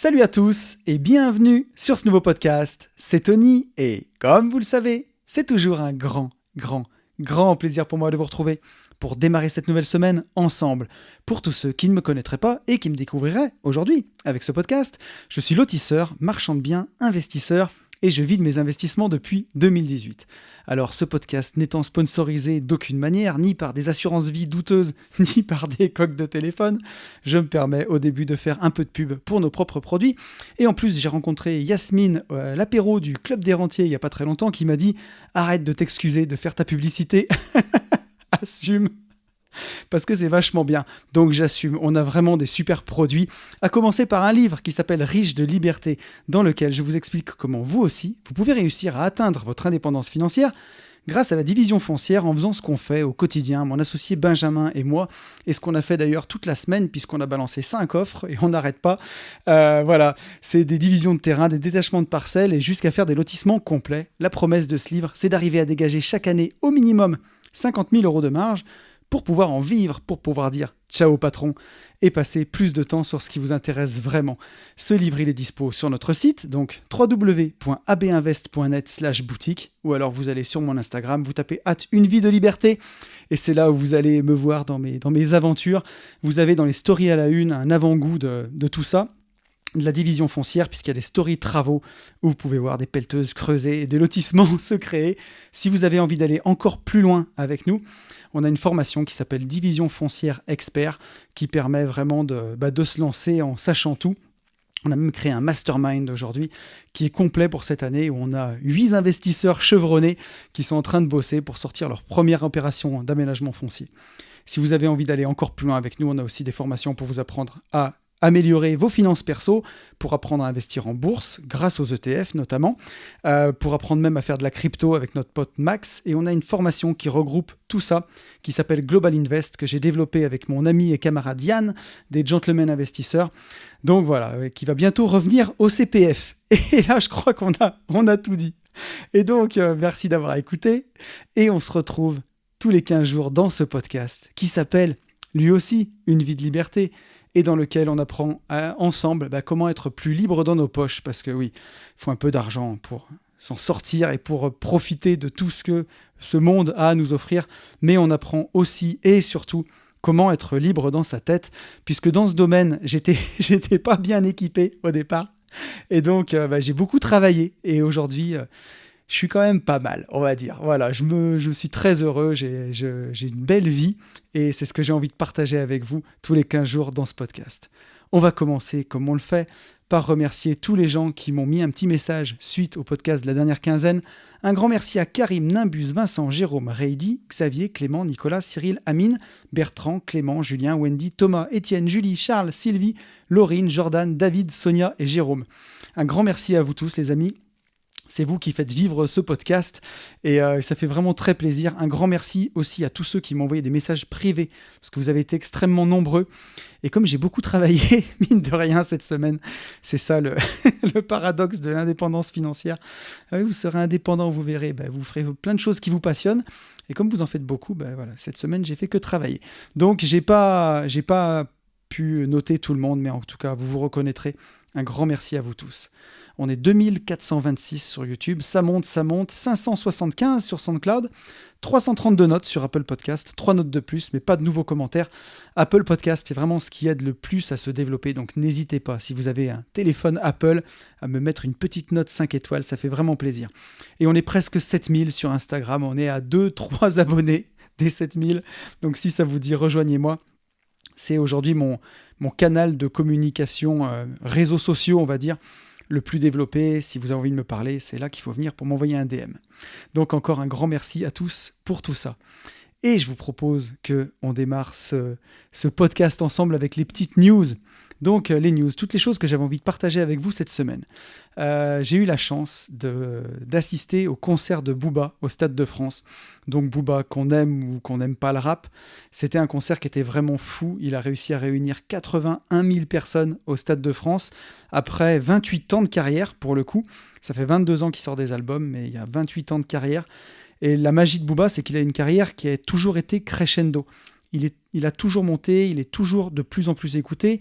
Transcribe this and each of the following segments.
Salut à tous et bienvenue sur ce nouveau podcast. C'est Tony et comme vous le savez, c'est toujours un grand plaisir pour moi de vous retrouver pour démarrer cette nouvelle semaine ensemble. Pour tous ceux qui ne me connaîtraient pas et qui me découvriraient aujourd'hui avec ce podcast, je suis lotisseur, marchand de biens, investisseur et je vis de mes investissements depuis 2018. Alors ce podcast n'étant sponsorisé d'aucune manière, ni par des assurances vie douteuses, ni par des coques de téléphone, je me permets au début de faire un peu de pub pour nos propres produits. Et en plus, j'ai rencontré Yasmine à l'apéro du Club des Rentiers il n'y a pas très longtemps qui m'a dit « Arrête de t'excuser de faire ta publicité, assume !» Parce que c'est vachement bien. Donc j'assume, on a vraiment des super produits, à commencer par un livre qui s'appelle Riche de liberté, dans lequel je vous explique comment vous aussi, vous pouvez réussir à atteindre votre indépendance financière grâce à la division foncière en faisant ce qu'on fait au quotidien, mon associé Benjamin et moi, et ce qu'on a fait d'ailleurs toute la semaine puisqu'on a balancé 5 offres et on n'arrête pas. Voilà, c'est des divisions de terrain, des détachements de parcelles et jusqu'à faire des lotissements complets. La promesse de ce livre, c'est d'arriver à dégager chaque année au minimum 50 000 € de marge pour pouvoir en vivre, pour pouvoir dire ciao patron et passer plus de temps sur ce qui vous intéresse vraiment. Ce livre, il est dispo sur notre site, donc www.abinvest.net/boutique, ou alors vous allez sur mon Instagram, vous tapez @unevie-de-liberté, et c'est là où vous allez me voir dans mes aventures. Vous avez dans les stories à la une un avant-goût de tout ça, de la division foncière, puisqu'il y a des stories travaux où vous pouvez voir des pelleteuses creusées et des lotissements se créer. Si vous avez envie d'aller encore plus loin avec nous, on a une formation qui s'appelle Division foncière expert qui permet vraiment de se lancer en sachant tout. On a même créé un mastermind aujourd'hui qui est complet pour cette année où on a 8 investisseurs chevronnés qui sont en train de bosser pour sortir leur première opération d'aménagement foncier. Si vous avez envie d'aller encore plus loin avec nous, on a aussi des formations pour vous apprendre à améliorer vos finances perso, pour apprendre à investir en bourse, grâce aux ETF notamment, pour apprendre même à faire de la crypto avec notre pote Max. Et on a une formation qui regroupe tout ça, qui s'appelle Global Invest, que j'ai développé avec mon ami et camarade Yann, des Gentlemen Investisseurs. Donc voilà, qui va bientôt revenir au CPF. Et là, je crois qu'on a tout dit. Et donc, merci d'avoir écouté. Et on se retrouve tous les 15 jours dans ce podcast, qui s'appelle, lui aussi, Une vie de liberté, et dans lequel on apprend ensemble comment être plus libre dans nos poches, parce que oui, il faut un peu d'argent pour s'en sortir et pour profiter de tout ce que ce monde a à nous offrir, mais on apprend aussi et surtout comment être libre dans sa tête, puisque dans ce domaine, j'étais pas bien équipé au départ, et donc j'ai beaucoup travaillé, et aujourd'hui je suis quand même pas mal, on va dire. Voilà, je suis très heureux, j'ai une belle vie et c'est ce que j'ai envie de partager avec vous tous les 15 jours dans ce podcast. On va commencer, comme on le fait, par remercier tous les gens qui m'ont mis un petit message suite au podcast de la dernière quinzaine. Un grand merci à Karim, Nimbus, Vincent, Jérôme, Reidy, Xavier, Clément, Nicolas, Cyril, Amine, Bertrand, Clément, Julien, Wendy, Thomas, Étienne, Julie, Charles, Sylvie, Laurine, Jordan, David, Sonia et Jérôme. Un grand merci à vous tous les amis. C'est vous qui faites vivre ce podcast et ça fait vraiment très plaisir. Un grand merci aussi à tous ceux qui m'ont envoyé des messages privés parce que vous avez été extrêmement nombreux. Et comme j'ai beaucoup travaillé, mine de rien, cette semaine, c'est ça le paradoxe de l'indépendance financière. Vous serez indépendant, vous verrez, vous ferez plein de choses qui vous passionnent. Et comme vous en faites beaucoup, voilà, cette semaine, j'ai fait que travailler. Donc, j'ai pas pu noter tout le monde, mais en tout cas, vous vous reconnaîtrez. Un grand merci à vous tous. On est 2426 sur YouTube, ça monte, 575 sur SoundCloud, 332 notes sur Apple Podcast, 3 notes de plus, mais pas de nouveaux commentaires. Apple Podcast, c'est vraiment ce qui aide le plus à se développer, donc n'hésitez pas, si vous avez un téléphone Apple, à me mettre une petite note 5 étoiles, ça fait vraiment plaisir. Et on est presque 7000 sur Instagram, on est à 2-3 abonnés des 7000, donc si ça vous dit, rejoignez-moi. C'est aujourd'hui mon canal de communication, réseaux sociaux, on va dire, le plus développé. Si vous avez envie de me parler, c'est là qu'il faut venir pour m'envoyer un DM. Donc encore un grand merci à tous pour tout ça. Et je vous propose qu'on démarre ce podcast ensemble avec les petites news. Donc les news, toutes les choses que j'avais envie de partager avec vous cette semaine. J'ai eu la chance d'assister au concert de Booba au Stade de France. Donc Booba, qu'on aime ou qu'on n'aime pas le rap, c'était un concert qui était vraiment fou. Il a réussi à réunir 81 000 personnes au Stade de France après 28 ans de carrière pour le coup. Ça fait 22 ans qu'il sort des albums, mais il y a 28 ans de carrière. Et la magie de Booba, c'est qu'il a une carrière qui a toujours été crescendo. Il a toujours monté, il est toujours de plus en plus écouté.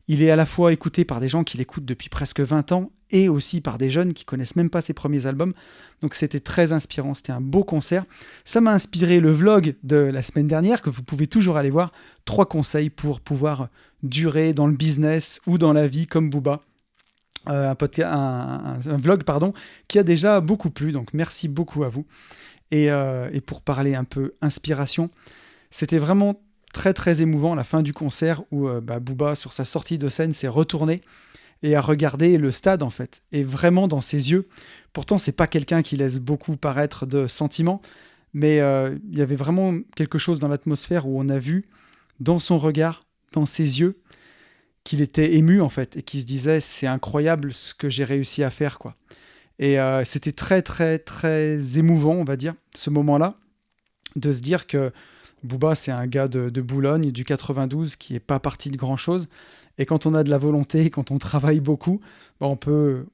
Il est à la fois écouté par des gens qui l'écoutent depuis presque 20 ans et aussi par des jeunes qui connaissent même pas ses premiers albums. Donc c'était très inspirant, c'était un beau concert. Ça m'a inspiré le vlog de la semaine dernière que vous pouvez toujours aller voir. 3 conseils pour pouvoir durer dans le business ou dans la vie comme Booba. Un vlog qui a déjà beaucoup plu, donc merci beaucoup à vous. Et pour parler un peu inspiration, c'était vraiment très très émouvant la fin du concert où Booba sur sa sortie de scène s'est retourné et a regardé le stade en fait, et vraiment dans ses yeux. Pourtant c'est pas quelqu'un qui laisse beaucoup paraître de sentiments, mais il y avait vraiment quelque chose dans l'atmosphère où on a vu dans son regard, dans ses yeux, qu'il était ému en fait, et qu'il se disait c'est incroyable ce que j'ai réussi à faire quoi. Et c'était très très très émouvant, on va dire, ce moment-là, de se dire que Booba c'est un gars de Boulogne, du 92, qui est pas parti de grand-chose, et quand on a de la volonté, quand on travaille beaucoup, on peut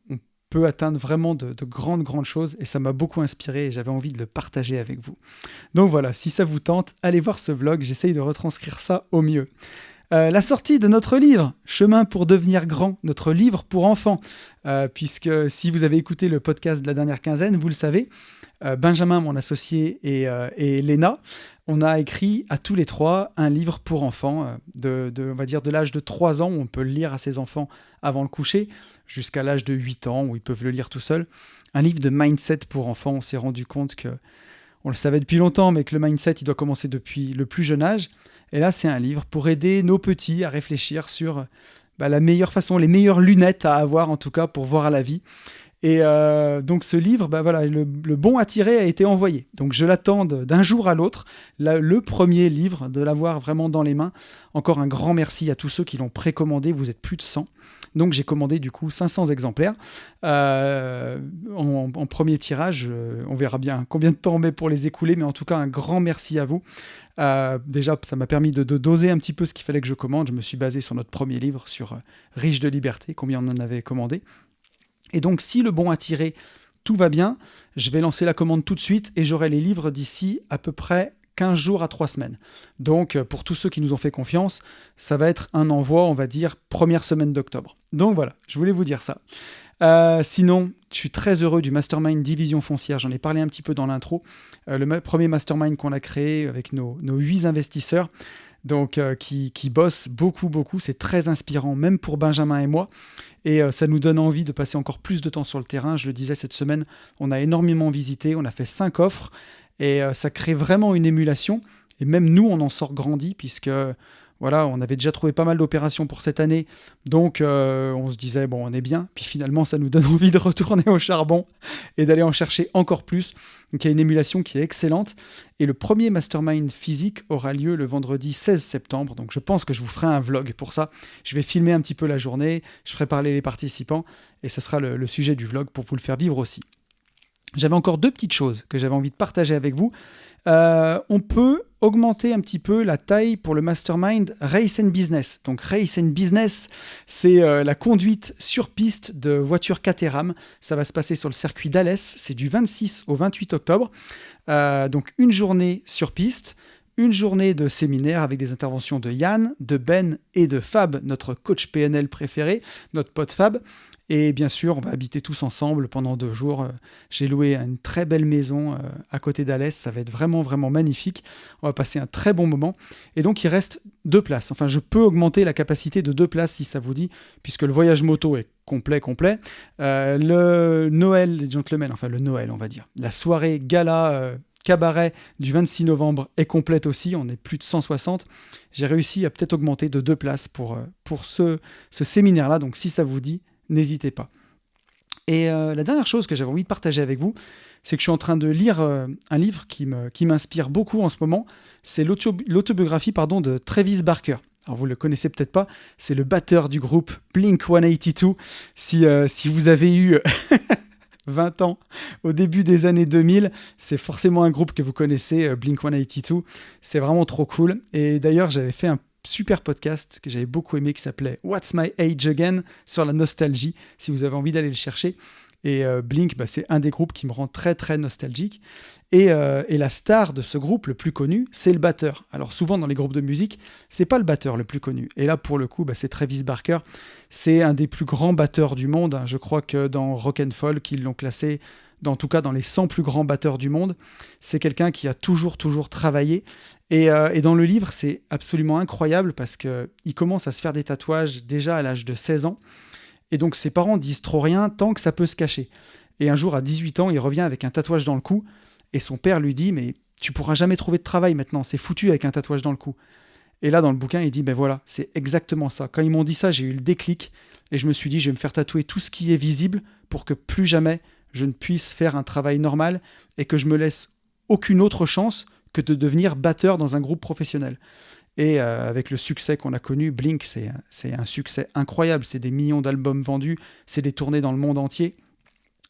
atteindre vraiment de grandes choses, et ça m'a beaucoup inspiré et j'avais envie de le partager avec vous. Donc voilà, si ça vous tente, allez voir ce vlog, j'essaye de retranscrire ça au mieux. La sortie de notre livre, Chemin pour devenir grand, notre livre pour enfants, puisque si vous avez écouté le podcast de la dernière quinzaine, vous le savez, Benjamin, mon associé, et Léna, on a écrit à tous les 3 un livre pour enfants, on va dire de l'âge de 3 ans, où on peut le lire à ses enfants avant le coucher, jusqu'à l'âge de 8 ans, où ils peuvent le lire tout seuls. Un livre de mindset pour enfants. On s'est rendu compte que, on le savait depuis longtemps, mais que le mindset, il doit commencer depuis le plus jeune âge. Et là, c'est un livre pour aider nos petits à réfléchir sur la meilleure façon, les meilleures lunettes à avoir en tout cas pour voir la vie. Et donc ce livre, le bon à tirer a été envoyé. Donc je l'attends d'un jour à l'autre, le premier livre, de l'avoir vraiment dans les mains. Encore un grand merci à tous ceux qui l'ont précommandé, vous êtes plus de 100. Donc j'ai commandé du coup 500 exemplaires en premier tirage. On verra bien combien de temps on met pour les écouler, mais en tout cas un grand merci à vous. Déjà, ça m'a permis de doser un petit peu ce qu'il fallait que je commande. Je me suis basé sur notre premier livre, sur Riche de liberté, combien on en avait commandé. Et donc, si le bon à tirer, tout va bien, je vais lancer la commande tout de suite et j'aurai les livres d'ici à peu près 15 jours à 3 semaines. Donc, pour tous ceux qui nous ont fait confiance, ça va être un envoi, on va dire, première semaine d'octobre. Donc voilà, je voulais vous dire ça. Sinon, je suis très heureux du Mastermind Division Foncière. J'en ai parlé un petit peu dans l'intro. Le premier Mastermind qu'on a créé avec nos 8 investisseurs, donc qui bossent beaucoup. C'est très inspirant, même pour Benjamin et moi. Et ça nous donne envie de passer encore plus de temps sur le terrain. Je le disais cette semaine, on a énormément visité. On a fait 5 offres et ça crée vraiment une émulation. Et même nous, on en sort grandi puisque... Voilà, on avait déjà trouvé pas mal d'opérations pour cette année, donc on se disait, bon, on est bien, puis finalement, ça nous donne envie de retourner au charbon et d'aller en chercher encore plus. Donc il y a une émulation qui est excellente, et le premier mastermind physique aura lieu le vendredi 16 septembre, donc je pense que je vous ferai un vlog pour ça. Je vais filmer un petit peu la journée, je ferai parler les participants, et ce sera le sujet du vlog pour vous le faire vivre aussi. J'avais encore 2 petites choses que j'avais envie de partager avec vous. On peut augmenter un petit peu la taille pour le mastermind Race and Business. Donc Race and Business, c'est la conduite sur piste de voitures Caterham. Ça va se passer sur le circuit d'Alès. C'est du 26 au 28 octobre. Donc une journée sur piste, une journée de séminaire avec des interventions de Yann, de Ben et de Fab, notre coach PNL préféré, notre pote Fab. Et bien sûr, on va habiter tous ensemble pendant 2 jours. J'ai loué une très belle maison à côté d'Alès. Ça va être vraiment magnifique. On va passer un très bon moment. Et donc, il reste 2 places. Enfin, je peux augmenter la capacité de 2 places si ça vous dit, puisque le voyage moto est complet. Le Noël des gentlemen, enfin le Noël, on va dire. La soirée gala cabaret du 26 novembre est complète aussi. On est plus de 160. J'ai réussi à peut-être augmenter de 2 places pour ce séminaire-là. Donc, si ça vous dit, n'hésitez pas. Et la dernière chose que j'avais envie de partager avec vous, c'est que je suis en train de lire un livre qui m'inspire beaucoup en ce moment. C'est l'autobiographie de Travis Barker. Alors vous ne le connaissez peut-être pas, c'est le batteur du groupe Blink-182. Si vous avez eu 20 ans au début des années 2000, c'est forcément un groupe que vous connaissez, Blink-182. C'est vraiment trop cool. Et d'ailleurs, j'avais fait un super podcast que j'avais beaucoup aimé qui s'appelait What's My Age Again sur la nostalgie, si vous avez envie d'aller le chercher. Et Blink, c'est un des groupes qui me rend très très nostalgique. Et la star de ce groupe, le plus connu, c'est le batteur. Alors souvent dans les groupes de musique, c'est pas le batteur le plus connu. Et là pour le coup, c'est Travis Barker. C'est un des plus grands batteurs du monde, hein. Je crois que dans Rock and Folk, ils l'ont classé, en tout cas dans les 100 plus grands batteurs du monde. C'est quelqu'un qui a toujours travaillé. Et dans le livre, c'est absolument incroyable parce qu'il commence à se faire des tatouages déjà à l'âge de 16 ans. Et donc ses parents disent trop rien tant que ça peut se cacher. Et un jour, à 18 ans, il revient avec un tatouage dans le cou. Et son père lui dit « Mais tu pourras jamais trouver de travail maintenant, c'est foutu avec un tatouage dans le cou. » Et là, dans le bouquin, il dit « Ben voilà, c'est exactement ça. Quand ils m'ont dit ça, j'ai eu le déclic. Et je me suis dit, je vais me faire tatouer tout ce qui est visible pour que plus jamais je ne puisse faire un travail normal et que je me laisse aucune autre chance que de devenir batteur dans un groupe professionnel. » Et avec le succès qu'on a connu, Blink, c'est un succès incroyable. C'est des millions d'albums vendus, c'est des tournées dans le monde entier.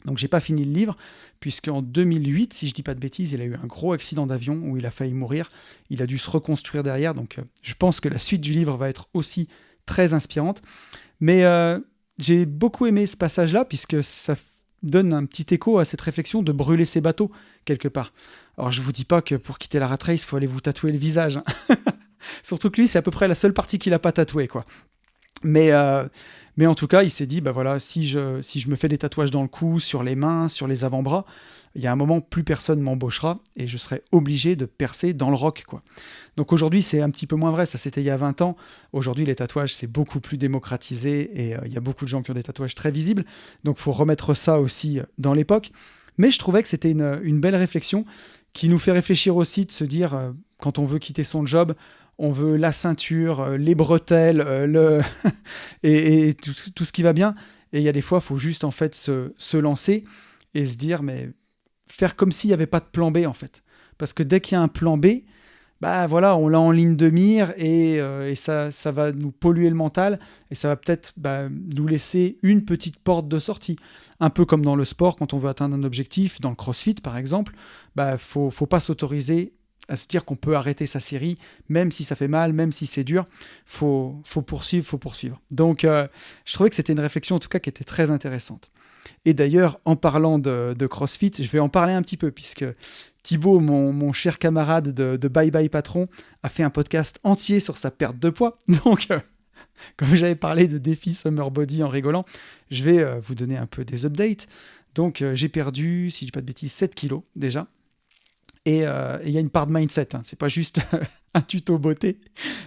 Donc j'ai pas fini le livre, puisqu'en 2008, si je dis pas de bêtises, il a eu un gros accident d'avion où il a failli mourir. Il a dû se reconstruire derrière, donc je pense que la suite du livre va être aussi très inspirante. Mais j'ai beaucoup aimé ce passage-là, puisque ça donne un petit écho à cette réflexion de brûler ses bateaux, quelque part. Alors je vous dis pas que pour quitter la rat race, il faut aller vous tatouer le visage, hein. Surtout que lui, c'est à peu près la seule partie qu'il n'a pas tatouée, quoi. Mais en tout cas, il s'est dit, voilà, si je me fais des tatouages dans le cou, sur les mains, sur les avant-bras, il y a un moment, plus personne m'embauchera et je serai obligé de percer dans le rock, quoi. Donc aujourd'hui, c'est un petit peu moins vrai, ça c'était il y a 20 ans. Aujourd'hui, les tatouages, c'est beaucoup plus démocratisé et il y a beaucoup de gens qui ont des tatouages très visibles. Donc il faut remettre ça aussi dans l'époque. Mais je trouvais que c'était une belle réflexion qui nous fait réfléchir aussi, de se dire, quand on veut quitter son job, on veut la ceinture, les bretelles, et tout ce qui va bien. Et il y a des fois, il faut juste en fait se lancer et se dire, mais faire comme s'il n'y avait pas de plan B en fait. Parce que dès qu'il y a un plan B, voilà, on l'a en ligne de mire et ça va nous polluer le mental et ça va peut-être nous laisser une petite porte de sortie. Un peu comme dans le sport, quand on veut atteindre un objectif, dans le crossfit par exemple, faut pas s'autoriser à se dire qu'on peut arrêter sa série, même si ça fait mal, même si c'est dur. Faut poursuivre. Donc, je trouvais que c'était une réflexion, en tout cas, qui était très intéressante. Et d'ailleurs, en parlant de CrossFit, je vais en parler un petit peu, puisque Thibaut, mon cher camarade de Bye Bye Patron, a fait un podcast entier sur sa perte de poids. Donc, comme j'avais parlé de défi Summer Body en rigolant, je vais vous donner un peu des updates. Donc, j'ai perdu, si je dis pas de bêtises, 7 kilos déjà. Et il y a une part de mindset, hein. C'est pas juste un tuto beauté,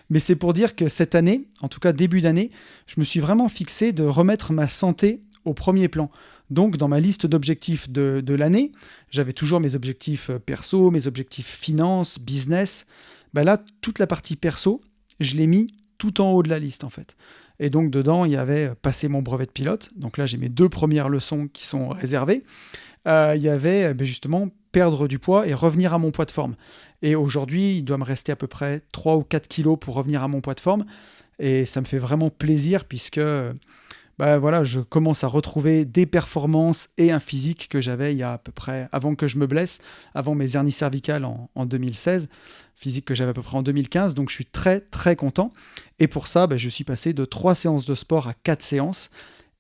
mais c'est pour dire que cette année, en tout cas début d'année, je me suis vraiment fixé de remettre ma santé au premier plan. Donc dans ma liste d'objectifs de l'année, j'avais toujours mes objectifs perso, mes objectifs finance, business. Là, toute la partie perso, je l'ai mis tout en haut de la liste en fait. Et donc dedans, il y avait passer mon brevet de pilote. Donc là, j'ai mes 2 premières leçons qui sont réservées. Il y avait justement perdre du poids et revenir à mon poids de forme. Et aujourd'hui, il doit me rester à peu près 3 ou 4 kilos pour revenir à mon poids de forme. Et ça me fait vraiment plaisir puisque voilà, je commence à retrouver des performances et un physique que j'avais il y a à peu près, avant que je me blesse, avant mes hernies cervicales en 2016, physique que j'avais à peu près en 2015. Donc je suis très très content. Et pour ça, je suis passé de 3 séances de sport à 4 séances.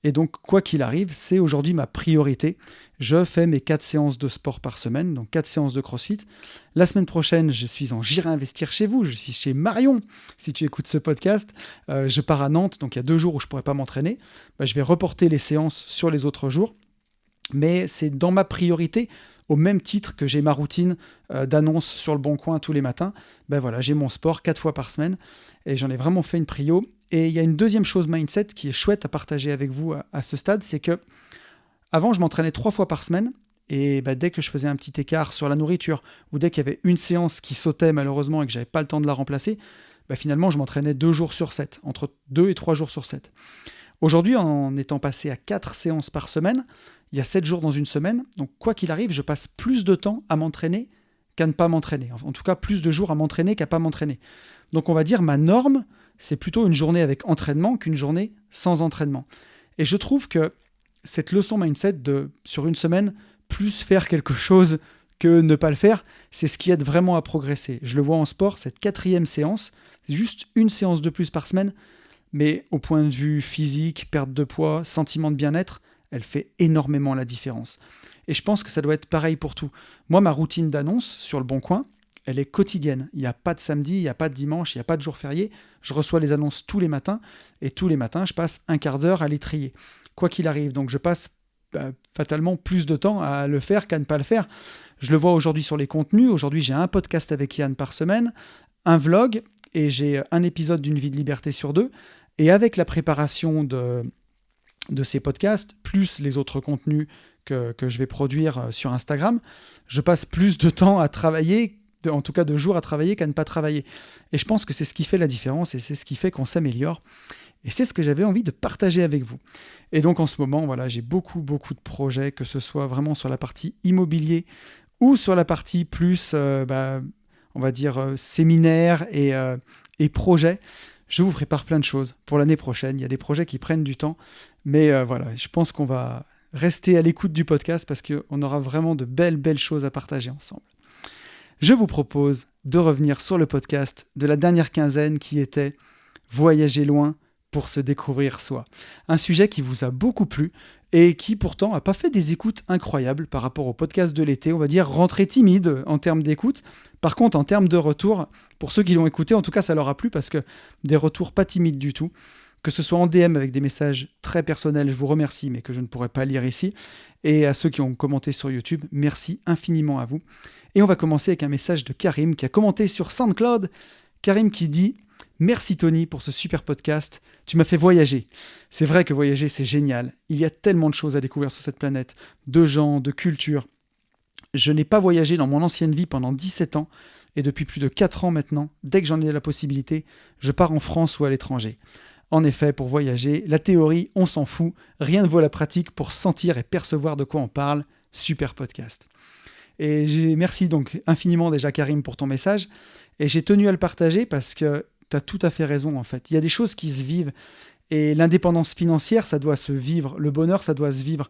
Et donc, quoi qu'il arrive, c'est aujourd'hui ma priorité. Je fais mes 4 séances de sport par semaine, donc 4 séances de CrossFit. La semaine prochaine, je suis en J'irai investir chez vous. Je suis chez Marion, si tu écoutes ce podcast. Je pars à Nantes, donc il y a 2 jours où je ne pourrai pas m'entraîner. Je vais reporter les séances sur les autres jours. Mais c'est dans ma priorité, au même titre que j'ai ma routine d'annonce sur le Bon Coin tous les matins. Voilà, j'ai mon sport 4 fois par semaine et j'en ai vraiment fait une prio. Et il y a une deuxième chose mindset qui est chouette à partager avec vous à ce stade, c'est que avant je m'entraînais 3 fois par semaine et dès que je faisais un petit écart sur la nourriture ou dès qu'il y avait une séance qui sautait malheureusement et que j'avais pas le temps de la remplacer, finalement je m'entraînais 2 jours sur 7, entre 2 et 3 jours sur 7. Aujourd'hui, en étant passé à 4 séances par semaine, il y a 7 jours dans une semaine, donc quoi qu'il arrive, je passe plus de temps à m'entraîner qu'à ne pas m'entraîner. En tout cas, plus de jours à m'entraîner qu'à pas m'entraîner. Donc on va dire ma norme, c'est plutôt une journée avec entraînement qu'une journée sans entraînement. Et je trouve que cette leçon mindset de, sur une semaine, plus faire quelque chose que ne pas le faire, c'est ce qui aide vraiment à progresser. Je le vois en sport, cette 4e séance, c'est juste une séance de plus par semaine, mais au point de vue physique, perte de poids, sentiment de bien-être, elle fait énormément la différence. Et je pense que ça doit être pareil pour tout. Moi, ma routine d'annonce sur Le Bon Coin, elle est quotidienne. Il n'y a pas de samedi, il n'y a pas de dimanche, il n'y a pas de jour férié. Je reçois les annonces tous les matins et tous les matins, je passe un quart d'heure à les trier. Quoi qu'il arrive, donc je passe fatalement plus de temps à le faire qu'à ne pas le faire. Je le vois aujourd'hui sur les contenus. Aujourd'hui, j'ai un podcast avec Yann par semaine, un vlog et j'ai un épisode d'une vie de liberté sur 2. Et avec la préparation de ces podcasts, plus les autres contenus que je vais produire sur Instagram, je passe plus de temps à travailler, en tout cas de jours à travailler qu'à ne pas travailler. Et je pense que c'est ce qui fait la différence et c'est ce qui fait qu'on s'améliore. Et c'est ce que j'avais envie de partager avec vous. Et donc en ce moment, voilà, j'ai beaucoup de projets, que ce soit vraiment sur la partie immobilier ou sur la partie plus, on va dire, séminaire et projets. Je vous prépare plein de choses pour l'année prochaine. Il y a des projets qui prennent du temps. Mais voilà, je pense qu'on va rester à l'écoute du podcast parce qu'on aura vraiment de belles choses à partager ensemble. Je vous propose de revenir sur le podcast de la dernière quinzaine qui était « Voyager loin pour se découvrir soi ». Un sujet qui vous a beaucoup plu et qui pourtant n'a pas fait des écoutes incroyables par rapport au podcast de l'été. On va dire rentrée timide en termes d'écoute. Par contre, en termes de retour, pour ceux qui l'ont écouté, en tout cas, ça leur a plu parce que des retours pas timides du tout. Que ce soit en DM avec des messages très personnels, je vous remercie, mais que je ne pourrais pas lire ici. Et à ceux qui ont commenté sur YouTube, merci infiniment à vous. Et on va commencer avec un message de Karim qui a commenté sur SoundCloud. Karim qui dit « Merci Tony pour ce super podcast, tu m'as fait voyager. C'est vrai que voyager c'est génial, il y a tellement de choses à découvrir sur cette planète, de gens, de cultures. Je n'ai pas voyagé dans mon ancienne vie pendant 17 ans et depuis plus de 4 ans maintenant, dès que j'en ai la possibilité, je pars en France ou à l'étranger. En effet, pour voyager, la théorie, on s'en fout, rien ne vaut la pratique pour sentir et percevoir de quoi on parle. Super podcast. » Et merci donc infiniment déjà Karim pour ton message. Et j'ai tenu à le partager parce que tu as tout à fait raison en fait. Il y a des choses qui se vivent. Et l'indépendance financière, ça doit se vivre. Le bonheur, ça doit se vivre.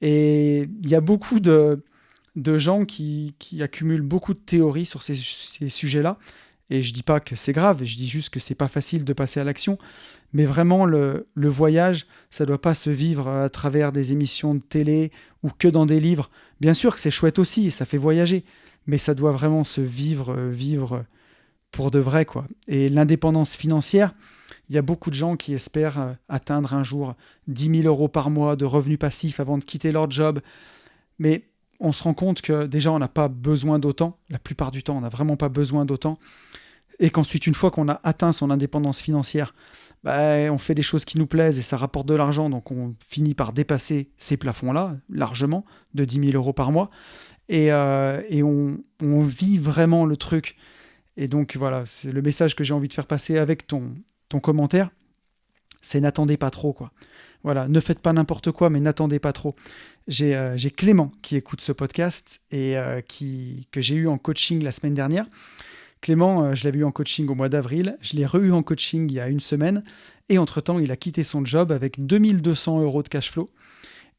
Et il y a beaucoup de gens qui accumulent beaucoup de théories sur ces sujets-là. Et je dis pas que c'est grave, je dis juste que c'est pas facile de passer à l'action. Mais vraiment, le voyage, ça doit pas se vivre à travers des émissions de télé ou que dans des livres. Bien sûr que c'est chouette aussi, et ça fait voyager. Mais ça doit vraiment se vivre pour de vrai, quoi. Et l'indépendance financière, il y a beaucoup de gens qui espèrent atteindre un jour 10 000 euros par mois de revenus passifs avant de quitter leur job. Mais on se rend compte que déjà, on n'a pas besoin d'autant. La plupart du temps, on n'a vraiment pas besoin d'autant. Et qu'ensuite, une fois qu'on a atteint son indépendance financière, on fait des choses qui nous plaisent et ça rapporte de l'argent. Donc, on finit par dépasser ces plafonds-là, largement, de 10 000 euros par mois. Et on vit vraiment le truc. Et donc, voilà, c'est le message que j'ai envie de faire passer avec ton commentaire. C'est n'attendez pas trop, quoi. Voilà, ne faites pas n'importe quoi, mais n'attendez pas trop. J'ai Clément qui écoute ce podcast et que j'ai eu en coaching la semaine dernière. Clément, je l'avais eu en coaching au mois d'avril. Je l'ai re-eu en coaching il y a une semaine. Et entre-temps, il a quitté son job avec 2200 euros de cash flow.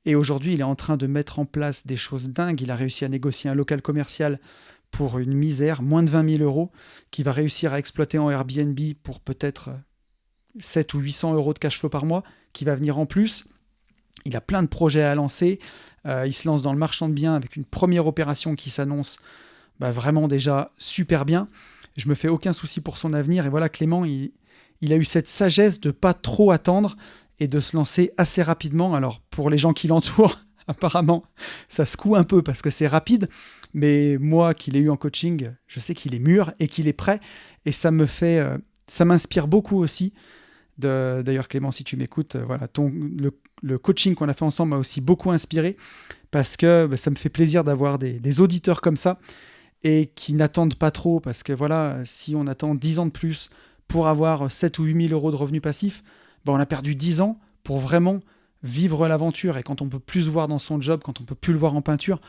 Et aujourd'hui, il est en train de mettre en place des choses dingues. Il a réussi à négocier un local commercial pour une misère, moins de 20 000 euros, qu'il va réussir à exploiter en Airbnb pour peut-être 700 ou 800 euros de cash flow par mois, qui va venir en plus. Il a plein de projets à lancer. Il se lance dans le marchand de biens avec une première opération qui s'annonce vraiment déjà super bien. Je me fais aucun souci pour son avenir. Et voilà, Clément, il a eu cette sagesse de pas trop attendre et de se lancer assez rapidement. Alors, pour les gens qui l'entourent, apparemment, ça secoue un peu parce que c'est rapide. Mais moi, qui l'ai eu en coaching, je sais qu'il est mûr et qu'il est prêt. Et ça m'inspire beaucoup aussi. D'ailleurs, Clément, si tu m'écoutes, voilà, le coaching qu'on a fait ensemble m'a aussi beaucoup inspiré parce que ça me fait plaisir d'avoir des auditeurs comme ça et qui n'attendent pas trop parce que voilà, si on attend 10 ans de plus pour avoir 7 ou 8 000 euros de revenus passifs, on a perdu 10 ans pour vraiment vivre l'aventure. Et quand on ne peut plus se voir dans son job, quand on ne peut plus le voir en peinture,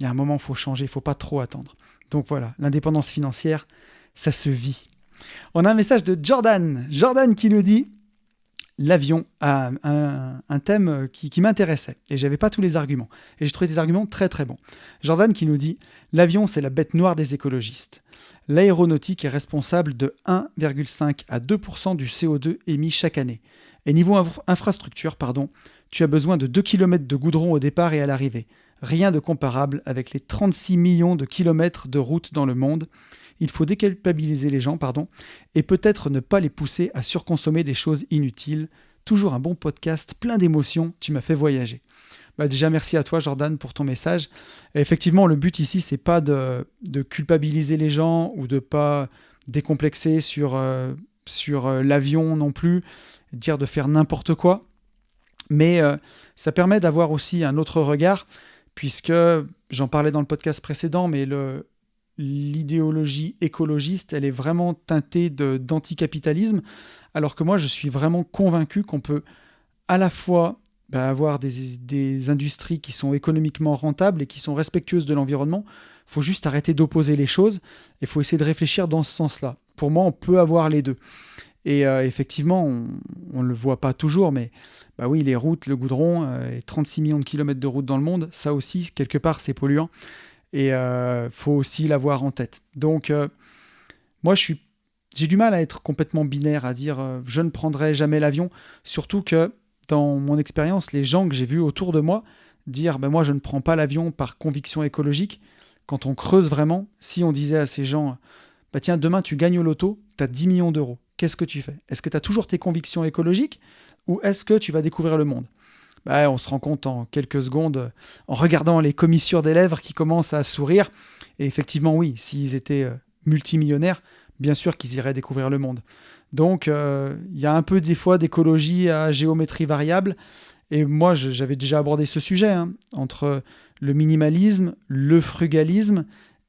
il y a un moment, il faut changer, il ne faut pas trop attendre. Donc voilà, l'indépendance financière, ça se vit. On a un message de Jordan. Jordan qui nous dit « L'avion a un thème qui m'intéressait et je n'avais pas tous les arguments. Et j'ai trouvé des arguments très très bons. » Jordan qui nous dit « L'avion, c'est la bête noire des écologistes. L'aéronautique est responsable de 1,5 à 2% du CO2 émis chaque année. Et niveau infrastructure, tu as besoin de 2 km de goudron au départ et à l'arrivée. Rien de comparable avec les 36 millions de kilomètres de route dans le monde. Il faut déculpabiliser les gens, et peut-être ne pas les pousser à surconsommer des choses inutiles. Toujours un bon podcast, plein d'émotions, tu m'as fait voyager. Déjà, merci à toi, Jordan, pour ton message. Et effectivement, le but ici, c'est pas de culpabiliser les gens ou de pas décomplexer sur l'avion non plus, dire de faire n'importe quoi. Mais ça permet d'avoir aussi un autre regard, puisque j'en parlais dans le podcast précédent, mais l'idéologie écologiste, elle est vraiment teintée d'anticapitalisme, alors que moi, je suis vraiment convaincu qu'on peut à la fois avoir des industries qui sont économiquement rentables et qui sont respectueuses de l'environnement. Il faut juste arrêter d'opposer les choses et il faut essayer de réfléchir dans ce sens-là. Pour moi, on peut avoir les deux. Et effectivement, on ne le voit pas toujours, mais oui, les routes, le goudron, et 36 millions de kilomètres de routes dans le monde, ça aussi, quelque part, c'est polluant. Et faut aussi l'avoir en tête. Donc, moi, j'ai du mal à être complètement binaire, à dire je ne prendrai jamais l'avion, surtout que dans mon expérience, les gens que j'ai vus autour de moi dire moi je ne prends pas l'avion par conviction écologique, quand on creuse vraiment, si on disait à ces gens tiens, demain tu gagnes au loto, tu as 10 millions d'euros, qu'est-ce que tu fais? Est-ce que tu as toujours tes convictions écologiques ou est-ce que tu vas découvrir le monde? On se rend compte en quelques secondes, en regardant les commissures des lèvres qui commencent à sourire. Et effectivement, oui, s'ils étaient multimillionnaires, bien sûr qu'ils iraient découvrir le monde. Donc, il y a un peu des fois d'écologie à géométrie variable. Et moi, j'avais déjà abordé ce sujet, entre le minimalisme, le frugalisme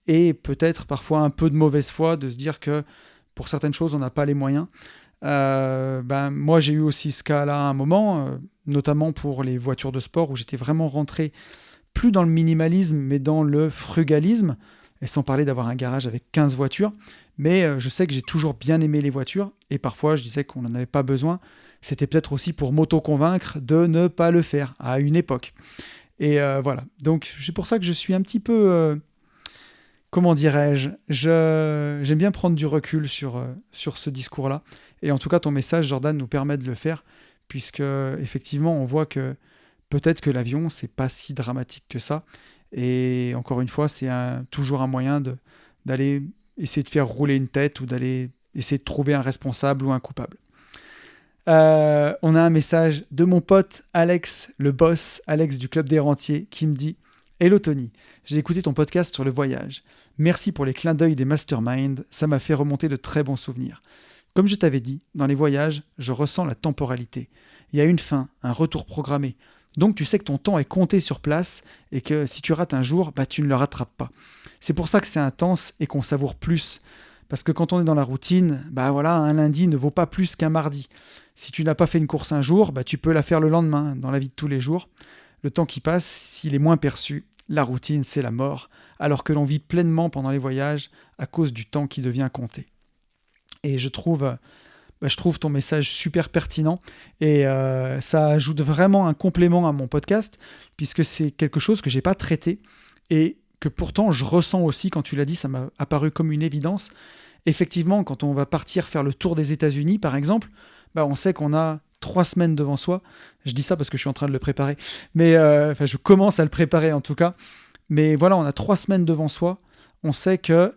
et peut-être parfois un peu de mauvaise foi de se dire que pour certaines choses, on n'a pas les moyens. Moi, j'ai eu aussi ce cas-là à un moment, notamment pour les voitures de sport, où j'étais vraiment rentré plus dans le minimalisme, mais dans le frugalisme, et sans parler d'avoir un garage avec 15 voitures. Mais je sais que j'ai toujours bien aimé les voitures, et parfois je disais qu'on n'en avait pas besoin. C'était peut-être aussi pour m'auto-convaincre de ne pas le faire à une époque. Et voilà, donc c'est pour ça que je suis un petit peu... comment dirais-je, j'aime bien prendre du recul sur ce discours-là. Et en tout cas, ton message, Jordan, nous permet de le faire, puisque effectivement, on voit que peut-être que l'avion, c'est pas si dramatique que ça. Et encore une fois, c'est toujours un moyen d'aller essayer de faire rouler une tête ou d'aller essayer de trouver un responsable ou un coupable. On a un message de mon pote Alex, le boss, Alex du Club des Rentiers, qui me dit « Hello Tony, j'ai écouté ton podcast sur le voyage. Merci pour les clins d'œil des masterminds, ça m'a fait remonter de très bons souvenirs. Comme je t'avais dit, dans les voyages, je ressens la temporalité. Il y a une fin, un retour programmé. Donc tu sais que ton temps est compté sur place et que si tu rates un jour, tu ne le rattrapes pas. C'est pour ça que c'est intense et qu'on savoure plus. Parce que quand on est dans la routine, un lundi ne vaut pas plus qu'un mardi. Si tu n'as pas fait une course un jour, tu peux la faire le lendemain, dans la vie de tous les jours. Le temps qui passe, s'il est moins perçu, la routine, c'est la mort, alors que l'on vit pleinement pendant les voyages à cause du temps qui devient compté. Et je trouve ton message super pertinent et ça ajoute vraiment un complément à mon podcast, puisque c'est quelque chose que je n'ai pas traité et que pourtant je ressens aussi, quand tu l'as dit, ça m'a apparu comme une évidence. Effectivement, quand on va partir faire le tour des États-Unis, par exemple, on sait qu'on a 3 semaines devant soi. Je dis ça parce que je suis en train de le préparer. Mais je commence à le préparer en tout cas. Mais voilà, on a 3 semaines devant soi. On sait que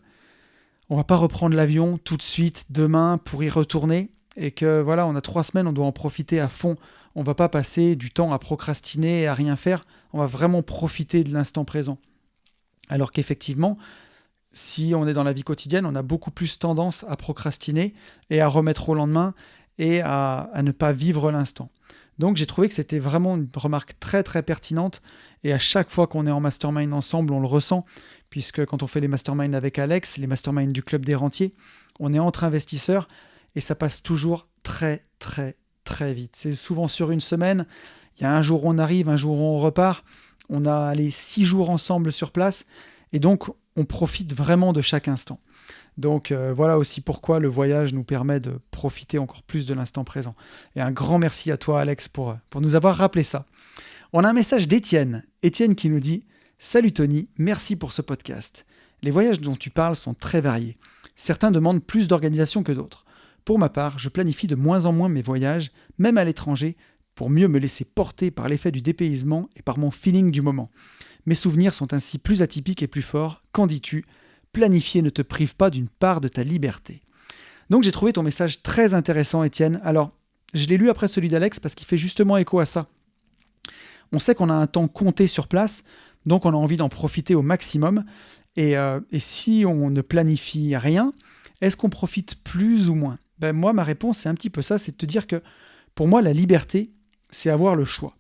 on va pas reprendre l'avion tout de suite demain pour y retourner. Et que voilà, on a 3 semaines, on doit en profiter à fond. On va pas passer du temps à procrastiner et à rien faire. On va vraiment profiter de l'instant présent. Alors qu'effectivement, si on est dans la vie quotidienne, on a beaucoup plus tendance à procrastiner et à remettre au lendemain et à ne pas vivre l'instant. Donc j'ai trouvé que c'était vraiment une remarque très très pertinente, et à chaque fois qu'on est en mastermind ensemble, on le ressent, puisque quand on fait les masterminds avec Alex, les masterminds du Club des Rentiers, on est entre investisseurs et ça passe toujours très très très vite. C'est souvent sur une semaine, il y a un jour où on arrive, un jour où on repart, on a 6 jours ensemble sur place et donc on profite vraiment de chaque instant. Donc voilà aussi pourquoi le voyage nous permet de profiter encore plus de l'instant présent. Et un grand merci à toi Alex pour nous avoir rappelé ça. On a un message d'Étienne. Étienne qui nous dit « Salut Tony, merci pour ce podcast. Les voyages dont tu parles sont très variés. Certains demandent plus d'organisation que d'autres. Pour ma part, je planifie de moins en moins mes voyages, même à l'étranger, pour mieux me laisser porter par l'effet du dépaysement et par mon feeling du moment. Mes souvenirs sont ainsi plus atypiques et plus forts. Qu'en dis-tu ? Planifier ne te prive pas d'une part de ta liberté. Donc j'ai trouvé ton message très intéressant, Étienne. Alors, je l'ai lu après celui d'Alex parce qu'il fait justement écho à ça. On sait qu'on a un temps compté sur place, donc on a envie d'en profiter au maximum. Et si on ne planifie rien, est-ce qu'on profite plus ou moins ? Moi, ma réponse, c'est un petit peu ça, c'est de te dire que pour moi, la liberté, c'est avoir le choix.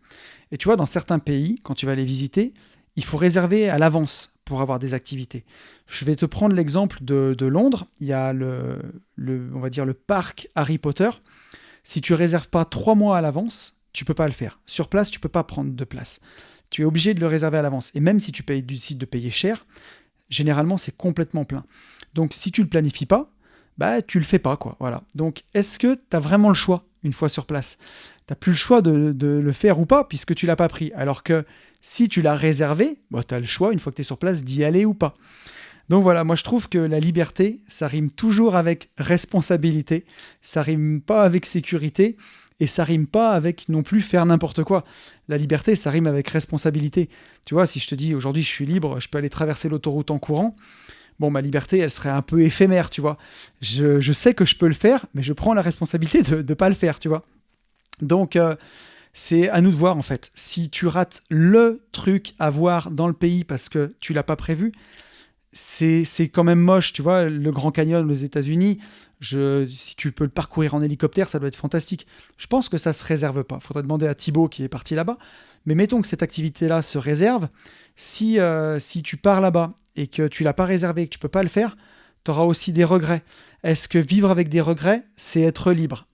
Et tu vois, dans certains pays, quand tu vas les visiter, il faut réserver à l'avance pour avoir des activités. Je vais te prendre l'exemple de Londres. Il y a on va dire le parc Harry Potter. Si tu ne réserves pas 3 mois à l'avance, tu ne peux pas le faire. Sur place, tu ne peux pas prendre de place. Tu es obligé de le réserver à l'avance. Et même si tu décides de payer cher, généralement, c'est complètement plein. Donc, si tu ne le planifies pas, tu le fais pas, quoi. Voilà. Donc, est-ce que tu as vraiment le choix une fois sur place ? Tu n'as plus le choix de le faire ou pas, puisque tu ne l'as pas pris. Alors que si tu l'as réservé, tu as le choix, une fois que tu es sur place, d'y aller ou pas. Donc voilà, moi je trouve que la liberté, ça rime toujours avec responsabilité, ça rime pas avec sécurité, et ça rime pas avec non plus faire n'importe quoi. La liberté, ça rime avec responsabilité. Tu vois, si je te dis aujourd'hui je suis libre, je peux aller traverser l'autoroute en courant, ma liberté, elle serait un peu éphémère, tu vois. Je sais que je peux le faire, mais je prends la responsabilité de ne pas le faire, tu vois. Donc, c'est à nous de voir, en fait. Si tu rates le truc à voir dans le pays parce que tu l'as pas prévu, c'est quand même moche, tu vois. Le Grand Canyon aux États-Unis, si tu peux le parcourir en hélicoptère, ça doit être fantastique. Je pense que ça se réserve pas. Faudrait demander à Thibaut qui est parti là-bas. Mais mettons que cette activité-là se réserve. Si tu pars là-bas et que tu l'as pas réservé et que tu peux pas le faire, tu auras aussi des regrets. Est-ce que vivre avec des regrets, c'est être libre ?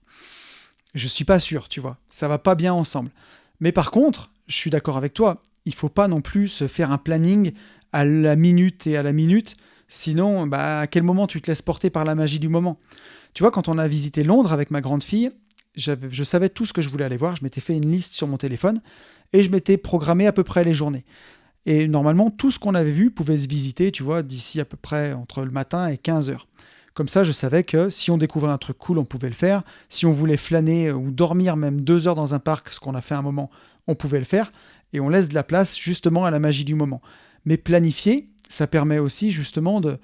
Je suis pas sûr, tu vois. Ça va pas bien ensemble. Mais par contre, je suis d'accord avec toi. Il faut pas non plus se faire un planning à la minute et à la minute. Sinon, à quel moment tu te laisses porter par la magie du moment ? Tu vois, quand on a visité Londres avec ma grande fille, je savais tout ce que je voulais aller voir. Je m'étais fait une liste sur mon téléphone et je m'étais programmé à peu près les journées. Et normalement, tout ce qu'on avait vu pouvait se visiter, tu vois, d'ici à peu près entre le matin et 15 heures. Comme ça, je savais que si on découvrait un truc cool, on pouvait le faire. Si on voulait flâner ou dormir même 2 heures dans un parc, ce qu'on a fait un moment, on pouvait le faire. Et on laisse de la place justement à la magie du moment. Mais planifier, ça permet aussi justement de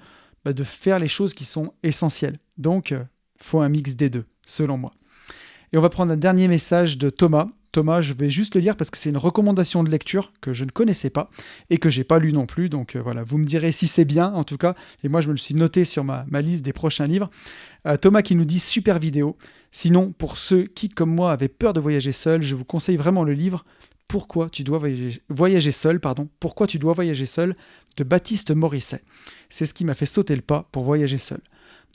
faire les choses qui sont essentielles. Donc, faut un mix des deux, selon moi. Et on va prendre un dernier message de Thomas. Thomas, je vais juste le lire parce que c'est une recommandation de lecture que je ne connaissais pas et que j'ai pas lu non plus. Donc voilà, vous me direz si c'est bien en tout cas. Et moi, je me le suis noté sur ma liste des prochains livres. Thomas qui nous dit « Super vidéo ». Sinon, pour ceux qui, comme moi, avaient peur de voyager seul, je vous conseille vraiment le livre « Pourquoi tu dois voyager seul ?» Pourquoi tu dois voyager seul de Baptiste Morisset. C'est ce qui m'a fait sauter le pas pour voyager seul.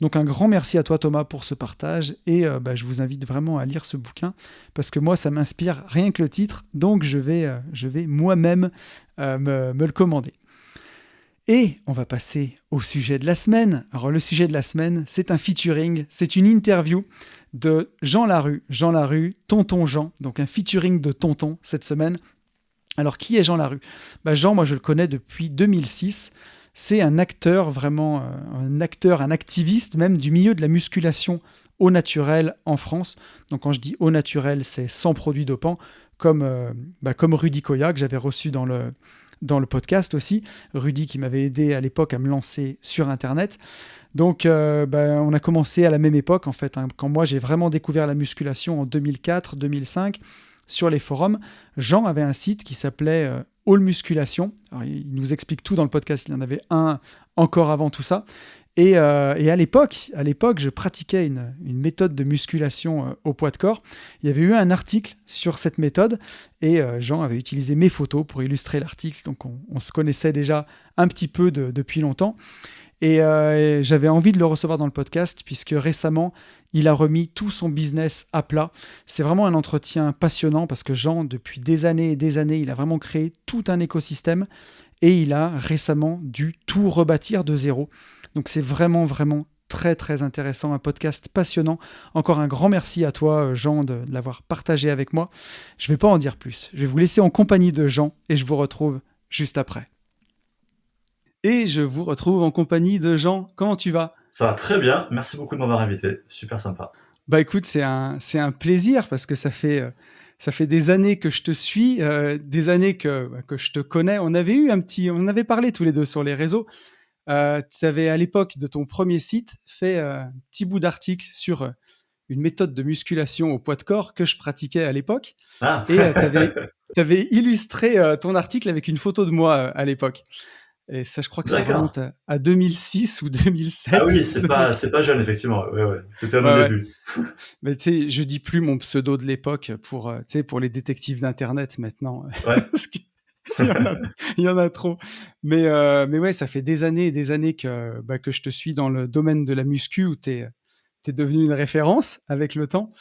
Donc un grand merci à toi Thomas pour ce partage et je vous invite vraiment à lire ce bouquin parce que moi ça m'inspire rien que le titre, donc je vais moi-même me le commander. Et on va passer au sujet de la semaine. Alors le sujet de la semaine, c'est un featuring, c'est une interview de Jean Larue. Jean Larue, Tonton Jean, donc un featuring de Tonton cette semaine. Alors qui est Jean Larue ? Jean, moi je le connais depuis 2006. C'est un acteur, vraiment un activiste même du milieu de la musculation au naturel en France. Donc quand je dis au naturel, c'est sans produits dopants, comme Rudy Koya, que j'avais reçu dans le podcast aussi. Rudy qui m'avait aidé à l'époque à me lancer sur Internet. Donc on a commencé à la même époque, en fait, quand moi j'ai vraiment découvert la musculation en 2004-2005 sur les forums. Jean avait un site qui s'appelait All Musculation. Alors, il nous explique tout dans le podcast, il y en avait un encore avant tout ça. Et à l'époque, je pratiquais une méthode de musculation au poids de corps. Il y avait eu un article sur cette méthode et Jean avait utilisé mes photos pour illustrer l'article. Donc on se connaissait déjà un petit peu depuis longtemps. Et j'avais envie de le recevoir dans le podcast puisque récemment, il a remis tout son business à plat. C'est vraiment un entretien passionnant parce que Jean, depuis des années et des années, il a vraiment créé tout un écosystème et il a récemment dû tout rebâtir de zéro. Donc c'est vraiment, vraiment très, très intéressant, un podcast passionnant. Encore un grand merci à toi, Jean, de l'avoir partagé avec moi. Je ne vais pas en dire plus. Je vais vous laisser en compagnie de Jean et je vous retrouve juste après. Et je vous retrouve en compagnie de Jean. Comment tu vas ? Ça va très bien, merci beaucoup de m'avoir invité, super sympa. Écoute, c'est un plaisir parce que ça fait Ça fait des années que je te suis, des années que je te connais. On avait parlé tous les 2 sur les réseaux. Tu avais à l'époque de ton premier site fait, un petit bout d'article sur, une méthode de musculation au poids de corps que je pratiquais à l'époque Ah! et tu avais illustré, ton article avec une photo de moi, à l'époque et ça, je crois que ça D'accord. remonte à 2006 ou Ah 2007. oui, c'est pas jeune effectivement. Ouais, ouais, c'était à nos Ouais, ouais. débuts. Mais tu sais, je dis plus mon pseudo de l'époque pour, tu sais, pour les détectives d'internet maintenant, Ouais. parce qu'il y en a il y en a trop. Mais ouais, ça fait des années et des années que je te suis dans le domaine de la muscu où tu es devenu une référence avec le temps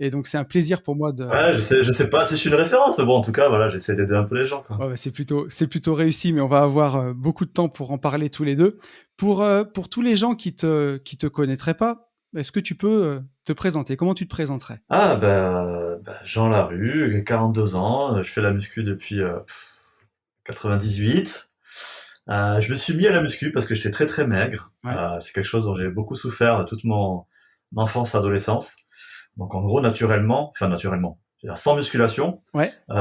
et donc c'est un plaisir pour moi de Ouais, je sais pas si je suis une référence, mais bon, en tout cas, voilà, j'essaie d'aider un peu les gens, quoi. ouais, bah, c'est plutôt réussi, mais on va avoir, beaucoup de temps pour en parler tous les 2. Pour tous les gens qui te connaîtraient pas, est-ce que tu peux, te présenter? Comment tu te présenterais? Ah, bah, Jean Larue, 42 ans, je fais la muscu depuis 98. Je me suis mis à la muscu parce que j'étais très très maigre. Ouais, C'est quelque chose dont j'ai beaucoup souffert toute mon enfance, adolescence. Donc en gros, naturellement, c'est-à-dire sans musculation, ouais, on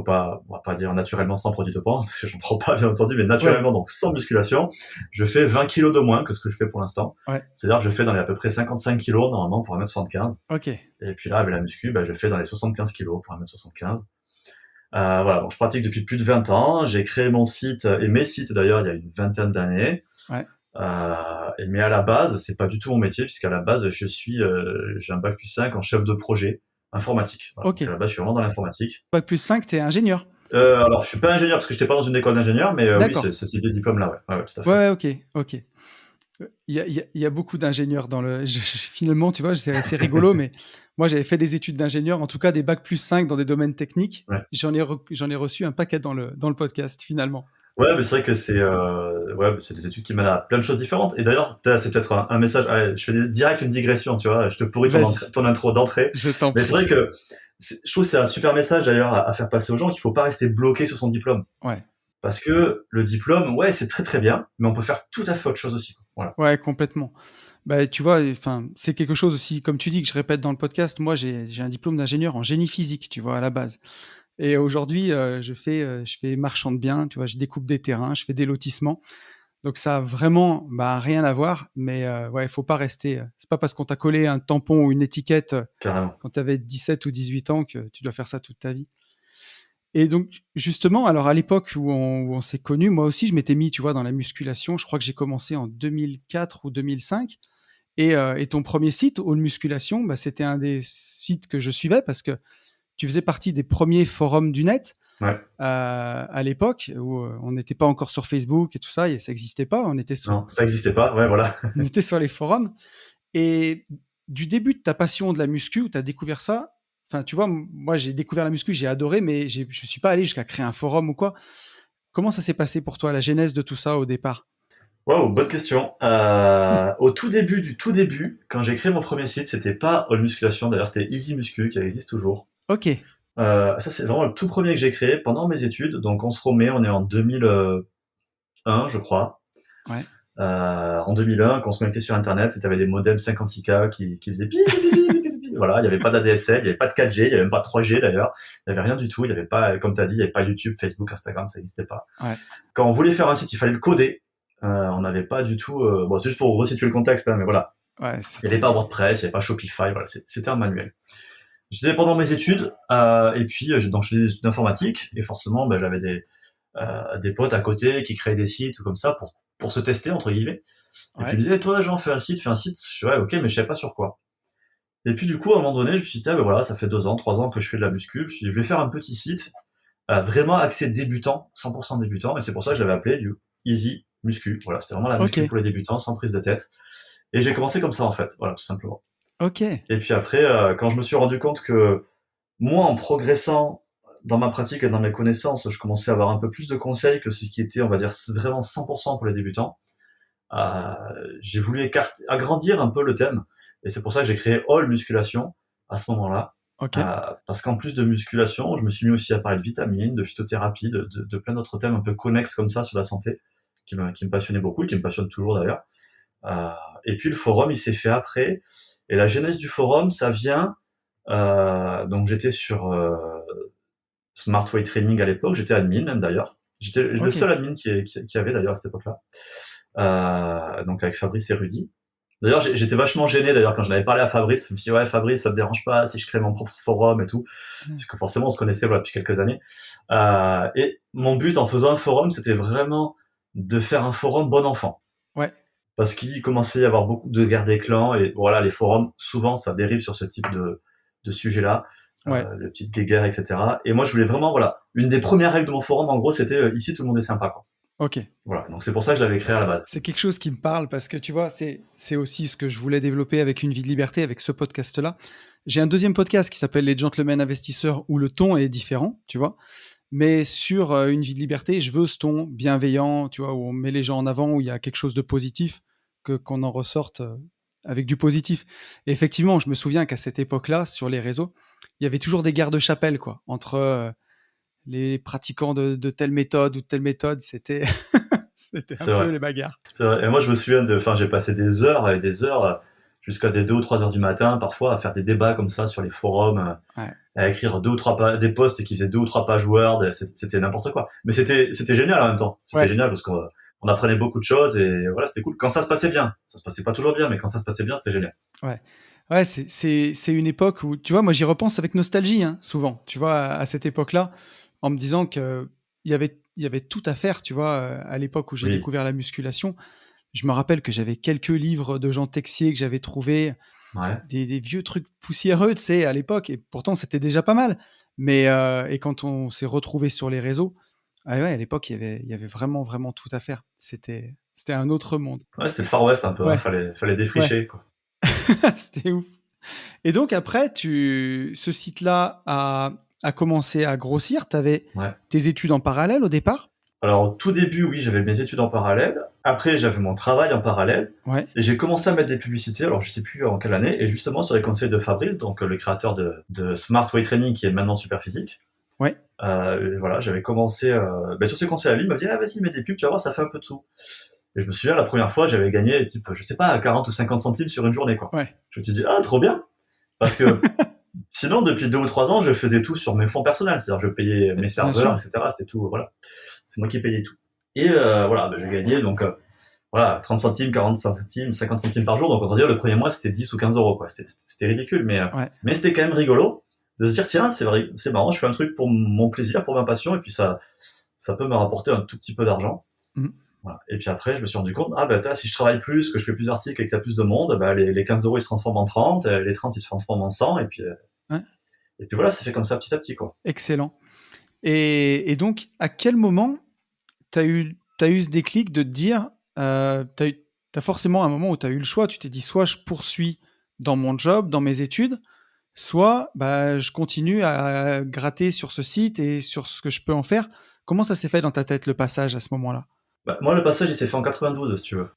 va pas dire naturellement sans produit dopant, parce que j'en prends pas bien entendu, mais ouais, naturellement, donc sans musculation, je fais 20 kilos de moins que ce que je fais pour l'instant. ouais, C'est-à-dire que je fais dans les à peu près 55 kilos normalement pour 1m75. OK, Et puis là, avec la muscu, je fais dans les 75 kilos pour 1m75. Voilà, donc je pratique depuis plus de 20 ans. J'ai créé mon site et mes sites d'ailleurs il y a une vingtaine d'années. ouais, Mais à la base, c'est pas du tout mon métier, puisqu'à la base, j'ai un bac plus 5 en chef de projet informatique. Voilà, donc à OK. la base, je suis vraiment dans l'informatique. Bac+5, tu es ingénieur? Alors, je suis pas ingénieur parce que j'étais pas dans une école d'ingénieur, mais oui, c'est D'accord. ce type de diplôme-là, ouais. Ouais, ouais, tout à Ouais, fait. ouais, OK, OK. Il y a beaucoup d'ingénieurs dans le finalement, tu vois, c'est rigolo, mais moi, j'avais fait des études d'ingénieur, en tout cas des bac+5 dans des domaines techniques. Ouais. J'en ai reçu un paquet dans le podcast, finalement. Ouais, mais c'est vrai que c'est des études qui mènent à plein de choses différentes. Et d'ailleurs, c'est peut-être un message. Allez, je fais direct une digression, tu vois. Je te pourris Vas-y, ton intro d'entrée. je t'en Mais c'est vrai prie. que je trouve que c'est un super message d'ailleurs à faire passer aux gens qu'il faut pas rester bloqué sur son diplôme. Ouais, Parce que le diplôme, ouais, c'est très très bien, mais on peut faire tout à fait autre chose aussi, quoi. Voilà. ouais, complètement. Bah, tu vois, enfin, c'est quelque chose aussi, comme tu dis, que je répète dans le podcast. Moi, j'ai un diplôme d'ingénieur en génie physique, tu vois, à la base. Et aujourd'hui, je fais marchand de biens, tu vois, je découpe des terrains, je fais des lotissements. Donc ça a vraiment, bah, rien à voir, mais ouais, il faut pas rester, c'est pas parce qu'on t'a collé un tampon ou une étiquette, Carrément. quand tu avais 17 ou 18 ans que tu dois faire ça toute ta vie. Et donc justement, alors à l'époque où on s'est connus, moi aussi je m'étais mis, tu vois, dans la musculation. Je crois que j'ai commencé en 2004 ou 2005 et ton premier site, All Musculation, bah, c'était un des sites que je suivais parce que tu faisais partie des premiers forums du net, Ouais. à l'époque où, on n'était pas encore sur Facebook et tout ça et ça existait pas. Non, ça existait pas. Ouais, voilà. On était sur les forums et du début de ta passion de la muscu où tu as découvert ça, enfin, tu vois, moi, j'ai découvert la muscu, j'ai adoré, mais je suis pas allé jusqu'à créer un forum ou quoi. Comment ça s'est passé pour toi, la genèse de tout ça au départ? Waouh, bonne question. Au tout début du tout début, quand j'ai créé mon premier site, c'était pas All Musculation, d'ailleurs, c'était Easy Muscu, qui existe toujours. OK, Ça, c'est vraiment le tout premier que j'ai créé pendant mes études. Donc, on se remet, on est en 2001, je crois. ouais, En 2001, quand on se connectait sur Internet, c'était avec des modems 56K qui faisaient pi, pi, pi, pi, pi, pi, pi. Voilà, il n'y avait pas d'ADSL, il n'y avait pas de 4G, il n'y avait même pas 3G d'ailleurs. Il n'y avait rien du tout. Il n'y avait pas, comme tu as dit, il n'y avait pas YouTube, Facebook, Instagram, ça n'existait pas. ouais, Quand on voulait faire un site, il fallait le coder. On n'avait pas du tout. Bon, c'est juste pour resituer le contexte, hein, mais voilà. ouais, Il n'y avait pas c'était WordPress, il n'y avait pas Shopify, voilà, c'était un manuel. J'étais pendant mes études, et puis donc je faisais des études d'informatique, et forcément, j'avais des potes à côté qui créaient des sites ou comme ça pour se tester entre guillemets. Et puis ils ouais, me disaient, toi, Jean, fais un site. Je suis ouais, ok, mais je savais pas sur quoi. Et puis du coup, à un moment donné, je me suis dit, ah, voilà, ça fait 2 ans, 3 ans que je fais de la muscu. Je me suis dit, je vais faire un petit site vraiment axé débutant, 100% débutant, et c'est pour ça que je l'avais appelé du Easy Muscu. Voilà, c'était vraiment la muscu OK, pour les débutants, sans prise de tête. Et j'ai commencé comme ça en fait, voilà, tout simplement. OK, Et puis après, quand je me suis rendu compte que moi, en progressant dans ma pratique et dans mes connaissances, je commençais à avoir un peu plus de conseils que ce qui était, on va dire, vraiment 100% pour les débutants. J'ai voulu agrandir un peu le thème, et c'est pour ça que j'ai créé All Musculation à ce moment-là. OK, Parce qu'en plus de musculation, je me suis mis aussi à parler de vitamines, de phytothérapie, de plein d'autres thèmes un peu connexes comme ça sur la santé, qui me passionnaient beaucoup et qui me passionnent toujours d'ailleurs. Euh, et puis le forum, il s'est fait après. Et la genèse du forum, ça vient. Donc j'étais sur Smart Way Training à l'époque, j'étais admin même d'ailleurs. J'étais le Ok. seul admin qui avait d'ailleurs à cette époque-là. Donc avec Fabrice et Rudy. D'ailleurs, j'étais vachement gêné d'ailleurs quand je l'avais parlé à Fabrice. Je me suis dit, ouais, Fabrice, ça te dérange pas si je crée mon propre forum et tout. Mm. Parce que forcément, on se connaissait voilà, depuis quelques années. Et mon but en faisant un forum, c'était vraiment de faire un forum bon enfant. Ouais, Parce qu'il commençait à y avoir beaucoup de guerres des clans. Et voilà, les forums, souvent, ça dérive sur ce type de sujet-là. ouais. Les petites guéguerres, etc. Et moi, je voulais vraiment, voilà, une des premières règles de mon forum, en gros, c'était ici, tout le monde est sympa, quoi. Ok. Voilà, donc c'est pour ça que je l'avais créé à la base. C'est quelque chose qui me parle parce que tu vois, c'est aussi ce que je voulais développer avec Une vie de liberté, avec ce podcast-là. J'ai un deuxième podcast qui s'appelle Les Gentlemen Investisseurs où le ton est différent, tu vois. Mais sur Une vie de liberté, je veux ce ton bienveillant, tu vois, où on met les gens en avant, où il y a quelque chose de positif, qu'on en ressorte avec du positif. Et effectivement, je me souviens qu'à cette époque-là, sur les réseaux, il y avait toujours des guerres de chapelle, quoi, entre les pratiquants de telle méthode ou de telle méthode. C'était c'était un C'est vrai. peu les bagarres. C'est vrai. Et moi, je me souviens enfin, j'ai passé des heures et des heures, jusqu'à des 2 ou 3 heures du matin, parfois, à faire des débats comme ça sur les forums, Ouais. à écrire 2 ou 3 des posts qui faisaient 2 ou 3 pages Word. C'était n'importe quoi. Mais c'était génial en même temps. C'était Ouais. génial parce qu'on apprenait beaucoup de choses et voilà, c'était cool. Quand ça se passait bien. Ça se passait pas toujours bien, mais quand ça se passait bien, c'était génial. Ouais. Ouais, c'est une époque où, tu vois, moi j'y repense avec nostalgie, hein, souvent, tu vois, à cette époque-là, en me disant qu'il y avait tout à faire, tu vois, à l'époque où j'ai Oui. découvert la musculation. Je me rappelle que j'avais quelques livres de Jean Texier que j'avais trouvés, Ouais. des vieux trucs poussiéreux, tu sais, à l'époque, et pourtant c'était déjà pas mal. Mais, et quand on s'est retrouvés sur les réseaux, ah ouais, à l'époque, il y avait vraiment, vraiment tout à faire. C'était un autre monde. Ouais, c'était le Far West un peu, hein. Ouais, Fallait ouais, défricher, quoi. c'était ouf. Et donc après, ce site-là a commencé à grossir. Tu avais Ouais. tes études en parallèle au départ? Alors, au tout début, oui, j'avais mes études en parallèle. Après, j'avais mon travail en parallèle. Ouais, Et j'ai commencé à mettre des publicités, alors je sais plus en quelle année, et justement sur les conseils de Fabrice, donc le créateur de Smart Way Training, qui est maintenant Superphysique. ouais, Voilà, j'avais commencé, sur ses conseils à lui, il m'a dit, ah vas-y, mets des pubs, tu vas voir, ça fait un peu de sous. Et je me souviens, la première fois, j'avais gagné, type, je sais pas, 40 ou 50 centimes sur une journée, quoi. ouais. Je me suis dit, ah, trop bien! Parce que sinon, depuis 2 ou 3 ans, je faisais tout sur mes fonds personnels, c'est-à-dire je payais mes Bien serveurs, sûr. etc. C'était tout, voilà. C'est moi qui payais tout. Et voilà, j'ai gagné donc voilà, 30 centimes, 40 centimes, 50 centimes par jour. Donc autant dire le premier mois c'était 10 ou 15 euros quoi. C'était ridicule, Ouais, mais c'était quand même rigolo de se dire tiens c'est vrai, c'est marrant, je fais un truc pour mon plaisir, pour ma passion et puis ça peut me rapporter un tout petit peu d'argent. mmh, Voilà. Et puis après je me suis rendu compte ah bah si je travaille plus, que je fais plus d'articles et qu'il y a plus de monde, bah les 15 euros ils se transforment en 30, les 30 ils se transforment en 100 ouais, et puis voilà, ça fait comme ça petit à petit quoi. excellent. Et donc, à quel moment tu as eu ce déclic de te dire, tu as forcément un moment où tu as eu le choix, tu t'es dit: «Soit je poursuis dans mon job, dans mes études, soit, bah, je continue à gratter sur ce site et sur ce que je peux en faire». Comment ça s'est fait dans ta tête, le passage à ce moment-là? Bah, moi le passage il s'est fait en 92 si tu veux.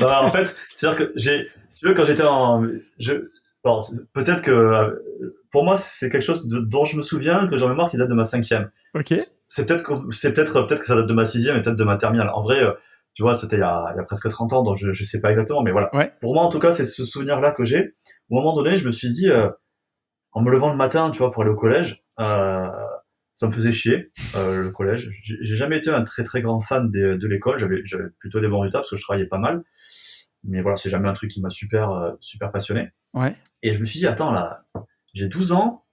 Non, en fait, c'est-à-dire que si tu veux, quand j'étais alors, peut-être que, pour moi, c'est quelque chose dont je me souviens, que j'ai en mémoire qui date de ma cinquième. OK. Peut-être que ça date de ma sixième et peut-être de ma terminale. En vrai, tu vois, c'était il y a presque 30 ans, donc je sais pas exactement, mais voilà. Ouais. Pour moi, en tout cas, c'est ce souvenir-là que j'ai. Au moment donné, je me suis dit, en me levant le matin, tu vois, pour aller au collège, ça me faisait chier, le collège. J'ai jamais été un très très grand fan de l'école. J'avais plutôt des bons résultats parce que je travaillais pas mal. Mais voilà, c'est jamais un truc qui m'a super passionné. Ouais. Et je me suis dit, attends, là, j'ai 12 ans,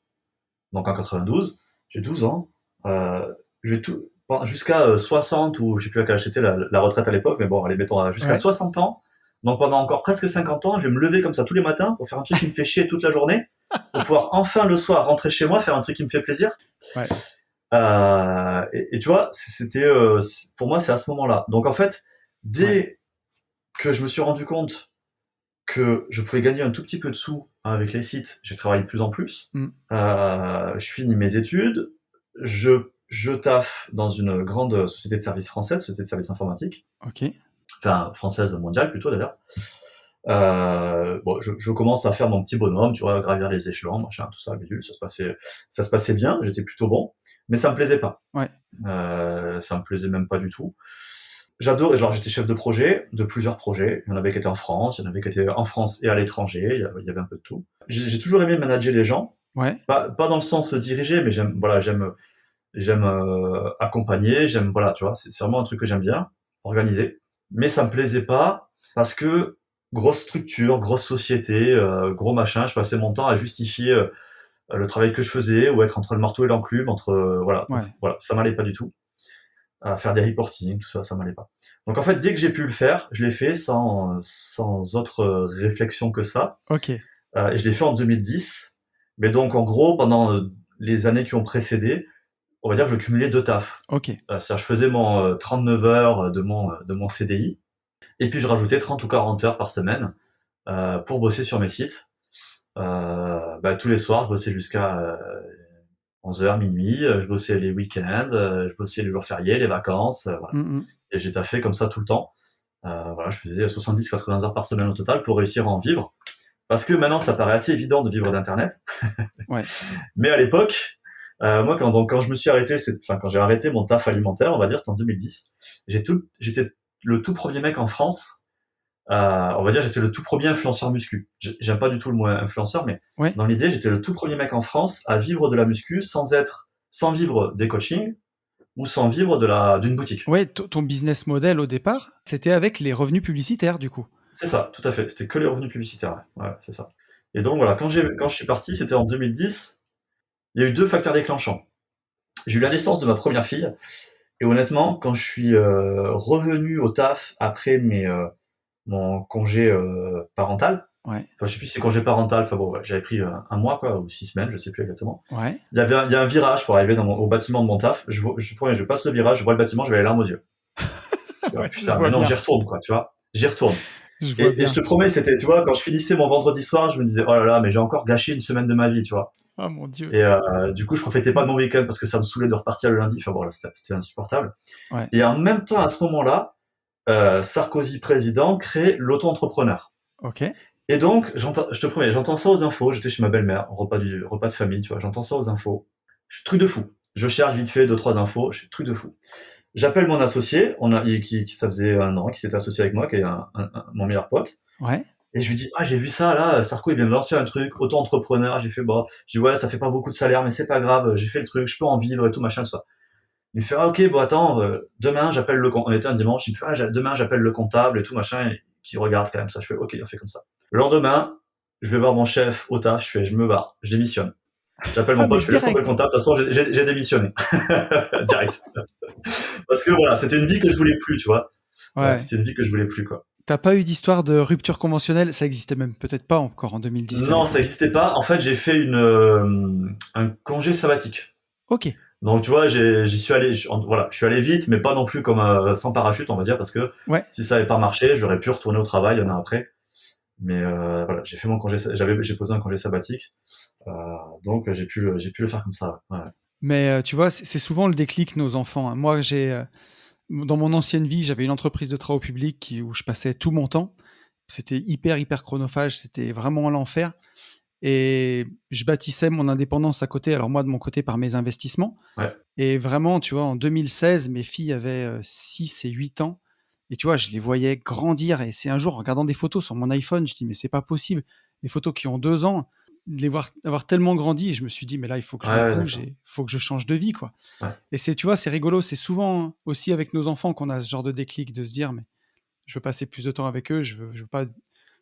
donc en 92, j'ai 12 ans, je vais tout, jusqu'à 60, ou je sais plus à quel âge c'était la retraite à l'époque, mais bon, allez, mettons, jusqu'à Ouais. 60 ans, donc pendant encore presque 50 ans, je vais me lever comme ça tous les matins pour faire un truc qui me fait chier toute la journée, pour pouvoir enfin le soir rentrer chez moi, faire un truc qui me fait plaisir. Ouais. Et tu vois, pour moi, c'est à ce moment-là. Donc en fait, Ouais. dès que je me suis rendu compte que je pouvais gagner un tout petit peu de sous avec les sites, j'ai travaillé de plus en plus. Mmh. Je finis mes études, je taffe dans une grande société de services française, société de services informatiques, OK. enfin française mondiale plutôt d'ailleurs. Je commence à faire mon petit bonhomme, tu vois, gravir les échelons, machin, tout ça, bidule, ça se passait bien, j'étais plutôt bon, mais ça me plaisait pas. Ouais. Ça me plaisait même pas du tout. j'adore, genre j'étais chef de projet, de plusieurs projets. Il y en avait qui étaient en France, il y en avait qui étaient en France et à l'étranger, il y avait un peu de tout. J'ai toujours aimé manager les gens, Ouais, pas dans le sens diriger, mais j'aime accompagner, j'aime, voilà, tu vois, c'est vraiment un truc que j'aime bien, organiser. Mais ça me plaisait pas parce que grosse structure, grosse société, gros machin, je passais mon temps à justifier le travail que je faisais ou être entre le marteau et l'enclume, voilà. Donc ouais, voilà, ça m'allait pas du tout. À faire des reporting, tout ça, ça m'allait pas. Donc en fait, dès que j'ai pu le faire, je l'ai fait sans autre réflexion que ça. ok, Et je l'ai fait en 2010. Mais donc en gros, pendant les années qui ont précédé, on va dire que je cumulais 2 tafs. ok, C'est-à-dire je faisais mon 39 heures de mon CDI, et puis je rajoutais 30 ou 40 heures par semaine pour bosser sur mes sites. Tous les soirs, je bossais jusqu'à 11 heures, minuit, je bossais les week-ends, je bossais les jours fériés, les vacances, voilà. Mhm. Et j'ai taffé comme ça tout le temps. Voilà, je faisais 70-80 heures par semaine au total pour réussir à en vivre. Parce que maintenant, ça paraît assez évident de vivre d'Internet. Ouais, Mais à l'époque, moi, quand je me suis arrêté, quand j'ai arrêté mon taf alimentaire, on va dire, c'était en 2010, j'étais le tout premier mec en France, on va dire, j'étais le tout premier influenceur muscu. J'aime pas du tout le mot influenceur, mais ouais. dans l'idée, j'étais le tout premier mec en France à vivre de la muscu sans vivre des coachings ou sans vivre d'une boutique. Ouais, ton business model au départ, c'était avec les revenus publicitaires du coup. C'est ça, tout à fait. C'était que les revenus publicitaires. Ouais, c'est ça. Et donc voilà, quand je suis parti, c'était en 2010. Il y a eu 2 facteurs déclenchants. J'ai eu la naissance de ma première fille, et honnêtement, quand je suis revenu au taf après mon congé parental, Ouais, enfin je sais plus si c'est congé parental, enfin bon, ouais, j'avais pris un mois quoi, ou 6 semaines, je sais plus exactement. ouais. Il y a un virage pour arriver au bâtiment de mon taf. Je passe le virage, je vois le bâtiment, je vais les larmes aux yeux. Je dis, ah, Ouais, je putain, vois maintenant bien. j'y retourne quoi, tu vois. J'y retourne. Je vois Et je bien. te promets, c'était, tu vois, quand je finissais mon vendredi soir, je me disais, oh là là, mais j'ai encore gâché une semaine de ma vie, tu vois. Oh mon Dieu. Et du coup, je profitais pas de mon week-end parce que ça me saoulait de repartir le lundi. Enfin bon, là, c'était insupportable. Ouais, Et en même temps, à ce moment-là, Sarkozy président crée l'auto-entrepreneur. ok. Et donc, je te promets, j'entends ça aux infos. J'étais chez ma belle-mère, repas de famille, tu vois. J'entends ça aux infos. Je suis truc de fou. Je cherche vite fait 2-3 infos. Je suis truc de fou. J'appelle mon associé, ça faisait 1 an, qui s'était associé avec moi, qui est mon meilleur pote. Ouais. Et je lui dis, ah, j'ai vu ça, là, Sarko, il vient de lancer un truc, auto-entrepreneur. J'ai fait, bon, je dis, ouais, ça fait pas beaucoup de salaire, mais c'est pas grave, j'ai fait le truc, je peux en vivre et tout, machin, tout ça. Il me fait, ah, ok, bon, attends, demain, j'appelle le comptable. On était un dimanche, il me fait, ah, demain, j'appelle le comptable et tout, machin, et qui regarde quand même ça. Je fais, ok, on fait comme ça. Le lendemain, je vais voir mon chef au taf, je me barre, je démissionne. J'appelle Ah mon mais pote, je fais, laisse tomber le direct. comptable, de toute façon, j'ai démissionné. Direct. Parce que voilà, c'était une vie que je voulais plus, tu vois. Ouais. C'était une vie que je voulais plus, quoi. T'as pas eu d'histoire de rupture conventionnelle? Ça existait même peut-être pas encore en 2010 à Non, ça l'époque. n'existait pas. En fait, j'ai fait un congé sabbatique. Ok. Donc, tu vois, j'y suis allé, voilà, je suis allé vite, mais pas non plus comme sans parachute, on va dire, parce que Ouais. si ça n'avait pas marché, j'aurais pu retourner au travail 1 an après. Mais voilà, j'ai fait mon congé, j'ai posé un congé sabbatique, euh, donc j'ai pu le faire comme ça. Ouais. Mais tu vois, c'est souvent le déclic nos enfants, hein. Moi, dans mon ancienne vie, j'avais une entreprise de travaux publics où je passais tout mon temps. C'était hyper chronophage. C'était vraiment l'enfer. Et je bâtissais mon indépendance à côté. Alors moi, de mon côté, par mes investissements. Ouais. Et vraiment, tu vois, en 2016, mes filles avaient 6 et 8 ans. Et tu vois, je les voyais grandir. Et c'est un jour, en regardant des photos sur mon iPhone, je dis, mais c'est pas possible. Les photos qui ont 2 ans, de les voir avoir tellement grandi. Et je me suis dit, mais là, il faut que je me Ouais, bouge d'accord. et il faut que je change de vie, quoi. Ouais. Et c'est, tu vois, c'est rigolo. C'est souvent aussi avec nos enfants qu'on a ce genre de déclic de se dire, mais je veux passer plus de temps avec eux. Je veux pas.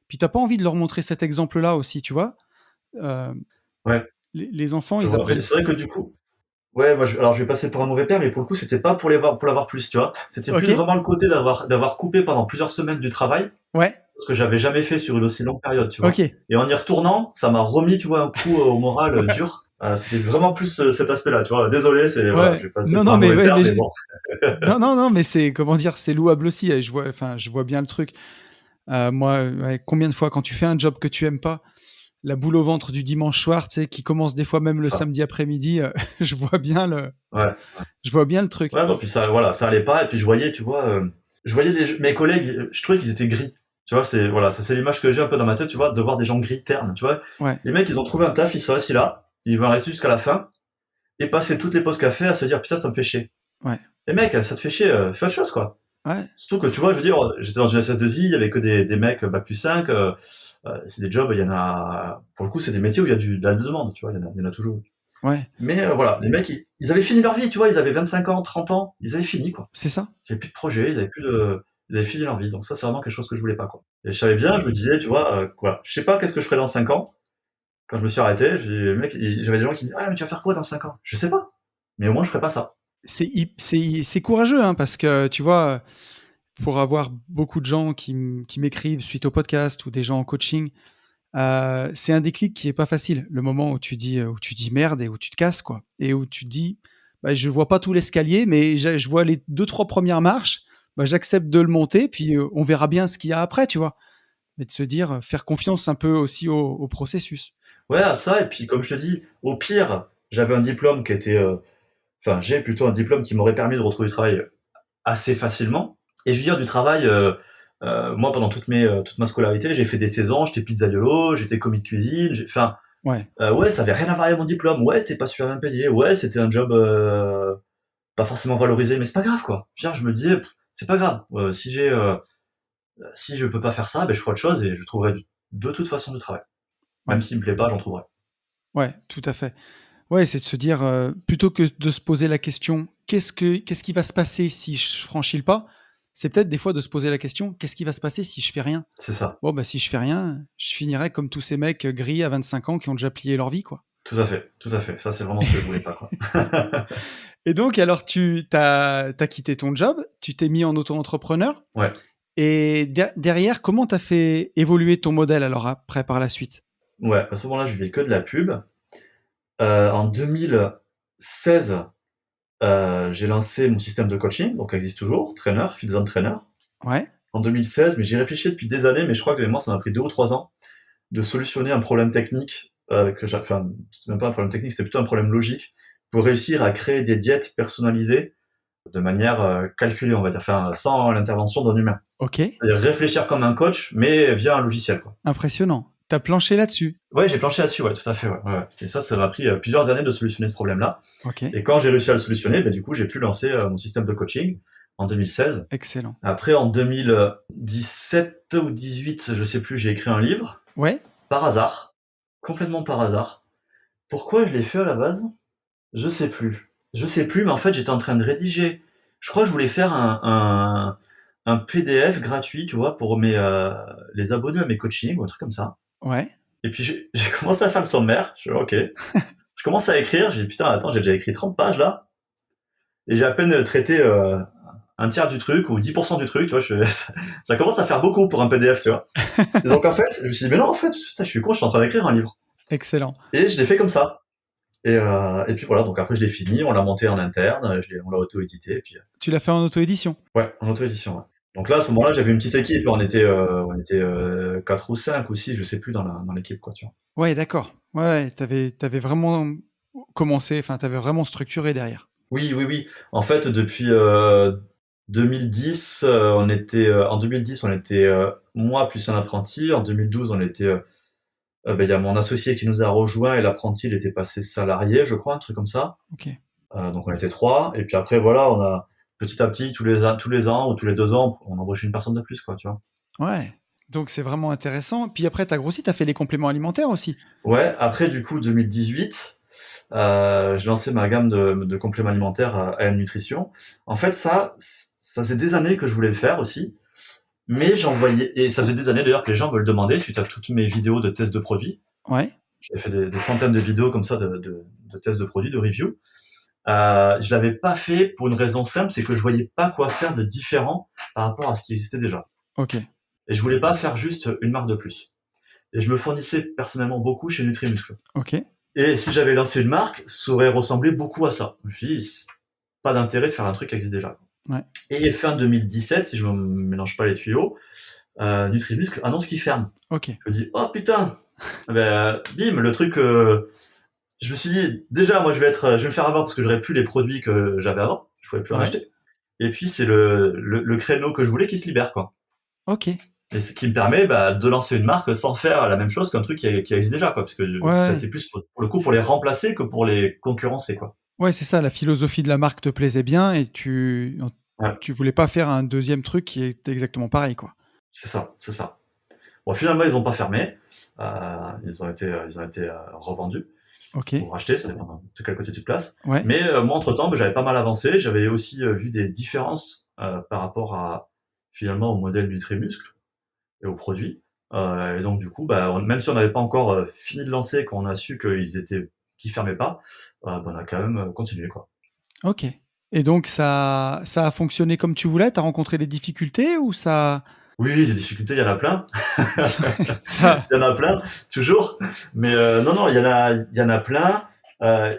Puis t'as pas envie de leur montrer cet exemple-là aussi, tu vois. Euh, Ouais, les enfants, je ils vois. Mais apprennent. c'est vrai que du coup, ouais, moi, alors je vais passer pour un mauvais père, mais pour le coup, c'était pas pour l'avoir plus, tu vois. C'était Ok. plus vraiment le côté d'avoir coupé pendant plusieurs semaines du travail, Ouais. ce que j'avais jamais fait sur une aussi longue période, tu vois. Ok. Et en y retournant, ça m'a remis, tu vois, un coup au moral dur. C'était vraiment plus cet aspect-là, tu vois. Désolé, voilà, Ouais. je vais passer Non, pour non, un mais mauvais ouais, père, mais bon. non, mais c'est comment dire, c'est louable aussi. Et je vois bien le truc. Moi, ouais, combien de fois quand tu fais un job que tu aimes pas, la boule au ventre du dimanche soir, tu sais, qui commence des fois même C'est le ça. samedi après-midi, Ouais. je vois bien le truc. Ouais, non, puis ça, voilà, ça allait pas. Et puis je voyais, tu vois, je voyais mes collègues, je trouvais qu'ils étaient gris. Tu vois, voilà, ça c'est l'image que j'ai un peu dans ma tête, tu vois, de voir des gens gris ternes, tu vois. Ouais, Les mecs, ils ont trouvé un taf, ils sont assis là, ils vont rester jusqu'à la fin, et passer toutes les pauses café à se dire, putain, ça me fait chier. ouais, Les mecs, ça te fait chier, fais autre chose, quoi. Ouais, Surtout que tu vois, je veux dire, j'étais dans une SS2I, il y avait que des mecs bac+5, c'est des jobs, il y en a pour le coup, c'est des métiers où il y a de la demande, tu vois? Il y en a toujours. ouais, Mais voilà, les mecs, ils avaient fini leur vie, tu vois? Ils avaient 25 ans, 30 ans, ils avaient fini, quoi. c'est ça. Ils avaient plus de projet, ils avaient fini leur vie. Donc ça, c'est vraiment quelque chose que je voulais pas, quoi. Et je savais bien, je me disais, tu vois, voilà, je sais pas qu'est-ce que je ferai dans 5 ans. Quand je me suis arrêté, j'avais des gens qui me disaient: «Ah mais tu vas faire quoi dans 5 ans?» Je sais pas, mais au moins je ferai pas ça. C'est courageux, hein, parce que tu vois, pour avoir beaucoup de gens qui m'écrivent suite au podcast ou des gens en coaching, c'est un déclic qui est pas facile. Le moment où tu dis merde et où tu te casses, quoi. Et où tu te dis, bah, je vois pas tout l'escalier, mais je vois les deux, trois premières marches, bah, j'accepte de le monter, puis on verra bien ce qu'il y a après, tu vois. Mais de se dire, faire confiance un peu aussi au processus. Ouais, à ça et puis comme je te dis, au pire, j'avais un diplôme qui était, enfin j'ai plutôt un diplôme qui m'aurait permis de retrouver du travail assez facilement et je veux dire du travail, moi pendant toute ma scolarité, j'ai fait des saisons, j'étais pizzaiolo, j'étais commis de cuisine, enfin, Ouais, ouais, ça avait rien à voir avec mon diplôme. Ouais, c'était pas super bien payé. Ouais, c'était un job, pas forcément valorisé, mais c'est pas grave, quoi. Je veux dire, je me disais: «C'est pas grave, si je peux pas faire ça, beh, je ferai autre chose et je trouverai de toute façon du travail. Même ouais, s'il me plaît pas, j'en trouverai». ouais, tout à fait. Ouais, c'est de se dire, plutôt que de se poser la question: «Qu'est-ce qui va se passer si je franchis le pas?» C'est peut-être des fois de se poser la question: «Qu'est-ce qui va se passer si je fais rien?» C'est ça. Bon, bah, si je fais rien, je finirai comme tous ces mecs, gris à 25 ans qui ont déjà plié leur vie, quoi. Tout à fait, tout à fait. Ça, c'est vraiment ce que je voulais pas, quoi. Et donc alors tu as quitté ton job, tu t'es mis en auto-entrepreneur Ouais, et derrière, comment tu as fait évoluer ton modèle alors après par la suite? ouais, à ce moment-là, je vivais que de la pub. En 2016, j'ai lancé mon système de coaching, donc il existe toujours, Trainer, Fitzone Trainer, Ouais, en 2016, mais j'y réfléchis depuis des années, mais je crois que moi, ça m'a pris 2 ou 3 ans de solutionner un problème technique, enfin, c'était même pas un problème technique, c'était plutôt un problème logique, pour réussir à créer des diètes personnalisées de manière, calculée, on va dire, enfin, sans l'intervention d'un humain. OK, C'est-à-dire réfléchir comme un coach, mais via un logiciel, quoi. impressionnant. Tu as planché là-dessus? Ouais, j'ai planché là-dessus, ouais, tout à fait, ouais, ouais, ouais. Et ça m'a pris, plusieurs années de solutionner ce problème-là. OK, Et quand j'ai réussi à le solutionner, bah, du coup, j'ai pu lancer, mon système de coaching en 2016. excellent. Après, en 2017 ou 18, je sais plus, j'ai écrit un livre, Ouais, par hasard, complètement par hasard. Pourquoi je l'ai fait à la base? Je sais plus. Je sais plus, mais en fait, j'étais en train de rédiger. Je crois que je voulais faire un PDF gratuit, tu vois, pour les abonnés à mes coachings ou un truc comme ça. ouais, Et puis j'ai commencé à faire le sommaire. Je fais: «OK». Je commence à écrire, je dis: «Putain, attends, j'ai déjà écrit 30 pages là et j'ai à peine traité, un tiers du truc ou 10 du truc», tu vois? Je ça commence à faire beaucoup pour un PDF, tu vois? Et donc en fait, je me suis dit: «Mais non, en fait, putain, je suis con, je suis en train d'écrire un livre» excellent. et je l'ai fait comme ça. Et puis voilà, donc après je l'ai fini, on l'a monté en interne, on l'a auto-édité et puis, Tu l'as fait en auto-édition? ouais, en auto-édition, ouais. Donc là, à ce moment-là, j'avais une petite équipe, on était 4 ou 5 ou 6, je sais plus dans l'équipe, quoi, tu vois? Ouais, d'accord. Ouais, ouais, tu avais vraiment commencé, enfin, tu avais vraiment structuré derrière. Oui, oui, oui. En fait, depuis, 2010, en 2010, on était, moi plus un apprenti. En 2012, on était, bah, il y a mon associé qui nous a rejoints et l'apprenti, il était passé salarié, je crois, un truc comme ça. OK. Donc on était 3 et puis après voilà, on a petit à petit tous les ans ou tous les 2 ans, on embauchait une personne de plus, quoi, tu vois? Ouais, donc c'est vraiment intéressant. Puis après tu as grossi, tu as fait les compléments alimentaires aussi? Ouais, après du coup 2018, j'ai lancé ma gamme de compléments alimentaires, AM Nutrition. En fait ça faisait des années que je voulais le faire aussi, mais j'en voyais et ça faisait des années d'ailleurs que les gens me le demandaient suite à toutes mes vidéos de tests de produits. Ouais, J'avais fait des centaines de vidéos comme ça de tests de produits, de reviews. Je l'avais pas fait pour une raison simple, c'est que je voyais pas quoi faire de différent par rapport à ce qui existait déjà. OK, Et je voulais pas faire juste une marque de plus. Et je me fournissais personnellement beaucoup chez Nutrimuscle. OK, Et si j'avais lancé une marque, ça aurait ressemblé beaucoup à ça. Je me suis dit, pas d'intérêt de faire un truc qui existe déjà. ouais, Et fin 2017, si je me mélange pas les tuyaux, Nutrimuscle annonce qu'il ferme. OK. Je me dis, oh putain, ben, bim, le truc. Je me suis dit, déjà, moi, je vais me faire avoir parce que j'aurais plus les produits que j'avais avant. Je pouvais plus en Ouais, acheter. Et puis, c'est le créneau que je voulais qui se libère, quoi. OK. Et ce qui me permet, bah, de lancer une marque sans faire la même chose qu'un truc qui existe déjà, quoi. Parce que Ouais, ça a ouais. été plus pour le coup pour les remplacer que pour les concurrencer, quoi. Ouais, c'est ça, la philosophie de la marque te plaisait bien et Ouais, Tu voulais pas faire un deuxième truc qui était exactement pareil, quoi. c'est ça, c'est ça. Bon, finalement, ils ont pas fermé. Ils ont été revendus OK. ou rachetés, ça dépend de quel côté tu te places. Ouais. Mais moi, entre-temps, j'avais pas mal avancé. J'avais aussi vu des différences par rapport à finalement au modèle Nutrimuscle et aux produits. Et donc du coup, bah, même si on n'avait pas encore fini de lancer, quand on a su qu'ils fermaient pas, bah, on a quand même continué quoi. OK. Et donc ça a fonctionné comme tu voulais? Tu as rencontré des difficultés ou ça Oui, des difficultés, il y en a plein. ça Il y en a plein, toujours. Mais non, non, il y en a plein. Euh,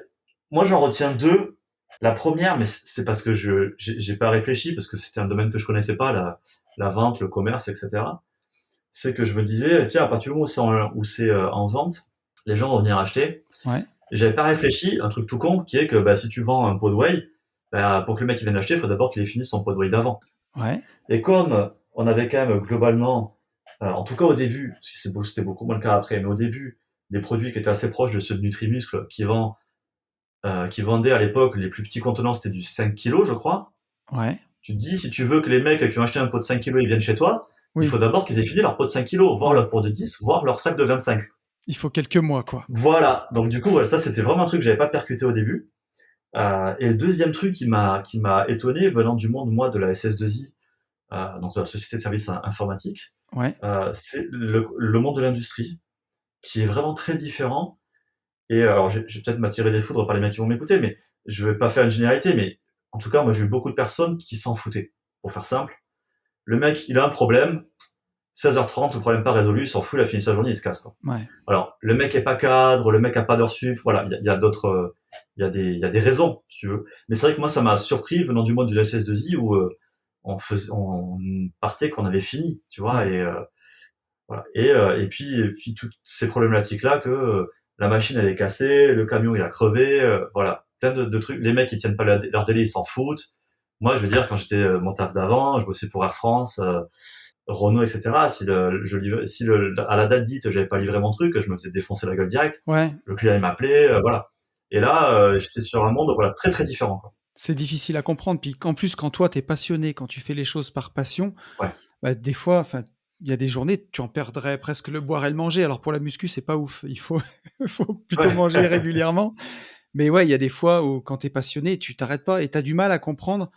Moi, j'en retiens deux. La première, mais c'est parce que j'ai pas réfléchi, parce que c'était un domaine que je connaissais pas, la vente, le commerce, etc. C'est que je me disais, tiens, à partir du moment où c'est en vente, les gens vont venir acheter. ouais, Et j'avais pas réfléchi, un truc tout con, qui est que bah, si tu vends un pot de whey, bah, pour que le mec il vienne l'acheter, il faut d'abord qu'il ait fini son pot de whey d'avant. ouais, Et comme on avait quand même globalement, en tout cas au début, parce que c'était beaucoup moins le cas après, mais au début, des produits qui étaient assez proches de ceux de Nutrimuscle, qui vendaient à l'époque, les plus petits contenants, c'était du 5 kilos, je crois. ouais. Tu te dis, si tu veux que les mecs qui ont acheté un pot de 5 kilos, ils viennent chez toi, il faut Oui, d'abord qu'ils aient fini leur pot de 5 kilos, voire oui. leur pot de 10, voire leur sac de 25. Il faut quelques mois, quoi. Voilà. Donc du coup, ouais, ça c'était vraiment un truc que j'avais pas percuté au début. Et le deuxième truc qui m'a étonné venant du monde, moi, de la SS2I, donc de la société de services informatiques, Ouais, c'est le monde de l'industrie, qui est vraiment très différent. Et alors, je vais peut-être m'attirer des foudres par les mecs qui vont m'écouter, mais je vais pas faire une généralité, mais en tout cas, moi, j'ai eu beaucoup de personnes qui s'en foutaient. Pour faire simple, le mec, il a un problème, 16h30, le problème pas résolu, il s'en fout, il a fini sa journée, il se casse, quoi. ouais, Alors, le mec est pas cadre, le mec a pas d'heures sup, voilà, il y a d'autres, il y a des raisons, si tu veux. Mais c'est vrai que moi, ça m'a surpris venant du monde du SS2I où on partait qu'on avait fini, tu vois, ouais, et voilà. Et puis toutes ces problématiques-là que la machine elle est cassée, le camion il a crevé, voilà, plein de trucs. Les mecs ils tiennent pas leur délai, ils s'en foutent. Moi, je veux dire, quand j'étais mon taf d'avant, je bossais pour Air France. Renault, etc. Si à la date dite, j'avais pas livré mon truc, je me faisais défoncer la gueule direct. ouais. Le client, il m'appelait, voilà. Et là, j'étais sur un monde, voilà, très, très différent, quoi. C'est difficile à comprendre. Puis qu'en plus, quand toi, tu es passionné, quand tu fais les choses par passion, Ouais, bah, des fois, enfin, il y a des journées, tu en perdrais presque le boire et le manger. Alors pour la muscu, c'est pas ouf. Il faut, faut plutôt ouais, manger régulièrement. Mais ouais, il y a des fois où quand tu es passionné, tu t'arrêtes pas et tu as du mal à comprendre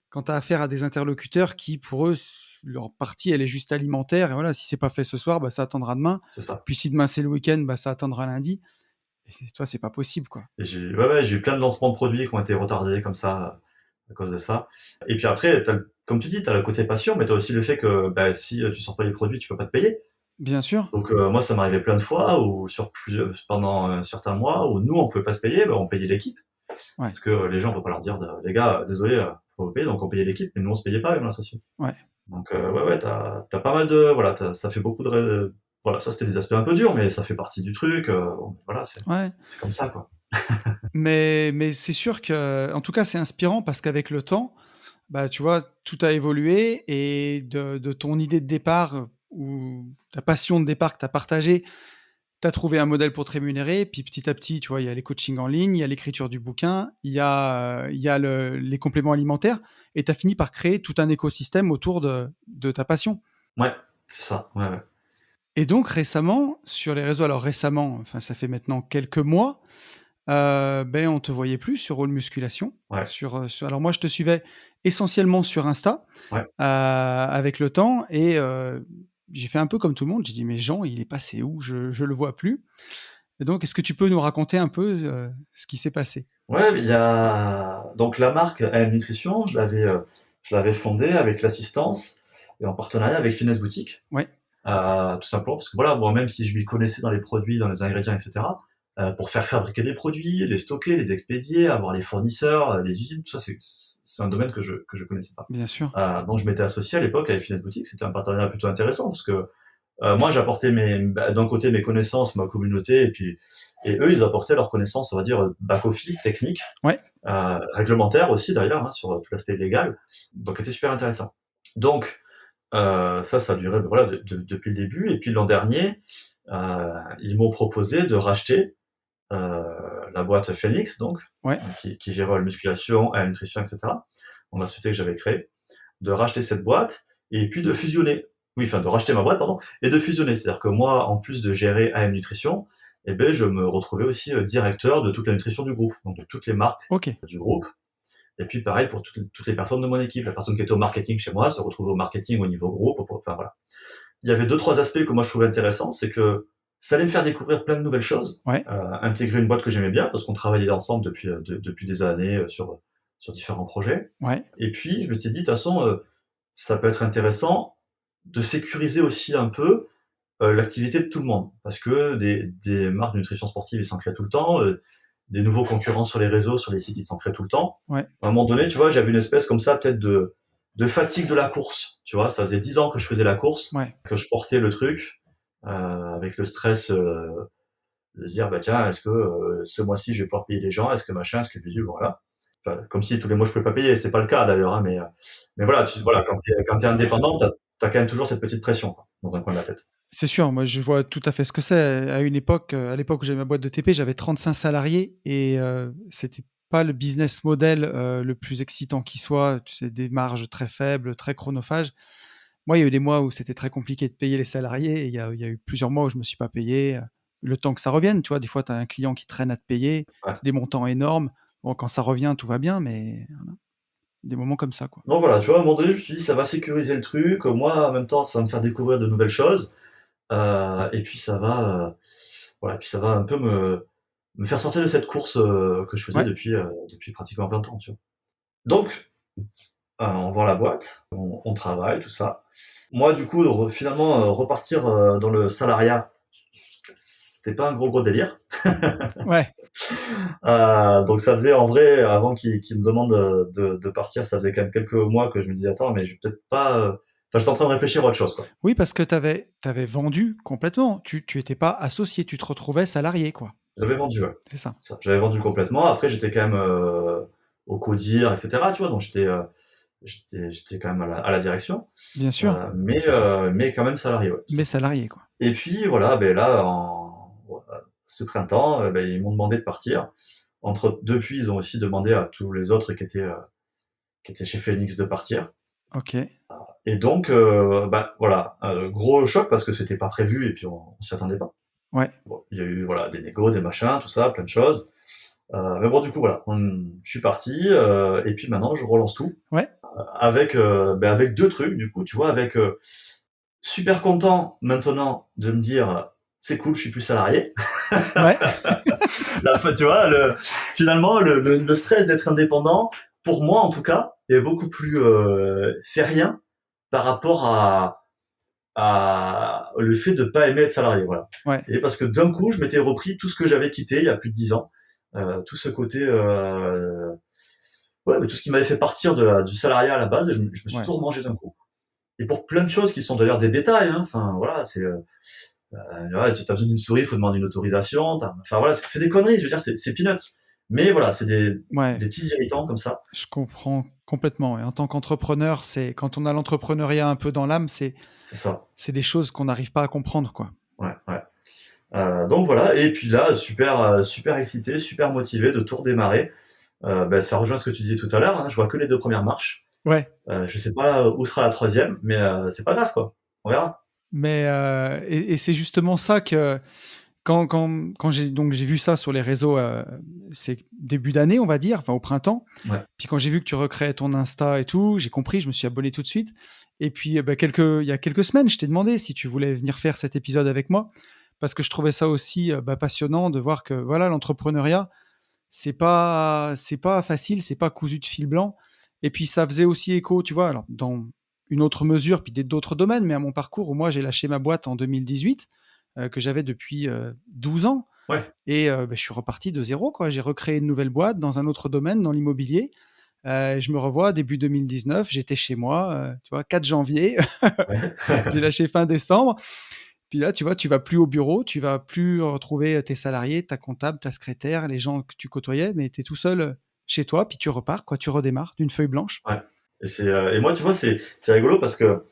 quand tu as affaire à des interlocuteurs qui, pour eux, leur partie, elle est juste alimentaire. Et voilà, si c'est pas fait ce soir, bah, ça attendra demain. c'est ça. Puis si demain c'est le week-end, bah, ça attendra lundi. Et toi, c'est pas possible, quoi. Et ouais, ouais, j'ai eu plein de lancements de produits qui ont été retardés comme ça, à cause de ça. Et puis après, comme tu dis, tu as le côté passion, mais tu as aussi le fait que bah, si tu sors pas les produits, tu peux pas te payer. Bien sûr. Donc moi, ça m'arrivait plein de fois, ou pendant un certain mois, où nous, on pouvait pas se payer, bah, on payait l'équipe. Ouais, Parce que les gens, on peut pas leur dire, les gars, désolé, faut vous payer, donc on payait l'équipe, mais nous, on se payait pas avec l'association. ouais, Donc ouais, ouais, t'as pas mal de, voilà, ça fait beaucoup voilà, ça c'était des aspects un peu durs, mais ça fait partie du truc. Voilà, ouais. c'est comme ça, quoi. Mais c'est sûr que, en tout cas, c'est inspirant parce qu'avec le temps, bah, tu vois, tout a évolué et de ton idée de départ, ou ta passion de départ que tu as partagée, tu as trouvé un modèle pour te rémunérer. Puis petit à petit, tu vois, il y a les coachings en ligne, il y a l'écriture du bouquin, il y a les compléments alimentaires et tu as fini par créer tout un écosystème autour de ta passion. Ouais, c'est ça. Ouais, ouais. Et donc récemment, sur les réseaux, alors récemment, enfin ça fait maintenant quelques mois, beh, on te voyait plus sur All Musculation. Ouais, Alors moi, je te suivais essentiellement sur Insta, ouais. avec le temps et j'ai fait un peu comme tout le monde. J'ai dit: «Mais Jean, il est passé où? Je le vois plus». Et donc est-ce que tu peux nous raconter un peu, ce qui s'est passé? Ouais, mais il y a donc la marque AM Nutrition, je l'avais fondée avec l'assistance et en partenariat avec Finesse Boutique. Ouais, Tout simplement parce que voilà, moi même si je m'y connaissais dans les produits, dans les ingrédients, etc., pour faire fabriquer des produits, les stocker, les expédier, avoir les fournisseurs, les usines, tout ça, c'est un domaine que je connaissais pas. bien sûr. Donc je m'étais associé à l'époque avec Finesse Boutique, c'était un partenariat plutôt intéressant parce que moi j'apportais d'un côté mes connaissances, ma communauté, et eux ils apportaient leurs connaissances, on va dire back office, technique, Ouais, réglementaire aussi d'ailleurs, hein, sur tout l'aspect légal, donc c'était super intéressant. Donc ça a duré voilà, depuis le début. Et puis l'an dernier, ils m'ont proposé de racheter la boîte Phoenix, donc, ouais, qui gérait la musculation, la nutrition, etc. Donc la société que j'avais créée. de racheter cette boîte et puis de fusionner. Oui, enfin de racheter ma boîte, pardon, et de fusionner. C'est-à-dire que moi, en plus de gérer AM Nutrition, eh ben, je me retrouvais aussi directeur de toute la nutrition du groupe, donc de toutes les marques Ok. du groupe. Et puis pareil pour toutes les personnes de mon équipe. La personne qui était au marketing chez moi se retrouvait au marketing au niveau groupe. Enfin voilà. Il y avait 2-3 aspects que moi je trouvais intéressants, c'est que ça allait me faire découvrir plein de nouvelles choses, Ouais. intégrer une boîte que j'aimais bien parce qu'on travaillait ensemble depuis des années sur différents projets. Ouais. Et puis je me suis dit de toute façon ça peut être intéressant de sécuriser aussi un peu l'activité de tout le monde parce que des marques de nutrition sportive ils s'en créent tout le temps, des nouveaux concurrents sur les réseaux, sur les sites ils s'en créent tout le temps. Ouais. À un moment donné, tu vois, j'avais une espèce comme ça peut-être de fatigue de la course, tu vois, ça faisait 10 ans que je faisais la course, Ouais. que je portais le truc, avec le stress de se dire, bah tiens, est-ce que ce mois-ci je vais pouvoir payer les gens, est-ce que machin, est-ce que bidule, voilà. Enfin, comme si tous les mois je pouvais pas payer, c'est pas le cas d'ailleurs, hein, mais voilà, voilà, quand t'es indépendant, t'as quand même toujours cette petite pression, quoi, dans un coin de la tête. C'est sûr, moi je vois tout à fait ce que c'est. À une époque, à l'époque où j'avais ma boîte de TP, j'avais 35 salariés et c'était pas le business model le plus excitant qui soit. Tu sais, des marges très faibles, très chronophages. Moi, il y a eu des mois où c'était très compliqué de payer les salariés et il y a eu plusieurs mois où je me suis pas payé. Le temps que ça revienne, tu vois, des fois, tu as un client qui traîne à te payer. Ouais. C'est des montants énormes. Bon, quand ça revient, tout va bien, mais voilà, des moments comme ça, quoi. Donc voilà, tu vois, à un moment donné, je me suis dit, ça va sécuriser le truc, moi, en même temps, ça va me faire découvrir de nouvelles choses, et puis ça va, voilà, puis ça va un peu me faire sortir de cette course que je faisais Ouais, depuis pratiquement 20 ans, tu vois. Donc, on vend la boîte, on travaille, tout ça. Moi, du coup, finalement, repartir dans le salariat, c'était pas un gros délire. ouais, Donc ça faisait en vrai, avant qu'il me demande de partir, ça faisait quand même quelques mois que je me disais, attends, mais je vais peut-être pas. Enfin, j'étais en train de réfléchir à autre chose, quoi. oui, parce que tu avais vendu complètement. Tu étais pas associé, tu te retrouvais salarié, quoi. J'avais vendu, ouais. C'est ça. Ça. J'avais vendu complètement. Après, j'étais quand même au CODIR, etc. Tu vois, donc j'étais quand même à la direction, Bien sûr, mais quand même salarié, ouais, tout mais à fait. salarié, quoi. Et puis voilà, ben là, ce printemps, ben, ils m'ont demandé de partir. Depuis, ils ont aussi demandé à tous les autres qui étaient chez Phoenix de partir. Ok. Et donc, bah voilà, gros choc parce que c'était pas prévu et puis on s'y attendait pas. Ouais. Bon, il y a eu voilà des négos, des machins, tout ça, plein de choses. Mais bon, du coup voilà, je suis parti et puis maintenant je relance tout Ouais. avec deux trucs. Du coup, tu vois, avec super content maintenant de me dire c'est cool, je suis plus salarié. Ouais. Tu vois, finalement le stress d'être indépendant, pour moi en tout cas, est beaucoup plus c'est rien par rapport à le fait de pas aimer être salarié, voilà. Ouais. Et parce que d'un coup, je m'étais repris tout ce que j'avais quitté il y a plus de 10 ans, tout ce côté, ouais, mais tout ce qui m'avait fait partir du salariat à la base, je me suis Ouais. tout remangé d'un coup. Et pour plein de choses qui sont d'ailleurs des détails, hein, enfin voilà, c'est ouais, t'as besoin d'une souris, il faut demander une autorisation, enfin voilà, c'est des conneries, je veux dire, c'est peanuts. Mais voilà, c'est Ouais. des petits irritants comme ça. Je comprends complètement. Et en tant qu'entrepreneur, c'est quand on a l'entrepreneuriat un peu dans l'âme, C'est ça. c'est des choses qu'on n'arrive pas à comprendre, quoi. Ouais, ouais. Donc voilà, et puis là, super excité, super motivé de tout redémarrer. Bah, ça rejoint ce que tu disais tout à l'heure, hein, je vois que les deux premières marches. Ouais. Je sais pas où sera la troisième, mais c'est pas grave, quoi. On verra. Mais et c'est justement ça que quand j'ai vu ça sur les réseaux, c'est début d'année, on va dire, enfin au printemps. Ouais. Puis quand j'ai vu que tu recréais ton Insta et tout, j'ai compris, je me suis abonné tout de suite. Et puis bah, il y a quelques semaines, je t'ai demandé si tu voulais venir faire cet épisode avec moi, parce que je trouvais ça aussi bah, passionnant de voir que voilà, l'entrepreneuriat, c'est pas facile, c'est pas cousu de fil blanc. Et puis ça faisait aussi écho, tu vois, alors dans une autre mesure, puis d'autres domaines, mais à mon parcours où moi j'ai lâché ma boîte en 2018, que j'avais depuis 12 ans. Ouais. Et bah, je suis reparti de zéro, quoi. J'ai recréé une nouvelle boîte dans un autre domaine, dans l'immobilier. Je me revois début 2019, j'étais chez moi, tu vois, 4 janvier, Ouais. j'ai lâché fin décembre. Puis là, tu vois, tu vas plus au bureau, tu vas plus retrouver tes salariés, ta comptable, ta secrétaire, les gens que tu côtoyais, mais tu es tout seul chez toi, puis tu repars, quoi, tu redémarres d'une feuille blanche. Ouais. Et moi, tu vois, c'est rigolo parce que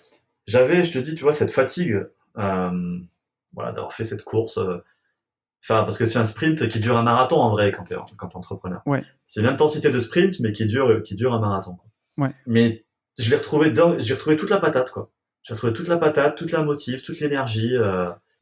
j'avais, je te dis, tu vois, cette fatigue, voilà, d'avoir fait cette course. Enfin, parce que c'est un sprint qui dure un marathon en vrai quand t'es entrepreneur. Ouais, C'est une intensité de sprint, mais qui dure un marathon, quoi. ouais, Mais j'ai retrouvé toute la patate, quoi. J'ai retrouvé toute la patate, toute la motive, toute l'énergie.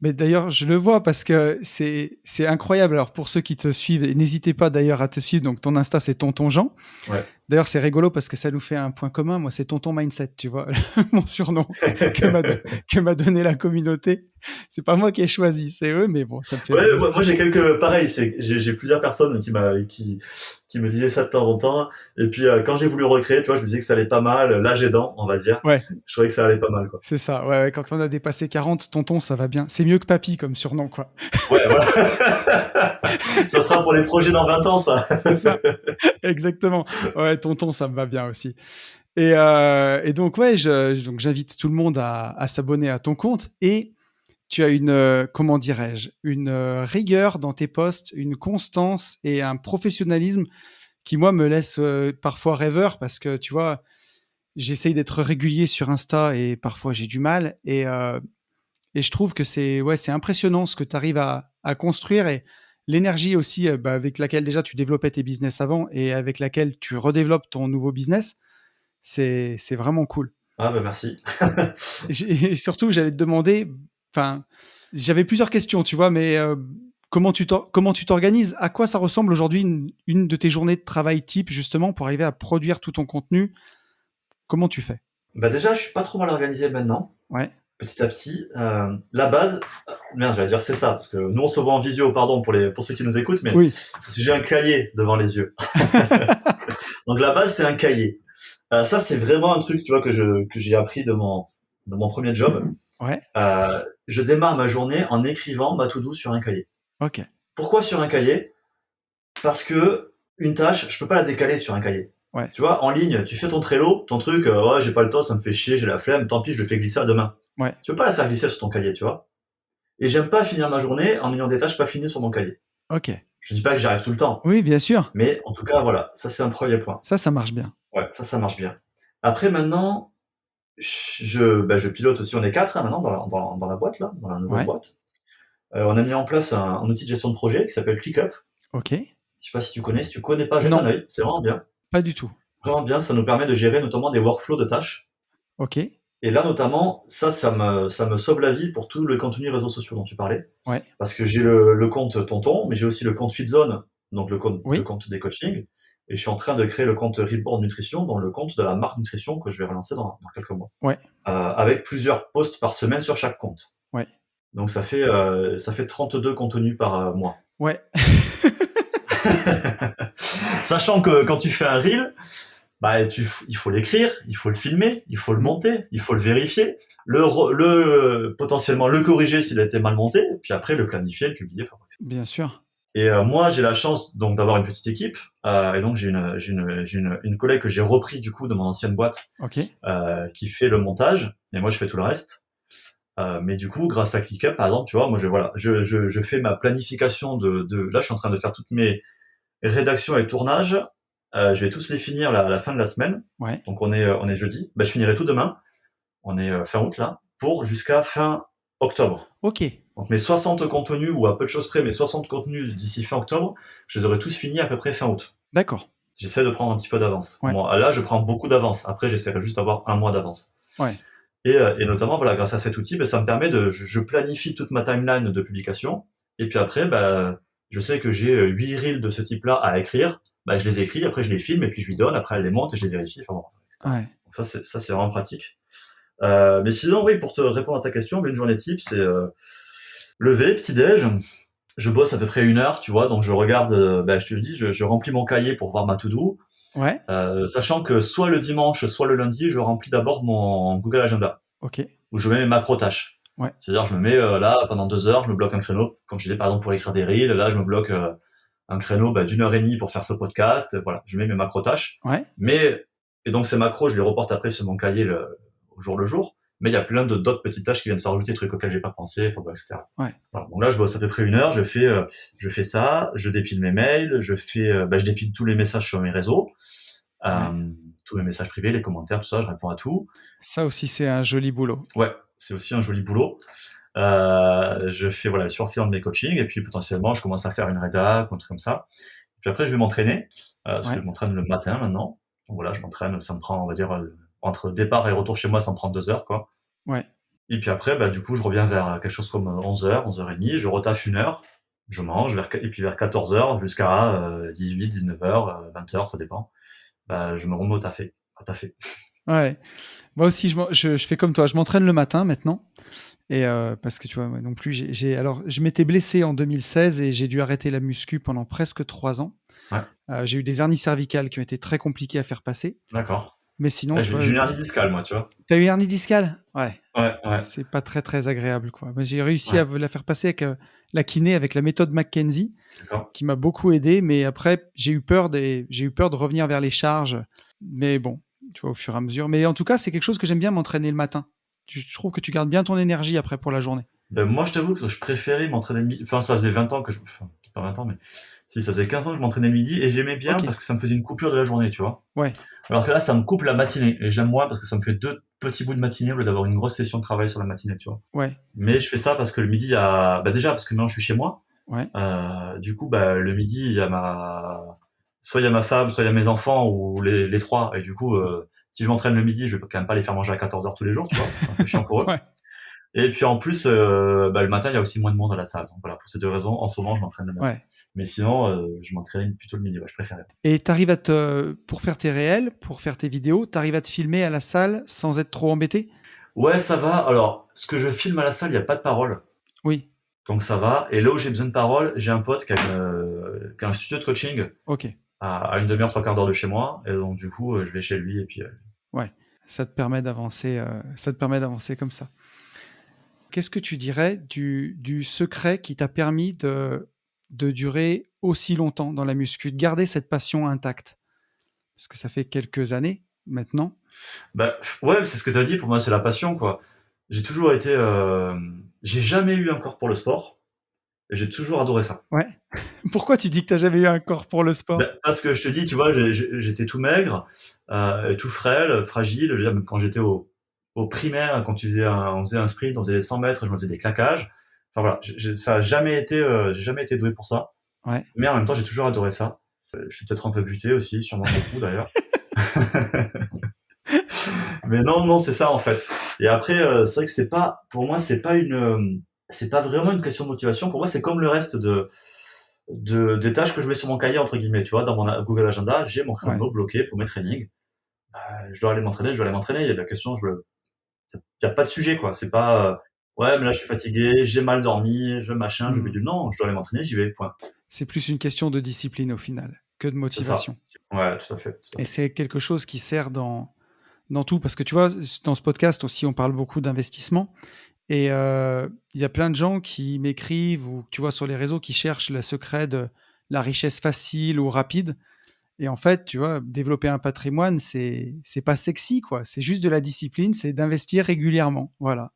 Mais d'ailleurs, je le vois parce que c'est incroyable. Alors pour ceux qui te suivent, et n'hésitez pas d'ailleurs à te suivre. Donc ton Insta, c'est Tonton Jean. Ouais. D'ailleurs, c'est rigolo parce que ça nous fait un point commun. Moi, c'est Tonton Mindset, tu vois, mon surnom que m'a donné la communauté. C'est pas moi qui ai choisi, c'est eux, mais bon, ça me fait Ouais, drôle. moi j'ai pareil, j'ai plusieurs personnes qui me disaient ça de temps en temps. Et puis quand j'ai voulu recréer, tu vois, je me disais que ça allait pas mal, l'âge aidant, on va dire. Ouais, Je trouvais que ça allait pas mal, quoi. c'est ça. Ouais, ouais, quand on a dépassé 40, Tonton, ça va bien. C'est mieux que Papy comme surnom, quoi. Ouais, voilà. Ça sera pour les projets dans 20 ans, ça. C'est ça, exactement. Ouais, Tonton, ça me va bien aussi. Et donc, ouais, donc j'invite tout le monde à s'abonner à ton compte. Et tu as une, comment dirais-je, une rigueur dans tes posts, une constance et un professionnalisme qui, moi, me laisse parfois rêveur parce que, tu vois, j'essaye d'être régulier sur Insta et parfois j'ai du mal. Et je trouve que c'est impressionnant ce que tu arrives à construire et l'énergie aussi avec laquelle déjà tu développais tes business avant et avec laquelle tu redéveloppes ton nouveau business. C'est vraiment cool. Ah, bah merci. Et surtout, j'allais te demander, enfin, j'avais plusieurs questions, tu vois, mais comment tu t'organises? À quoi ça ressemble aujourd'hui une de tes journées de travail type, justement, pour arriver à produire tout ton contenu? Comment tu fais? Bah déjà, je suis pas trop mal organisé maintenant, Ouais. petit à petit. La base, merde, j'allais dire c'est ça, parce que nous on se voit en visio, pardon pour ceux qui nous écoutent, mais Oui. si j'ai un cahier devant les yeux. Donc la base, c'est un cahier. Ça, c'est vraiment un truc, tu vois, que j'ai appris de mon premier job. Ouais. Je démarre ma journée en écrivant ma to-do sur un cahier. Ok. Pourquoi sur un cahier? Parce que une tâche, je peux pas la décaler sur un cahier. Ouais. Tu vois, en ligne, tu fais ton Trello, ton truc, ouais, j'ai pas le temps, ça me fait chier, j'ai la flemme, tant pis, je le fais glisser à demain. Ouais. Tu peux pas la faire glisser sur ton cahier, tu vois. Et j'aime pas finir ma journée en ayant des tâches pas finies sur mon cahier. Ok. Je dis pas que j'y arrive tout le temps, Oui, bien sûr. mais en tout cas, voilà, ça c'est un premier point. Ça marche bien. Ouais, ça marche bien. Après, maintenant, je pilote aussi, on est quatre hein, maintenant dans la boîte, là, dans la nouvelle Ouais. boîte. On a mis en place un outil de gestion de projet qui s'appelle ClickUp. Ok. Je sais pas si tu connais, si tu connais pas, jette un Non, œil, c'est vraiment bien. pas du tout. Vraiment bien, ça nous permet de gérer notamment des workflows de tâches. Ok. Et là, notamment, ça me sauve la vie pour tout le contenu réseaux sociaux dont tu parlais. Ouais. Parce que j'ai le compte Tonton, mais j'ai aussi le compte FitZone, donc le Oui. compte des coachings. Et je suis en train de créer le compte Ripboard Nutrition, dans le compte de la marque Nutrition que je vais relancer dans quelques mois. Ouais. Avec plusieurs posts par semaine sur chaque compte. Ouais. Donc ça fait 32 contenus par mois. Ouais. Sachant que quand tu fais un reel, bah, il faut l'écrire, il faut le filmer, il faut le monter, il faut le vérifier, potentiellement le corriger s'il a été mal monté, puis après le planifier, le publier. Enfin, Bien sûr. et moi, j'ai la chance donc d'avoir une petite équipe, et donc j'ai une collègue que j'ai repris du coup de mon ancienne boîte, Ok. qui fait le montage, et moi je fais tout le reste. Mais du coup, grâce à ClickUp, par exemple, tu vois, moi je fais ma planification là, je suis en train de faire toutes mes rédactions et tournages. Je vais tous les finir à la fin de la semaine. Ouais. Donc on est jeudi. Bah, je finirai tout demain. On est fin août là, pour jusqu'à fin octobre. Ok. Donc mes 60 contenus, ou à peu de choses près, mes 60 contenus d'ici fin octobre, je les aurai tous finis à peu près fin août. D'accord. J'essaie de prendre un petit peu d'avance. Ouais. Moi, là, je prends beaucoup d'avance. Après, j'essaierai juste d'avoir un mois d'avance. Ouais. Et notamment, voilà, grâce à cet outil, bah, ça me permet je planifie toute ma timeline de publication. Et puis après, bah, je sais que j'ai 8 reels de ce type-là à écrire. Bah, je les écris, après je les filme, et puis je lui donne, après elle les monte et je les vérifie, enfin bon, etc. Ouais. Donc ça, c'est vraiment pratique. Mais sinon, oui, pour te répondre à ta question, une journée type, c'est lever, petit-déj. Je bosse à peu près 1 heure, tu vois, donc je regarde, bah, je te le dis, je remplis mon cahier pour voir ma to-do. Ouais. Sachant que soit le dimanche, soit le lundi, je remplis d'abord mon Google Agenda, Ok. où je mets mes macro-tâches. Ouais. C'est-à-dire, je me mets là, pendant 2 heures, je me bloque un créneau. Comme je disais, par exemple, pour écrire des reels, là, je me bloque un créneau d'1 heure et demie pour faire ce podcast. Voilà, je mets mes macro-tâches. Ouais. Et donc, ces macros, je les reporte après sur mon cahier au jour le jour. Mais il y a plein d'autres petites tâches qui viennent se rajouter, des trucs auxquels j'ai pas pensé, enfin, etc. Ouais. Voilà. Donc là, je bosse à peu près 1 heure, je fais ça, je dépile mes mails, je dépile tous les messages sur mes réseaux, tous mes messages privés, les commentaires, tout ça, je réponds à tout. Ça aussi, c'est un joli boulot. Ouais, c'est aussi un joli boulot. Je fais le surclient de mes coachings, et puis potentiellement, je commence à faire une rédac ou un truc comme ça. Puis après, je vais m'entraîner, parce que je m'entraîne le matin maintenant. Donc voilà, je m'entraîne, ça me prend, on va dire, entre départ et retour chez moi, ça me prend 2 heures, quoi. Ouais. Et puis après, bah, du coup, je reviens vers quelque chose comme 11 heures, 11h30, je retaffe 1 heure, je mange, et puis vers 14 heures jusqu'à 18, 19 heures, 20 heures, ça dépend, bah, je me remets à taffer. Ouais. Moi aussi, je fais comme toi. Je m'entraîne le matin maintenant. Et parce que tu vois, moi non plus, alors, je m'étais blessé en 2016 et j'ai dû arrêter la muscu pendant presque 3 ans. Ouais, J'ai eu des hernies cervicales qui ont été très compliquées à faire passer. d'accord. Mais sinon, Ouais, tu vois, j'ai une hernie discale, moi, tu vois? t'as eu hernie discale? Ouais. Ouais, ouais, C'est pas très, très agréable, quoi. Moi, j'ai réussi ouais, à la faire passer avec la kiné, avec la méthode McKenzie, d'accord. qui m'a beaucoup aidé. Mais après, j'ai eu peur de revenir vers les charges. Mais bon, tu vois, au fur et à mesure. Mais en tout cas, c'est quelque chose que j'aime bien m'entraîner le matin. Je trouve que tu gardes bien ton énergie après pour la journée. Ben, moi, je t'avoue que je préférais m'entraîner le midi. Enfin, ça faisait 20 ans que enfin, peut-être pas 20 ans, mais si, ça faisait 15 ans que je m'entraînais le midi et j'aimais bien Ok. parce que ça me faisait une coupure de la journée, tu vois. Ouais. Alors que là, ça me coupe la matinée et j'aime moins parce que ça me fait deux petits bouts de matinée au lieu d'avoir une grosse session de travail sur la matinée, tu vois. Ouais. Mais je fais ça parce que le midi, il y a, bah déjà, parce que maintenant je suis chez moi. Ouais. Du coup, bah, le midi, il y a soit il y a ma femme, soit il y a mes enfants ou les trois. Et du coup, si je m'entraîne le midi, je vais quand même pas les faire manger à 14 heures tous les jours, tu vois. C'est un peu chiant pour eux. Ouais. Et puis en plus, bah, le matin, il y a aussi moins de monde à la salle. Donc voilà, pour ces deux raisons, en ce moment, je m'entraîne le matin. Ouais. Mais sinon, je m'entraîne plutôt le midi, ouais, je préfère. Et pour faire tes réels, pour faire tes vidéos, t'arrives à te filmer à la salle sans être trop embêté? Ouais, ça va. Alors, ce que je filme à la salle, il n'y a pas de parole. Oui. Donc ça va. Et là où j'ai besoin de parole, j'ai un pote qui a un studio de coaching Ok. à une demi-heure, trois quarts d'heure de chez moi. Et donc du coup, je vais chez lui et puis Ouais. Ça te permet d'avancer. Ça te permet d'avancer comme ça. Qu'est-ce que tu dirais du secret qui t'a permis de durer aussi longtemps dans la muscu, de garder cette passion intacte? Parce que ça fait quelques années maintenant. bah ouais, c'est ce que tu as dit. Pour moi, c'est la passion, quoi. J'ai toujours été, j'ai jamais eu un corps pour le sport. Et j'ai toujours adoré ça. Ouais. Pourquoi tu dis que t'as jamais eu un corps pour le Bah, sport? parce que je te dis, tu vois, j'étais tout maigre, tout frêle, fragile. Je veux dire, même quand j'étais au primaire, quand on faisait un sprint, on faisait les 100 mètres, je me faisais des claquages. Enfin voilà, ça a jamais été, j'ai jamais été doué pour ça. Ouais. Mais en même temps, j'ai toujours adoré ça. Je suis peut-être un peu buté aussi, sûrement beaucoup d'ailleurs. Mais non, non, c'est ça en fait. Et après, c'est vrai que pour moi, c'est pas vraiment une question de motivation. Pour moi, c'est comme le reste des tâches que je mets sur mon cahier, entre guillemets, tu vois, dans mon Google Agenda, j'ai mon Ouais. créneau bloqué pour mes trainings. Je dois aller m'entraîner, je dois aller m'entraîner. Il y a de la question, il y a pas de sujet, quoi. C'est pas, ouais, mais là, je suis fatigué, j'ai mal dormi, je machin, je Hmm. bidule. Non, je dois aller m'entraîner, j'y vais, point. C'est plus une question de discipline au final que de C'est ça. motivation. Ouais, tout à fait, tout à Et fait. c'est quelque chose qui sert dans tout. Parce que tu vois, dans ce podcast aussi, on parle beaucoup d'investissement. Et il y a plein de gens qui m'écrivent ou tu vois sur les réseaux qui cherchent le secret de la richesse facile ou rapide. Et en fait, tu vois, développer un patrimoine, c'est pas sexy, quoi. C'est juste de la discipline, c'est d'investir régulièrement. Voilà.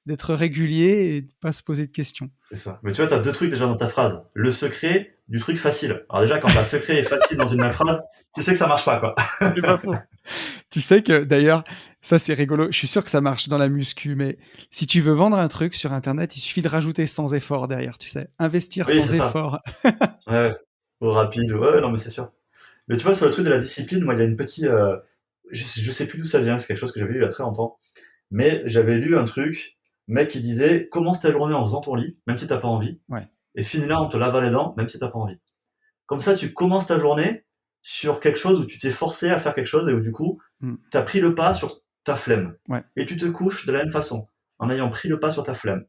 D'être régulier et de pas se poser de questions. C'est ça. Mais tu vois, tu as 2 trucs déjà dans ta phrase. Le secret du truc facile. Alors déjà, quand tu as secret et facile dans une même phrase, tu sais que ça marche pas, quoi. C'est pas faux. Tu sais que d'ailleurs, ça c'est rigolo. Je suis sûr que ça marche dans la muscu, mais si tu veux vendre un truc sur Internet, il suffit de rajouter sans effort derrière, tu sais. Investir Oui, c'est sans ça. effort. Ouais, ou rapide, ouais, non, mais c'est sûr. Mais tu vois, sur le truc de la discipline, moi, il y a une petite, je sais plus d'où ça vient, c'est quelque chose que j'avais lu il y a très longtemps. Mais j'avais lu un truc, mec qui disait, commence ta journée en faisant ton lit, même si t'as pas envie, Ouais. et finis-la en te lavant les dents, même si t'as pas envie. Comme ça, tu commences ta journée sur quelque chose où tu t'es forcé à faire quelque chose et où du coup, Mm. t'as pris le pas sur ta flemme. Ouais. Et tu te couches de la même façon, en ayant pris le pas sur ta flemme.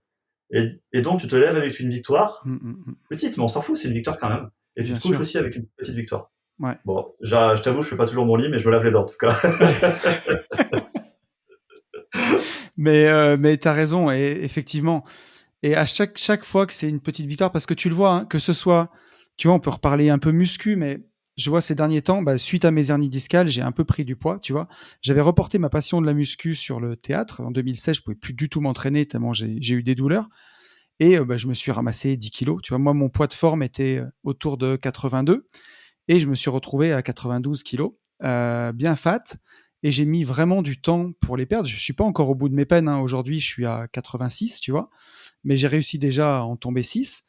Et donc, tu te lèves avec une victoire, Mm, mm, mm. petite, mais on s'en fout, c'est une victoire quand même. Et tu Bien te couches sûr. aussi avec une petite victoire. Ouais. Bon, je t'avoue, je fais pas toujours mon lit, mais je me lave les dents en tout cas. Mais tu as raison, et effectivement. Et à chaque fois que c'est une petite victoire, parce que tu le vois, hein, que ce soit, tu vois, on peut reparler un peu muscu, mais je vois ces derniers temps, bah, suite à mes hernies discales, j'ai un peu pris du poids, tu vois. J'avais reporté ma passion de la muscu sur le théâtre. En 2016, je pouvais plus du tout m'entraîner tellement j'ai eu des douleurs. Et bah, je me suis ramassé 10 kilos. Tu vois, moi, mon poids de forme était autour de 82 et je me suis retrouvé à 92 kilos, bien fat. Et j'ai mis vraiment du temps pour les perdre. Je suis pas encore au bout de mes peines, hein. Aujourd'hui, je suis à 86, tu vois. Mais j'ai réussi déjà à en tomber 6.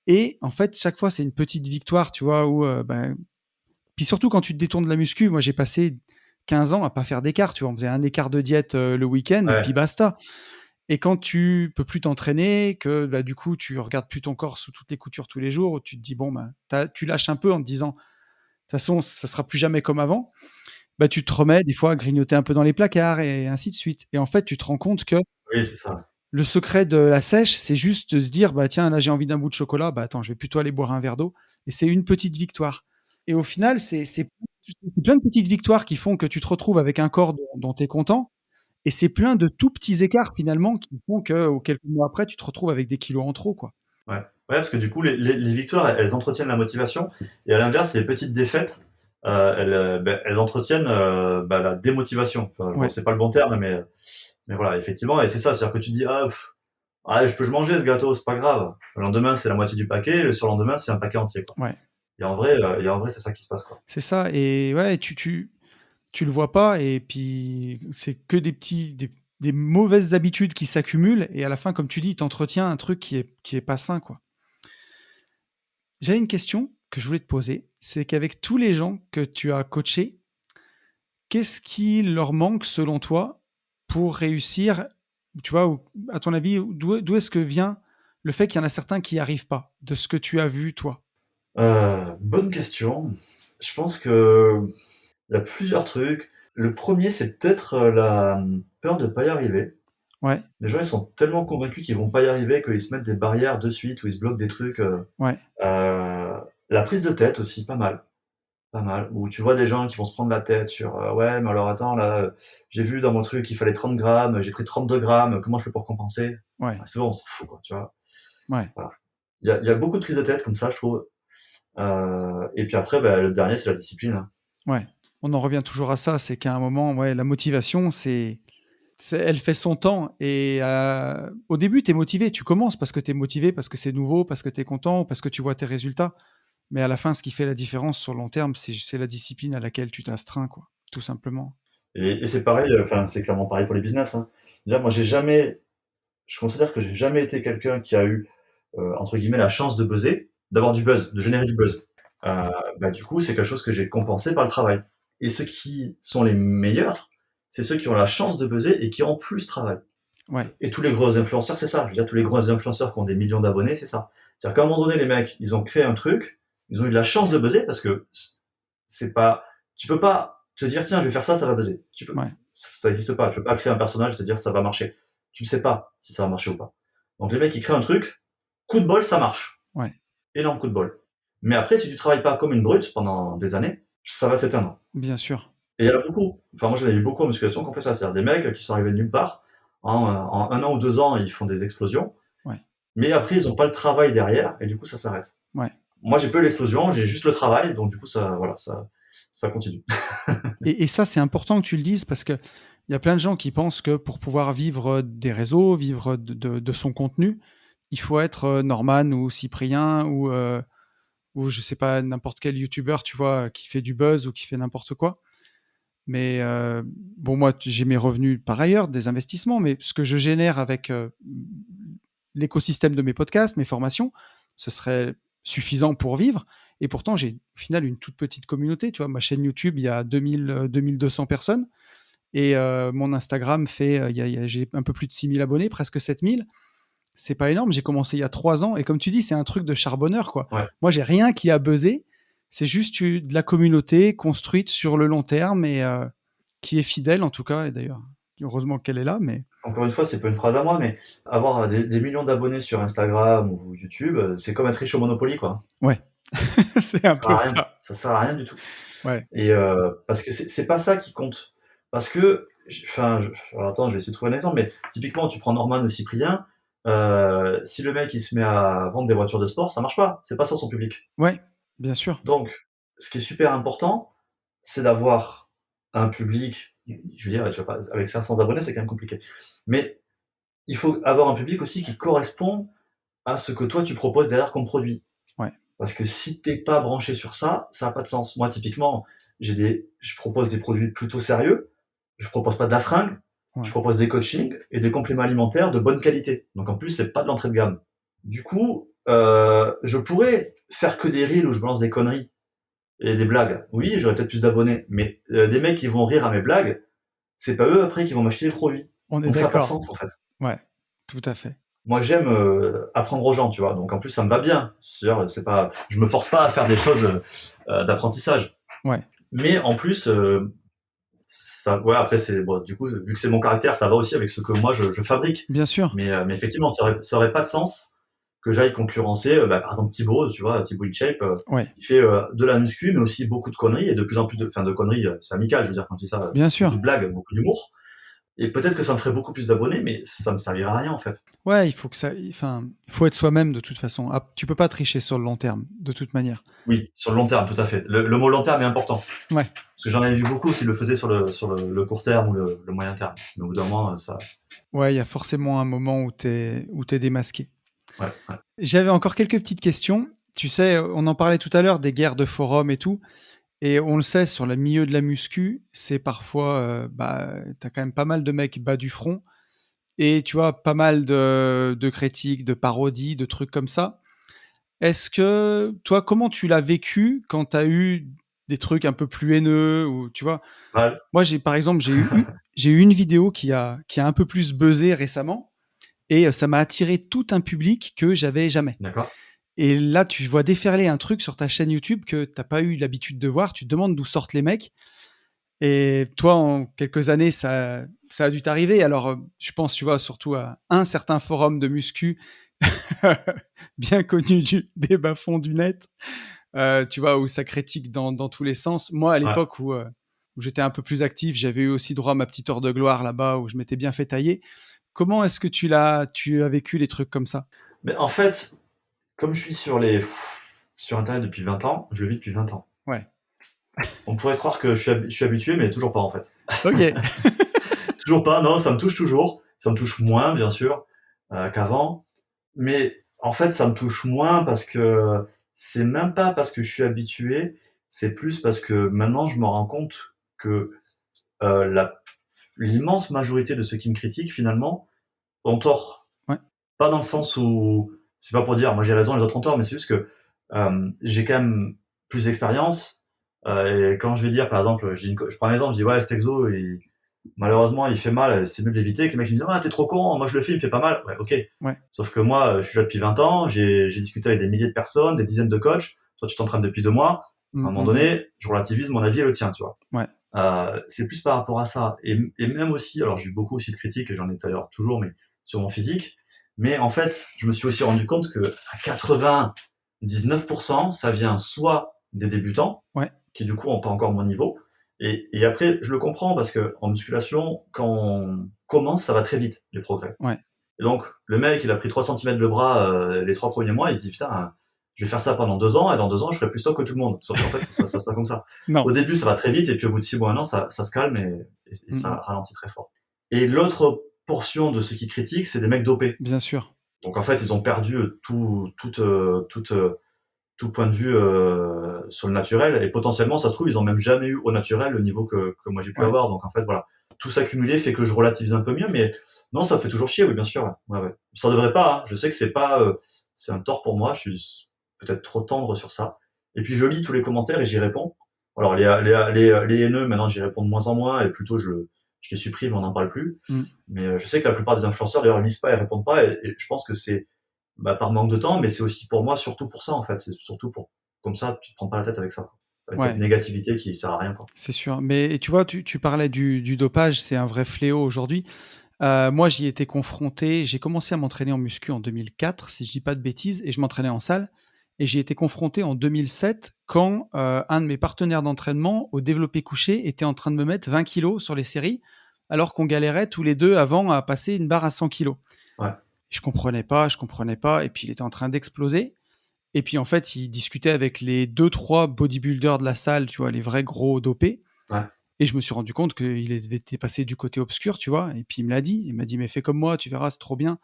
Et en fait, chaque fois, c'est une petite victoire, tu vois, où, ben, puis surtout quand tu te détournes de la muscu, moi j'ai passé 15 ans à pas faire d'écart, tu vois. On faisait un écart de diète le week-end et puis Ouais, basta. Et quand tu peux plus t'entraîner, que bah, du coup tu regardes plus ton corps sous toutes les coutures tous les jours, tu te dis bon bah tu lâches un peu en te disant de toute façon ça sera plus jamais comme avant. Bah tu te remets des fois à grignoter un peu dans les placards et ainsi de suite. Et en fait tu te rends compte que oui, c'est ça. le secret de la sèche, c'est juste de se dire bah tiens là j'ai envie d'un bout de chocolat, bah attends je vais plutôt aller boire un verre d'eau. Et c'est une petite victoire. Et au final c'est plein de petites victoires qui font que tu te retrouves avec un corps dont tu es content. Et c'est plein de tout petits écarts finalement qui font que quelques mois après, tu te retrouves avec des kilos en trop, quoi. Ouais. Ouais, parce que du coup, les victoires, elles entretiennent la motivation, et à l'inverse, les petites défaites, elles entretiennent la démotivation. Enfin, bon, Ouais, c'est pas le bon terme, mais voilà, effectivement, et c'est ça, c'est-à-dire que tu dis, ah, je peux le manger ce gâteau, c'est pas grave. Le lendemain, c'est la moitié du paquet, le surlendemain, c'est un paquet entier, quoi. ouais, Et en vrai, c'est ça qui se passe, quoi. c'est ça. Et ouais, tu le vois pas, et puis c'est que des mauvaises habitudes qui s'accumulent, et à la fin, comme tu dis, tu entretiens un truc qui est pas sain, quoi. J'avais une question que je voulais te poser, c'est qu'avec tous les gens que tu as coachés, qu'est-ce qui leur manque selon toi pour réussir? Tu vois, à ton avis, d'où est-ce que vient le fait qu'il y en a certains qui n'y arrivent pas, de ce que tu as vu, toi? Bonne question. Je pense que il y a plusieurs trucs. Le premier, c'est peut-être la peur de pas y arriver. Ouais, Les gens, ils sont tellement convaincus qu'ils vont pas y arriver qu'ils se mettent des barrières de suite ou ils se bloquent des trucs. ouais, La prise de tête aussi, pas mal. Pas mal. Où tu vois des gens qui vont se prendre la tête sur ouais, mais alors attends, là, j'ai vu dans mon truc, il fallait 30 grammes, j'ai pris 32 grammes, comment je fais pour compenser? ouais, Ouais, c'est bon, on s'en fout, quoi, tu vois. ouais, Voilà. Il y a beaucoup de prises de tête comme ça, je trouve. Et puis après, le dernier, c'est la discipline, hein. ouais. On en revient toujours à ça, c'est qu'à un moment, ouais, la motivation, elle fait son temps. Et au début, tu es motivé, tu commences parce que tu es motivé, parce que c'est nouveau, parce que tu es content, parce que tu vois tes résultats. Mais à la fin, ce qui fait la différence sur le long terme, c'est la discipline à laquelle tu t'astreins, quoi, tout simplement. Et c'est pareil, enfin, c'est clairement pareil pour les business, hein. Déjà, moi, je considère que j'ai jamais été quelqu'un qui a eu, entre guillemets, «la chance de buzzer», d'avoir du buzz, de générer du buzz. Du coup, c'est quelque chose que j'ai compensé par le travail. Et ceux qui sont les meilleurs, c'est ceux qui ont la chance de buzzer et qui en plus travaillent. Ouais, Et tous les gros influenceurs, c'est ça. Je veux dire, tous les gros influenceurs qui ont des millions d'abonnés, c'est ça. C'est-à-dire qu'à un moment donné, les mecs, ils ont créé un truc, ils ont eu de la chance de buzzer parce que c'est pas, tu peux pas te dire, tiens, je vais faire ça, ça va buzzer. ouais, Ça n'existe pas. Tu peux pas créer un personnage et te dire, ça va marcher. Tu ne sais pas si ça va marcher ou pas. Donc les mecs, ils créent un truc, coup de bol, ça marche. ouais, Énorme coup de bol. Mais après, si tu travailles pas comme une brute pendant des années, ça va s'éteindre. bien sûr. Et il y en a beaucoup. Enfin, moi, j'en ai vu beaucoup en musculation qui ont fait ça. C'est-à-dire des mecs qui sont arrivés de nulle part. En un an ou 2 ans, ils font des explosions. Ouais, Mais après, ils n'ont pas le travail derrière. Et du coup, ça s'arrête. ouais. Moi, j'ai pas eu l'explosion, j'ai juste le travail. Donc, du coup, ça, voilà, ça continue. Et ça, c'est important que tu le dises parce qu'il y a plein de gens qui pensent que pour pouvoir vivre des réseaux, vivre de son contenu, il faut être Norman ou Cyprien ou je sais pas, n'importe quel youtubeur, tu vois, qui fait du buzz ou qui fait n'importe quoi. Mais bon, moi, j'ai mes revenus par ailleurs, des investissements, mais ce que je génère avec l'écosystème de mes podcasts, mes formations, ce serait suffisant pour vivre. Et pourtant, j'ai au final une toute petite communauté. Tu vois, ma chaîne YouTube, il y a 2200 personnes. Et mon Instagram fait, j'ai un peu plus de 6000 abonnés, presque 7000. C'est pas énorme. J'ai commencé il y a 3 ans. Et comme tu dis, c'est un truc de charbonneur, quoi. Ouais. Moi, j'ai rien qui a buzzé. C'est juste de la communauté construite sur le long terme et qui est fidèle, en tout cas. Et d'ailleurs, heureusement qu'elle est là. Mais Encore une fois, c'est pas une phrase à moi, mais avoir des millions d'abonnés sur Instagram ou YouTube, c'est comme être riche au Monopoly, quoi. ouais, c'est un Ça sert peu à rien. ça. Ça sert à rien du tout. Ouais, Et parce que c'est pas ça qui compte. Parce que, enfin, alors attends, je vais essayer de trouver un exemple, mais typiquement, tu prends Norman ou Cyprien, si le mec il se met à vendre des voitures de sport, ça marche pas. C'est pas ça son public. ouais, bien sûr. Donc, ce qui est super important, c'est d'avoir un public. Je veux dire, tu vois pas, avec 500 abonnés, c'est quand même compliqué. Mais il faut avoir un public aussi qui correspond à ce que toi tu proposes derrière comme produit. Ouais, Parce que si t'es pas branché sur ça, ça a pas de sens. Moi, typiquement, je propose des produits plutôt sérieux. Je propose pas de la fringue. Je ouais, propose des coachings et des compléments alimentaires de bonne qualité. Donc en plus, c'est pas de l'entrée de gamme. Du coup, je pourrais faire que des reels où je balance des conneries Et des blagues. Oui, j'aurais peut-être plus d'abonnés, mais des mecs qui vont rire à mes blagues, c'est pas eux après qui vont m'acheter les produits. On est Donc ça a pas de d'accord. sens en fait. Ouais, tout à fait. Moi j'aime apprendre aux gens, tu vois. Donc en plus ça me va bien. C'est-à-dire, c'est pas, je me force pas à faire des choses d'apprentissage. Ouais, Mais en plus, ça, ouais, après c'est bon, du coup, vu que c'est mon caractère, ça va aussi avec ce que moi je fabrique. bien sûr. Mais effectivement, ça aurait pas de sens que j'aille concurrencer, par exemple Thibaut, tu vois, Thibaut InShape, Ouais, il fait de la muscu, mais aussi beaucoup de conneries et de plus en plus enfin de conneries, c'est amical, je veux dire quand je dis ça, bien beaucoup sûr. de blagues, beaucoup d'humour. Et peut-être que ça me ferait beaucoup plus d'abonnés, mais ça me servira à rien en fait. Ouais, il faut que ça, enfin, il faut être soi-même de toute façon. Ah, tu peux pas tricher sur le long terme, de toute manière. Oui, sur le long terme, tout à fait. Le mot long terme est important. Ouais, Parce que j'en ai vu beaucoup qui le faisaient sur le court terme ou le moyen terme. Mais au bout d'un moment, ça. ouais, il y a forcément un moment où t'es démasqué. Ouais, ouais. J'avais encore quelques petites questions. Tu sais, on en parlait tout à l'heure des guerres de forums et tout. Et on le sait, sur le milieu de la muscu, c'est parfois, bah, t'as quand même pas mal de mecs bas du front. Et tu vois, pas mal de critiques, de parodies, de trucs comme ça. Est-ce que, toi, comment tu l'as vécu quand tu as eu des trucs un peu plus haineux ou, tu vois, Mal. moi, par exemple, j'ai eu une vidéo qui a un peu plus buzzé récemment et ça m'a attiré tout un public que j'avais jamais. D'accord. Et là, tu vois déferler un truc sur ta chaîne YouTube que t'as pas eu l'habitude de voir. Tu te demandes d'où sortent les mecs. Et toi, en quelques années, ça a dû t'arriver. Alors, je pense, tu vois, surtout à un certain forum de muscu bien connu des bas-fonds du net, tu vois, où ça critique dans tous les sens. Moi, à Ouais. l'époque où j'étais un peu plus actif, j'avais eu aussi droit à ma petite heure de gloire là-bas où je m'étais bien fait tailler. Comment est-ce que tu as vécu les trucs comme ça? Mais en fait, comme je suis sur Internet depuis 20 ans, je le vis depuis 20 ans. Ouais. On pourrait croire que je suis habitué, mais toujours pas en fait. Ok. Toujours pas, non, ça me touche toujours. Ça me touche moins, bien sûr, qu'avant. Mais en fait, ça me touche moins parce que c'est même pas parce que je suis habitué, c'est plus parce que maintenant je me rends compte que la l'immense majorité de ceux qui me critiquent finalement ont tort. Ouais. Pas dans le sens où c'est pas pour dire moi j'ai raison, les autres ont tort, mais c'est juste que j'ai quand même plus d'expérience. Et quand je vais dire par exemple, je prends un exemple, je dis ouais cet exo malheureusement il fait mal, c'est mieux de l'éviter. Que le mec il me dit ah t'es trop con, moi je le fais, il me fait pas mal. Ouais, ok. Ouais. Sauf que moi je suis là depuis 20 ans, j'ai discuté avec des milliers de personnes, des dizaines de coachs. Toi tu t'entraînes depuis 2 mois. À un moment Mm. donné, je relativise mon avis et le tien, tu vois. Ouais. C'est plus par rapport à ça. Et même aussi, alors j'ai eu beaucoup aussi de critiques, et j'en ai d'ailleurs toujours, mais sur mon physique. Mais en fait, je me suis aussi rendu compte que à 99%, ça vient soit des débutants, Ouais. qui du coup n'ont pas encore mon niveau. Et après, je le comprends parce que en musculation, quand on commence, ça va très vite, les progrès. Ouais. Et donc, le mec, il a pris 3 cm le bras les 3 premiers mois, il se dit putain, je vais faire ça pendant 2 ans, et dans 2 ans, je serai plus stock que tout le monde. Sauf qu'en fait, ça se passe pas comme ça. Non. Au début, ça va très vite, et puis au bout de 6 mois, 1 an, ça se calme et ça Mm. ralentit très fort. Et l'autre portion de ceux qui critiquent, c'est des mecs dopés. Bien sûr. Donc en fait, ils ont perdu tout point de vue sur le naturel, et potentiellement, ça se trouve, ils ont même jamais eu au naturel le niveau que moi j'ai pu Ouais. avoir. Donc en fait, voilà. Tout ça cumulé fait que je relativise un peu mieux, mais non, ça fait toujours chier, oui, bien sûr. Ouais, ouais. Ça devrait pas, hein. Je sais que c'est pas, c'est un tort pour moi, je suis peut-être trop tendre sur ça. Et puis je lis tous les commentaires et j'y réponds. Alors les haineux, maintenant j'y réponds de moins en moins, et plutôt je les supprime, on n'en parle plus. Mm. Mais je sais que la plupart des influenceurs d'ailleurs lisent pas et répondent pas, et je pense que c'est par manque de temps, mais c'est aussi pour moi surtout pour ça en fait. C'est surtout pour comme ça tu te prends pas la tête avec ça. Avec cette Ouais. négativité qui sert à rien quoi. C'est sûr. Mais tu vois, tu parlais du dopage, c'est un vrai fléau aujourd'hui. Moi, j'y étais confronté. J'ai commencé à m'entraîner en muscu en 2004, si je dis pas de bêtises, et je m'entraînais en salle. Et j'y été confronté en 2007 quand un de mes partenaires d'entraînement au développé couché était en train de me mettre 20 kilos sur les séries, alors qu'on galérait tous les deux avant à passer une barre à 100 kilos. Ouais, Je comprenais pas, je comprenais pas. Et puis il était en train d'exploser. Et puis en fait, il discutait avec les deux, trois bodybuilders de la salle, tu vois, les vrais gros dopés. ouais, Et je me suis rendu compte qu'il était passé du côté obscur, tu vois. Et puis il me l'a dit. Il m'a dit, mais fais comme moi, tu verras, c'est trop bien.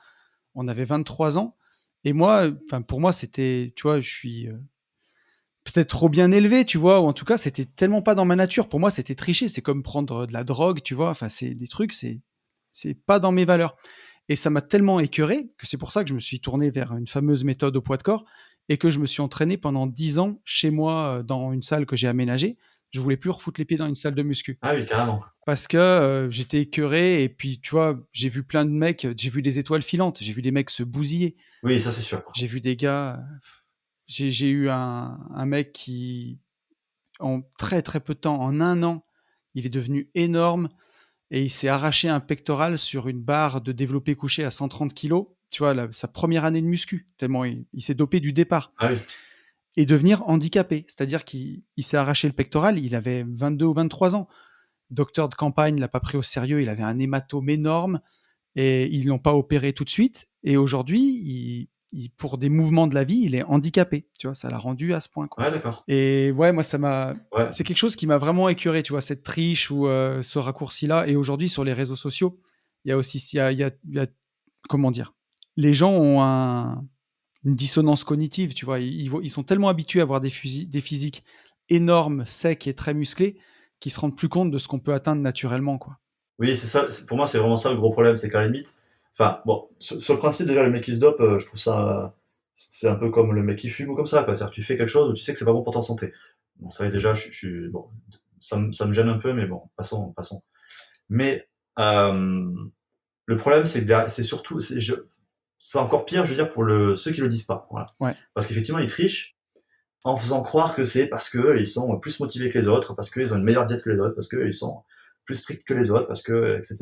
On avait 23 ans. Et moi, enfin, pour moi, c'était, tu vois, je suis peut-être trop bien élevé, tu vois, ou en tout cas, c'était tellement pas dans ma nature. Pour moi, c'était tricher. C'est comme prendre de la drogue, tu vois. Enfin, c'est des trucs, c'est pas dans mes valeurs. Et ça m'a tellement écœuré que c'est pour ça que je me suis tourné vers une fameuse méthode au poids de corps. et que je me suis entraîné pendant 10 ans chez moi dans une salle que j'ai aménagée. Je voulais plus refoutre les pieds dans une salle de muscu Ah oui, carrément. parce que j'étais écœuré et puis tu vois, j'ai vu plein de mecs, j'ai vu des étoiles filantes, j'ai vu des mecs se bousiller, Oui, ça c'est sûr. j'ai vu des gars, j'ai eu un mec qui, en très très peu de temps, en 1 an, il est devenu énorme et il s'est arraché un pectoral sur une barre de développé couché à 130 kilos, tu vois, sa première année de muscu, tellement il s'est dopé du départ. Ah oui. Et devenir handicapé, c'est-à-dire qu'il s'est arraché le pectoral, il avait 22 ou 23 ans. Docteur de campagne l'a pas pris au sérieux, il avait un hématome énorme et ils l'ont pas opéré tout de suite. Et aujourd'hui, pour des mouvements de la vie, il est handicapé. Tu vois, ça l'a rendu à ce point, quoi. Ouais, d'accord. Et ouais, moi, Ouais. c'est quelque chose qui m'a vraiment écœuré, tu vois, cette triche ou ce raccourci-là. Et aujourd'hui, sur les réseaux sociaux, il y a aussi, comment dire, les gens ont une dissonance cognitive, tu vois. Ils sont tellement habitués à avoir des physiques énormes, secs et très musclés qu'ils se rendent plus compte de ce qu'on peut atteindre naturellement, quoi. Oui, c'est ça. Pour moi, c'est vraiment ça le gros problème, c'est qu'à la limite, enfin, bon, sur le principe déjà, le mec qui se dope, je trouve ça, c'est un peu comme le mec qui fume ou comme ça, quoi. C'est-à-dire que tu fais quelque chose où tu sais que c'est pas bon pour ta santé. Bon, ça déjà, bon, ça me gêne un peu, mais bon, passons, passons. Mais le problème, c'est que c'est surtout, c'est encore pire, je veux dire, pour ceux qui le disent pas. Voilà. Ouais, Parce qu'effectivement, ils trichent en faisant croire que c'est parce qu'ils sont plus motivés que les autres, parce qu'ils ont une meilleure diète que les autres, parce qu'ils sont plus stricts que les autres, parce que, etc.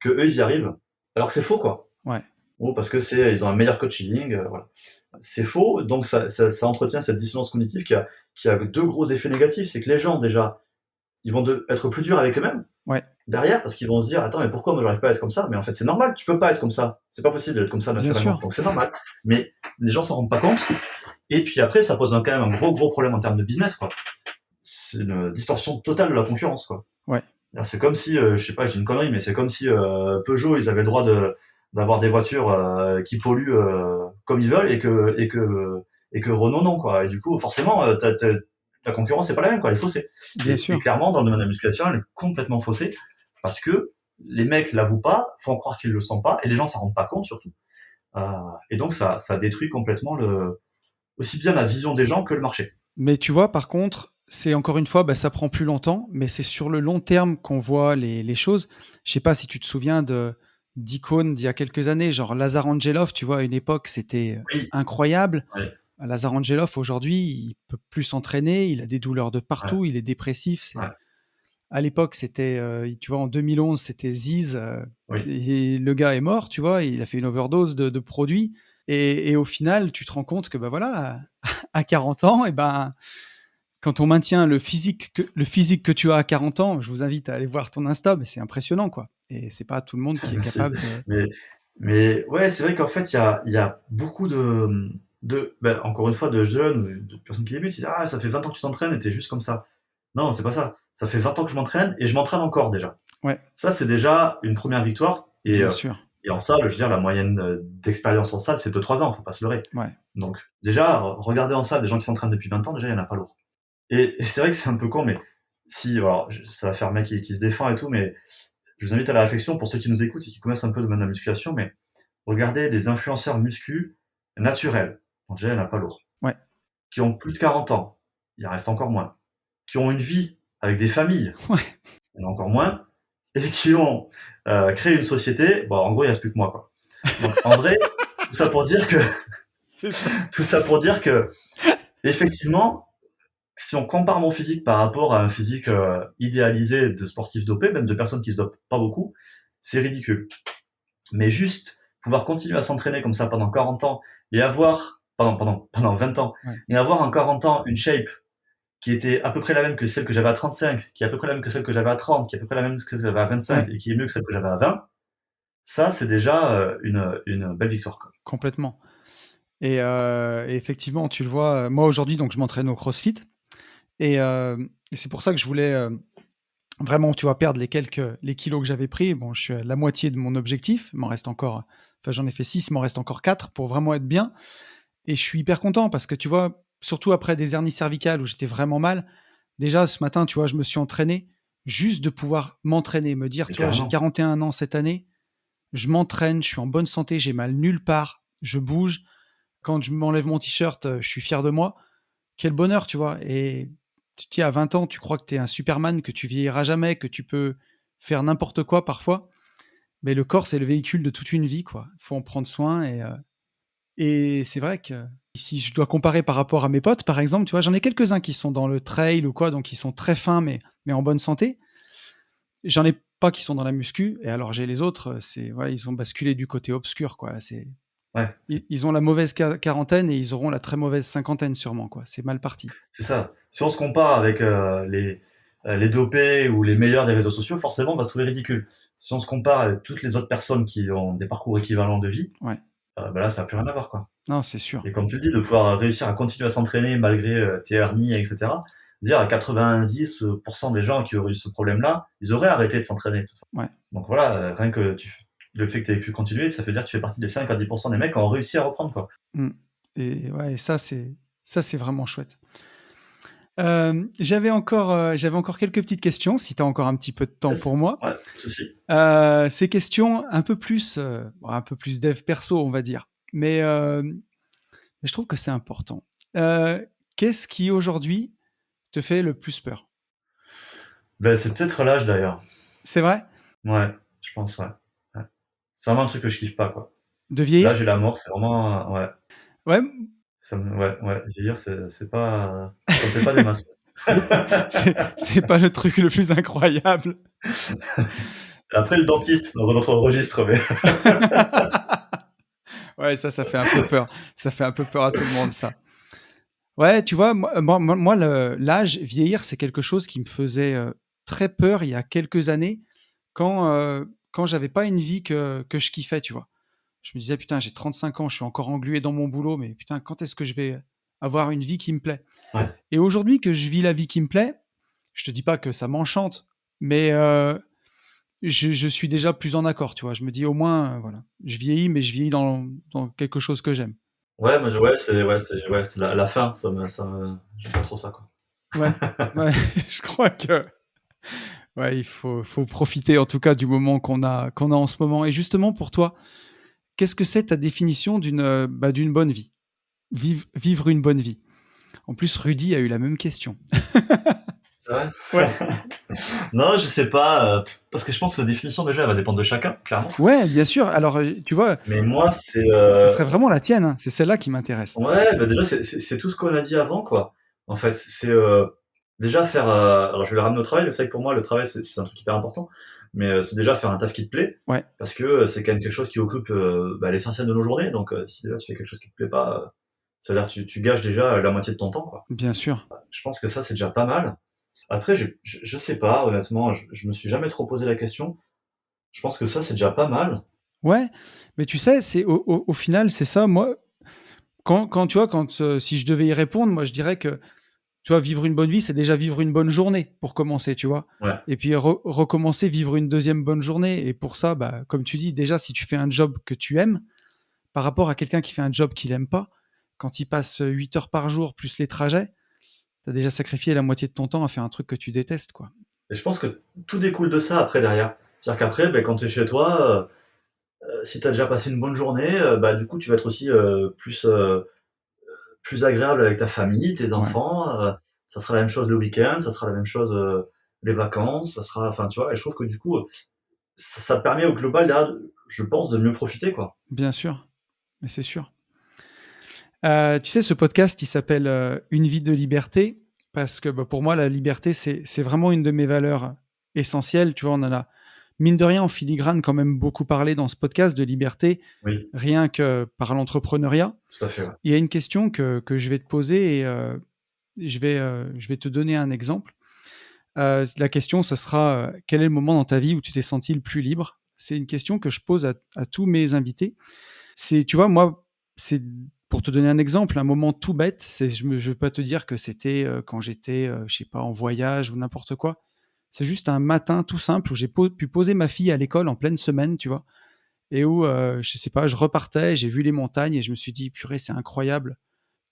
Que eux, ils y arrivent. Alors que c'est faux, quoi. ouais, Ou parce que ils ont un meilleur coaching, voilà. C'est faux, donc ça entretient cette dissonance cognitive qui a deux gros effets négatifs. C'est que les gens, déjà, ils vont être plus durs avec eux-mêmes ouais, derrière, parce qu'ils vont se dire, attends, mais pourquoi moi j'arrive pas à être comme ça? Mais en fait, c'est normal, tu peux pas être comme ça. C'est pas possible d'être comme ça bien naturellement. sûr. Donc c'est normal. Mais les gens s'en rendent pas compte. Et puis après, ça pose quand même un gros problème en termes de business, quoi. C'est une distorsion totale de la concurrence, quoi. Ouais, C'est comme si, je sais pas, j'ai une connerie, mais c'est comme si Peugeot, ils avaient le droit d'avoir des voitures qui polluent comme ils veulent et que Renault non, quoi. Et du coup, forcément, la concurrence c'est pas la même, quoi. Elle est faussée. bien Et sûr. clairement, dans le domaine de la musculation, elle est complètement faussée parce que les mecs l'avouent pas, font croire qu'ils le sont pas, et les gens s'en rendent pas compte surtout. Euh, et donc ça détruit complètement aussi bien la vision des gens que le marché. Mais tu vois, par contre, c'est encore une fois, bah, ça prend plus longtemps, mais c'est sur le long terme qu'on voit les choses. Je sais pas si tu te souviens d'icônes d'il y a quelques années, genre Lazar Angelov, tu vois, à une époque, c'était Oui, incroyable. ouais, Lazar Angelov, aujourd'hui, il peut plus s'entraîner, il a des douleurs de ouais, partout, il est dépressif. ouais, À l'époque, c'était, tu vois, en 2011, c'était Ziz, oui. et le gars est mort, tu vois, il a fait une overdose de produits. Et au final, tu te rends compte que, bah voilà, à 40 ans, et ben, quand on maintient le physique que tu as à 40 ans, je vous invite à aller voir ton Insta, mais c'est impressionnant, quoi. Et c'est pas tout le monde qui est Merci. capable de. Mais, mais ouais, c'est vrai qu'en fait, il y a beaucoup ben, encore une fois, de jeunes ou de personnes qui débutent, ils disent ah, ça fait 20 ans que tu t'entraînes et t'es juste comme ça. Non, c'est pas ça. Ça fait 20 ans que je m'entraîne et je m'entraîne encore déjà. Ouais, Ça, c'est déjà une première victoire. Et, bien euh, sûr. et en salle, je veux dire, la moyenne d'expérience en salle, c'est 2-3 ans, faut pas se leurrer. Ouais, Donc, déjà, regardez en salle des gens qui s'entraînent depuis 20 ans, déjà, il y en a pas lourd. Et c'est vrai que c'est un peu con, mais si, alors, ça va faire mec qui se défend et tout, mais je vous invite à la réflexion pour ceux qui nous écoutent et qui connaissent un peu le domaine de la musculation, mais regardez des influenceurs muscu naturels, donc déjà il n'y en a pas lourd, ouais, qui ont plus de 40 ans, il en reste encore moins, qui ont une vie avec des familles, ouais, il y en a encore moins, et qui ont créé une société, bon en gros il ne reste plus que moi quoi. Donc en vrai, tout ça pour dire que, c'est ça. tout ça pour dire que effectivement, si on compare mon physique par rapport à un physique idéalisé de sportifs dopés, même de personnes qui se dopent pas beaucoup, c'est ridicule. Mais juste pouvoir continuer à s'entraîner comme ça pendant 40 ans et avoir, pendant 20 ans, Ouais, et avoir en 40 ans une shape qui était à peu près la même que celle que j'avais à 35, qui est à peu près la même que celle que j'avais à 30, qui est à peu près la même que celle que j'avais à 25 ouais, et qui est mieux que celle que j'avais à 20, ça c'est déjà une belle victoire, quoi. complètement. Et effectivement, tu le vois, moi aujourd'hui, donc je m'entraîne au CrossFit. Et c'est pour ça que je voulais vraiment, tu vois, perdre les kilos que j'avais pris. Bon, je suis à la moitié de mon objectif. Il m'en reste encore, enfin, j'en ai fait 6, il m'en reste encore 4 pour vraiment être bien. Et je suis hyper content parce que, tu vois, surtout après des hernies cervicales où j'étais vraiment mal, déjà ce matin, tu vois, je me suis entraîné juste de pouvoir m'entraîner, me dire, Mais tu vois, j'ai carrément. 41 ans cette année, je m'entraîne, je suis en bonne santé, j'ai mal nulle part, je bouge. quand je m'enlève mon t-shirt, je suis fier de moi. Quel bonheur, tu vois? Et tu te dis à 20 ans, tu crois que tu es un Superman, que tu vieilliras jamais, que tu peux faire n'importe quoi parfois. Mais le corps, c'est le véhicule de toute une vie, quoi. Il faut en prendre soin et c'est vrai que si je dois comparer par rapport à mes potes, par exemple, tu vois, j'en ai quelques-uns qui sont dans le trail ou quoi, donc ils sont très fins mais en bonne santé. J'en ai pas qui sont dans la muscu et alors j'ai les autres, c'est voilà, ils ont basculé du côté obscur, quoi. C'est Ouais, ils ont la mauvaise quarantaine et ils auront la très mauvaise cinquantaine sûrement, quoi. C'est mal parti. c'est ça. Si on se compare avec les dopés ou les meilleurs des réseaux sociaux, forcément, on va se trouver ridicule. Si on se compare avec toutes les autres personnes qui ont des parcours équivalents de vie, Ouais. bah là, ça n'a plus rien à voir, quoi. Non, c'est sûr. Et comme tu le dis, de pouvoir réussir à continuer à s'entraîner malgré tes hernies, etc. Dire à 90% des gens qui auraient eu ce problème-là, ils auraient arrêté de s'entraîner, de toute façon. Ouais. Donc voilà, rien que le fait que tu aies pu continuer, ça veut dire que tu fais partie des 5 à 10% des mecs qui ont réussi à reprendre, quoi. Mmh. Et ouais, et ça, c'est vraiment chouette. J'avais encore quelques petites questions, si tu as encore un petit peu de temps Yes. pour moi. Ouais, pas de souci. Ces questions un peu plus dev perso, on va dire, mais je trouve que c'est important. Qu'est-ce qui aujourd'hui te fait le plus peur? Ben, c'est peut-être l'âge d'ailleurs. C'est vrai? Ouais, je pense, ouais. Ouais. C'est vraiment un truc que je kiffe pas, quoi. De vieillir? L'âge et la mort, c'est vraiment, ouais, Ouais, ouais, vieillir, c'est pas, ça me fait pas des masses. c'est pas c'est pas le truc le plus incroyable. Après le dentiste, dans un autre registre, mais Ouais, ça fait un peu peur. Ça fait un peu peur à tout le monde, ça. Ouais, tu vois, moi, vieillir, c'est quelque chose qui me faisait, très peur il y a quelques années quand j'avais pas une vie que je kiffais, tu vois? Je me disais: «Putain, j'ai 35 ans, je suis encore englué dans mon boulot, mais putain, quand est-ce que je vais avoir une vie qui me plaît?» ouais. Et aujourd'hui que je vis la vie qui me plaît, je te dis pas que ça m'enchante, mais je suis déjà plus en accord, tu vois? Je me dis: «Au moins, voilà, je vieillis, mais je vieillis dans quelque chose que j'aime». Ouais, moi, c'est la fin, j'aime pas trop ça, quoi. Ouais, ouais, je crois que ouais, il faut profiter en tout cas du moment qu'on a en ce moment et justement pour toi, qu'est-ce que c'est ta définition d'une bonne vie? Vivre une bonne vie? En plus, Rudy a eu la même question. C'est vrai? Ouais. Non, je sais pas, parce que je pense que la définition déjà, elle va dépendre de chacun, clairement. Ouais, bien sûr. Alors, tu vois, Mais moi, c'est, ça serait vraiment la tienne, hein. C'est celle-là qui m'intéresse. ouais, bah, déjà, c'est tout ce qu'on a dit avant, quoi. En fait, c'est, déjà faire, alors je vais le ramener au travail, mais c'est vrai que pour moi, le travail, c'est un truc hyper important. Mais, c'est déjà faire un taf qui te plaît, Ouais, parce que, c'est quand même quelque chose qui occupe, bah, l'essentiel de nos journées. Donc, si déjà tu fais quelque chose qui te plaît pas, ça veut dire que tu gâches déjà la moitié de ton temps, quoi. bien sûr. Je pense que ça, c'est déjà pas mal. Après, je sais pas, honnêtement, je me suis jamais trop posé la question. Je pense que ça, c'est déjà pas mal. Ouais, mais tu sais, c'est au final, c'est ça. Moi, quand tu vois, si je devais y répondre, moi, je dirais que tu vois, vivre une bonne vie, c'est déjà vivre une bonne journée pour commencer, tu vois? Ouais, Et puis recommencer, vivre une deuxième bonne journée et pour ça, bah, comme tu dis, déjà, si tu fais un job que tu aimes, par rapport à quelqu'un qui fait un job qu'il aime pas, quand il passe, 8 heures par jour plus les trajets, tu as déjà sacrifié la moitié de ton temps à faire un truc que tu détestes, quoi. et je pense que tout découle de ça après derrière. C'est-à-dire qu'après, beh, quand tu es chez toi, si tu as déjà passé une bonne journée, bah, du coup, tu vas être aussi, plus agréable avec ta famille, tes Ouais, enfants, ça sera la même chose le week-end, ça sera la même chose, les vacances, ça sera, enfin, tu vois? Et je trouve que du coup, ça permet au global derrière, je pense, de mieux profiter, quoi. bien sûr, mais c'est sûr. Tu sais, ce podcast, il s'appelle, «Une vie de liberté» parce que, bah, pour moi, la liberté, c'est vraiment une de mes valeurs essentielles. Tu vois, on en a, mine de rien, en filigrane, quand même beaucoup parlé dans ce podcast de liberté, Oui, rien que par l'entrepreneuriat. tout à fait, ouais. Il y a une question que je vais te poser et je vais te donner un exemple. La question, ça sera, quel est le moment dans ta vie où tu t'es senti le plus libre? C'est une question que je pose à tous mes invités. C'est tu vois, moi, c'est pour te donner un exemple, un moment tout bête, je vais pas te dire que c'était, quand j'étais, je sais pas, en voyage ou n'importe quoi. C'est juste un matin tout simple où j'ai pu poser ma fille à l'école en pleine semaine, tu vois? Et où, je sais pas, je repartais, j'ai vu les montagnes et je me suis dit: «Purée, c'est incroyable.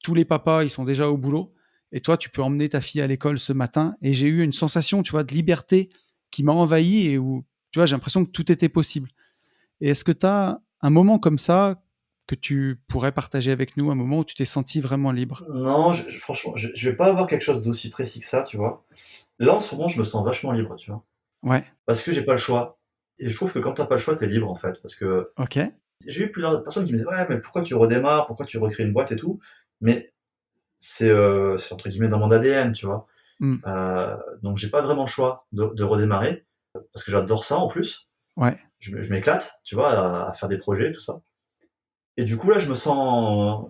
Tous les papas, ils sont déjà au boulot et toi, tu peux emmener ta fille à l'école ce matin» et j'ai eu une sensation, tu vois, de liberté qui m'a envahi et où, tu vois, j'ai l'impression que tout était possible. Et est-ce que tu as un moment comme ça que tu pourrais partager avec nous, un moment où tu t'es senti vraiment libre? Non, franchement, je vais pas avoir quelque chose d'aussi précis que ça, tu vois? Là, en ce moment, je me sens vachement libre, tu vois? Ouais, Parce que j'ai pas le choix et je trouve que quand tu as pas le choix, tu es libre, en fait. Parce que OK. j'ai eu plusieurs personnes qui me disaient: «Ouais, mais pourquoi tu redémarres? Pourquoi tu recrées une boîte et tout?» Mais c'est entre guillemets «dans mon ADN», tu vois? Mmh. Donc j'ai pas vraiment le choix de redémarrer, parce que j'adore ça en plus. Ouais, Je m'éclate, tu vois, à faire des projets, tout ça. Et du coup, là, je me sens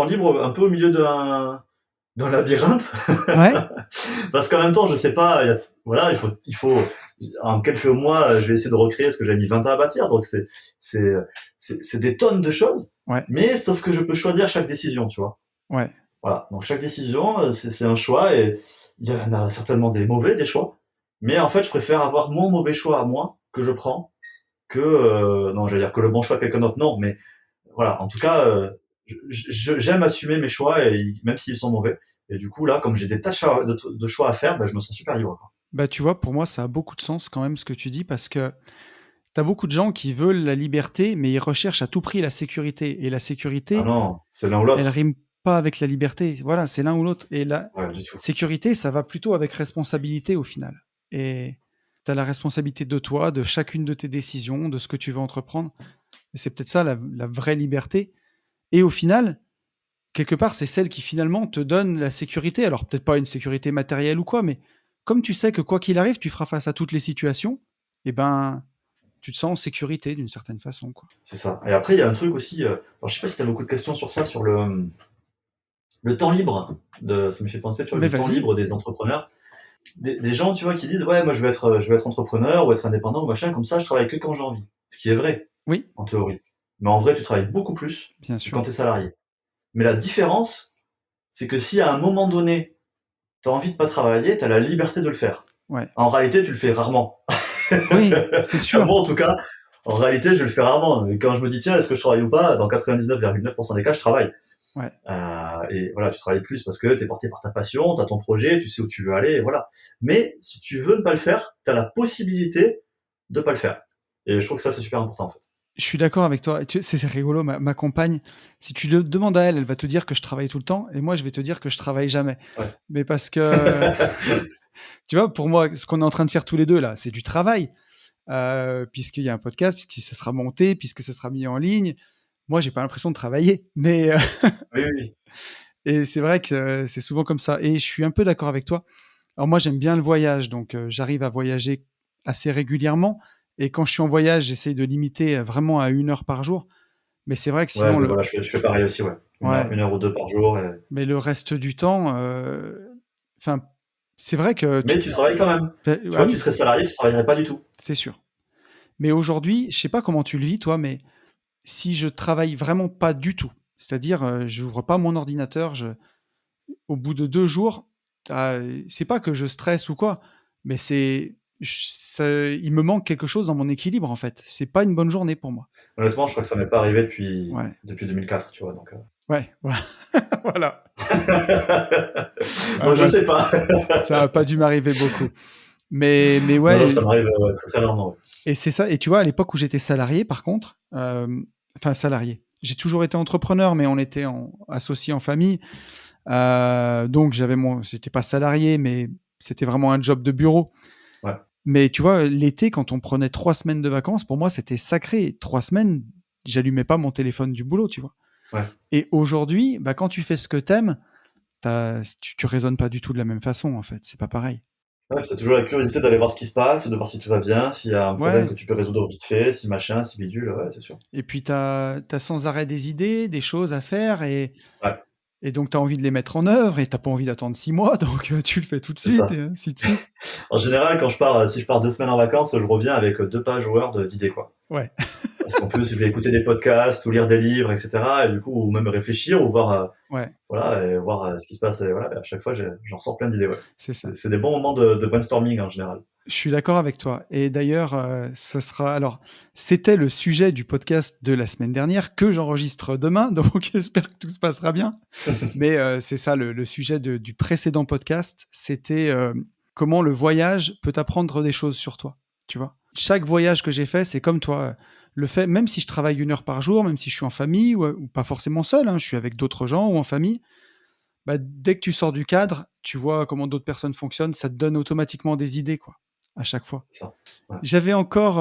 libre un peu au milieu d'un labyrinthe. ouais, Parce qu'en même temps, je sais pas, voilà, il faut en quelques mois, je vais essayer de recréer ce que j'ai mis 20 ans à bâtir. Donc c'est, c'est des tonnes de choses, ouais, mais sauf que je peux choisir chaque décision, tu vois. ouais, Voilà. Donc chaque décision, c'est un choix et il y en a certainement des mauvais, des choix. Mais en fait, je préfère avoir mon mauvais choix à moi que je prends que, non, j'allais dire que le bon choix de quelqu'un d'autre, non, mais voilà, en tout cas, j'aime assumer mes choix et même s'ils sont mauvais. Et du coup, là, comme j'ai des tâches de choix à faire, bah, je me sens super libre, quoi. bah, tu vois, pour moi, ça a beaucoup de sens quand même ce que tu dis parce que tu as beaucoup de gens qui veulent la liberté, mais ils recherchent à tout prix la sécurité et la Ah sécurité, non, c'est l'un ou elle l'autre. rime pas avec la liberté. Voilà, c'est l'un ou l'autre et la Ouais, du tout. sécurité, ça va plutôt avec responsabilité au final et tu as la responsabilité de toi, de chacune de tes décisions, de ce que tu veux entreprendre et c'est peut-être ça la vraie liberté et au final, quelque part, c'est celle qui finalement te donne la sécurité. Alors peut-être pas une sécurité matérielle ou quoi, mais comme tu sais que quoi qu'il arrive, tu feras face à toutes les situations, et ben, tu te sens en sécurité d'une certaine façon, quoi. C'est ça. Et après, il y a un truc aussi, alors je sais pas si tu as beaucoup de questions sur ça, sur le temps libre ça me fait penser, tu vois, Mais le temps vas-y. libre des entrepreneurs. Des gens, tu vois, qui disent: «Ouais, moi, je vais être entrepreneur ou être indépendant ou machin, comme ça, je travaille que quand j'ai envie». Ce qui est vrai, Oui, en théorie. Mais en vrai, tu travailles beaucoup plus bien que quand sûr. tu es salarié. Mais la différence, c'est que si à un moment donné, tu as envie de pas travailler, tu as la liberté de le faire. Ouais. En réalité, tu le fais rarement. Oui, c'est Enfin, sûr. moi, en tout cas, en réalité, je le fais rarement. Et quand je me dis: «Tiens, est-ce que je travaille ou pas?» Dans 99,9% des cas, je travaille. Ouais. Et voilà, tu travailles plus parce que tu es porté par ta passion, tu as ton projet, tu sais où tu veux aller, et voilà. Mais si tu veux ne pas le faire, tu as la possibilité de pas le faire. Et je trouve que ça, c'est super important, en fait. Je suis d'accord avec toi. Et c'est rigolo, ma compagne, si tu le demandes à elle, elle va te dire que je travaille tout le temps et moi, je vais te dire que je travaille jamais. Ouais. Mais parce que, tu vois, pour moi, ce qu'on est en train de faire tous les 2 là, c'est du travail, puisqu'il y a un podcast, puisque ça sera monté, puisque ça sera mis en ligne. Moi, j'ai pas l'impression de travailler, mais Oui, oui, oui. et c'est vrai que c'est souvent comme ça et je suis un peu d'accord avec toi. Alors moi, j'aime bien le voyage, donc j'arrive à voyager assez régulièrement et quand je suis en voyage, j'essaye de limiter, vraiment à 1 heure par jour. Mais c'est vrai que Ouais, sinon ben le voilà, je fais pareil aussi, ouais. ouais, 1 heure ou 2 par jour. mais le reste du temps, enfin, c'est vrai que tu Mais tu travailles quand même. Tu ah vois, tu oui, serais salarié, tu travaillerais pas du tout. c'est sûr. Mais aujourd'hui, je sais pas comment tu le vis toi, mais si je travaille vraiment pas du tout, c'est-à-dire, j'ouvre pas mon ordinateur, au bout de 2 jours, c'est pas que je stresse ou quoi, mais il me manque quelque chose dans mon équilibre, en fait. C'est pas une bonne journée pour moi. Honnêtement, je crois que ça m'est pas arrivé depuis Ouais, depuis 2004, tu vois, donc ouais, voilà, voilà. Ouais, donc je moi, sais pas. ça a pas dû m'arriver beaucoup. Mais Non, non, ça ouais m'arrive, ouais, très, très rarement, ouais. et c'est ça et tu vois, à l'époque où j'étais salarié, par contre, enfin salarié, j'ai toujours été entrepreneur, mais on était associés en famille, donc j'étais pas salarié, mais c'était vraiment un job de bureau. Ouais, Mais tu vois, l'été, quand on prenait 3 semaines de vacances, pour moi, c'était sacré. 3 semaines, j'allumais pas mon téléphone du boulot, tu vois? ouais. Et aujourd'hui, bah, quand tu fais ce que t'aimes, tu raisonnes pas du tout de la même façon, en fait. C'est pas pareil. Ouais, puis tu toujours la curiosité d'aller voir ce qui se passe, de voir si tout va bien, s'il y a un problème Ouais que tu peux résoudre vite fait, si machin, si bidule, ouais, c'est sûr. et puis t'as as sans arrêt des idées, des choses à faire Ouais, et donc tu as envie de les mettre en œuvre et tu pas envie d'attendre 6 mois, donc tu le fais tout de c'est suite ça. et ainsi de suite. En général, quand je pars, si je pars 2 semaines en vacances, je reviens avec 2 pages Word d'idées, quoi. Ouais, Parce qu'en plus, je vais écouter des podcasts ou lire des livres, et cetera, et du coup, ou même réfléchir ou voir, ouais, voilà, et voir, ce qui se passe, et voilà, et à chaque fois, j'en ressors plein d'idées, ouais. c'est C'est ça. c'est des bons moments de brainstorming en général. Je suis d'accord avec toi et d'ailleurs, c'était le sujet du podcast de la semaine dernière que j'enregistre demain, donc j'espère que tout se passera bien. Mais, c'est ça le sujet du précédent podcast, c'était, comment le voyage peut t'apprendre des choses sur toi, tu vois? chaque voyage que j'ai fait, c'est comme toi. Le fait, même si je travaille 1 heure par jour, même si je suis en famille, ou pas forcément seul, hein, je suis avec d'autres gens ou en famille, bah, dès que tu sors du cadre, tu vois comment d'autres personnes fonctionnent, ça te donne automatiquement des idées, quoi, à chaque fois. C'est ça. Ouais. J'avais encore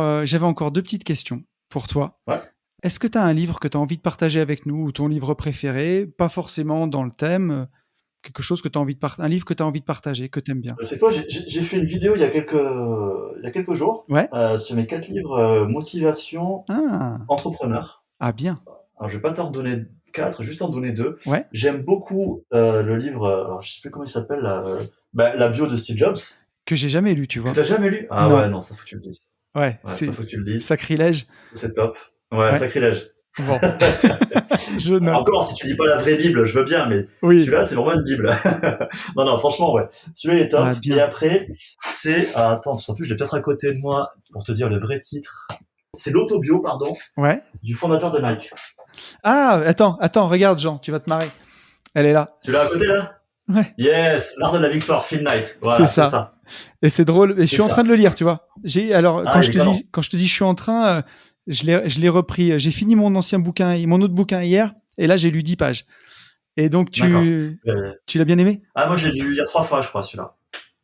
2 petites questions pour toi. Ouais. Est-ce que tu as un livre que tu as envie de partager avec nous ou ton livre préféré? Pas forcément dans le thème, quelque chose que tu as envie de un livre que tu as envie de partager, que tu aimes bien? C'est quoi? J'ai fait une vidéo il y a quelques jours, Ouais? sur mes 4 livres, motivation Ah! entrepreneur. Ah bien. Alors je vais pas t'en donner 4, juste en donner 2. Ouais, J'aime beaucoup, le livre, alors je sais plus comment il s'appelle là, la bio de Steve Jobs, que j'ai jamais lu, tu que vois? tu as jamais lu? Ah Non. ouais, non, ça faut que tu le lises. Ouais, Ouais, ça c'est faut que tu le lises, sacrilège. c'est top. Ouais, Ouais, sacrilège. bon, je note. Encore, si tu lis pas la vraie Bible, je veux bien, mais Oui. celui-là, c'est vraiment une Bible. Non, non, franchement, ouais. Celui-là, il est top. Ah Et bien. après, c'est, attends, parce qu'en plus, je l'ai peut-être à côté de moi pour te dire le vrai titre. C'est l'autobio, pardon, Ouais. du fondateur de Nike. Ah, attends, regarde Jean, tu vas te marrer. Elle est là. Tu l'as à côté, là? Ouais, Yes, l'art de la victoire, Phil Knight. c'est Voilà, c'est ça. ça. Et c'est drôle. Et je C'est suis en train ça. de le lire, tu vois. Alors Ah, il est canon. quand je te dis je suis en train, je l'ai repris. J'ai fini mon ancien bouquin, mon autre bouquin hier, et là j'ai lu 10 pages. Et donc D'accord. tu l'as bien aimé? Ah, moi, je l'ai lu il y a 3 fois, je crois, celui-là.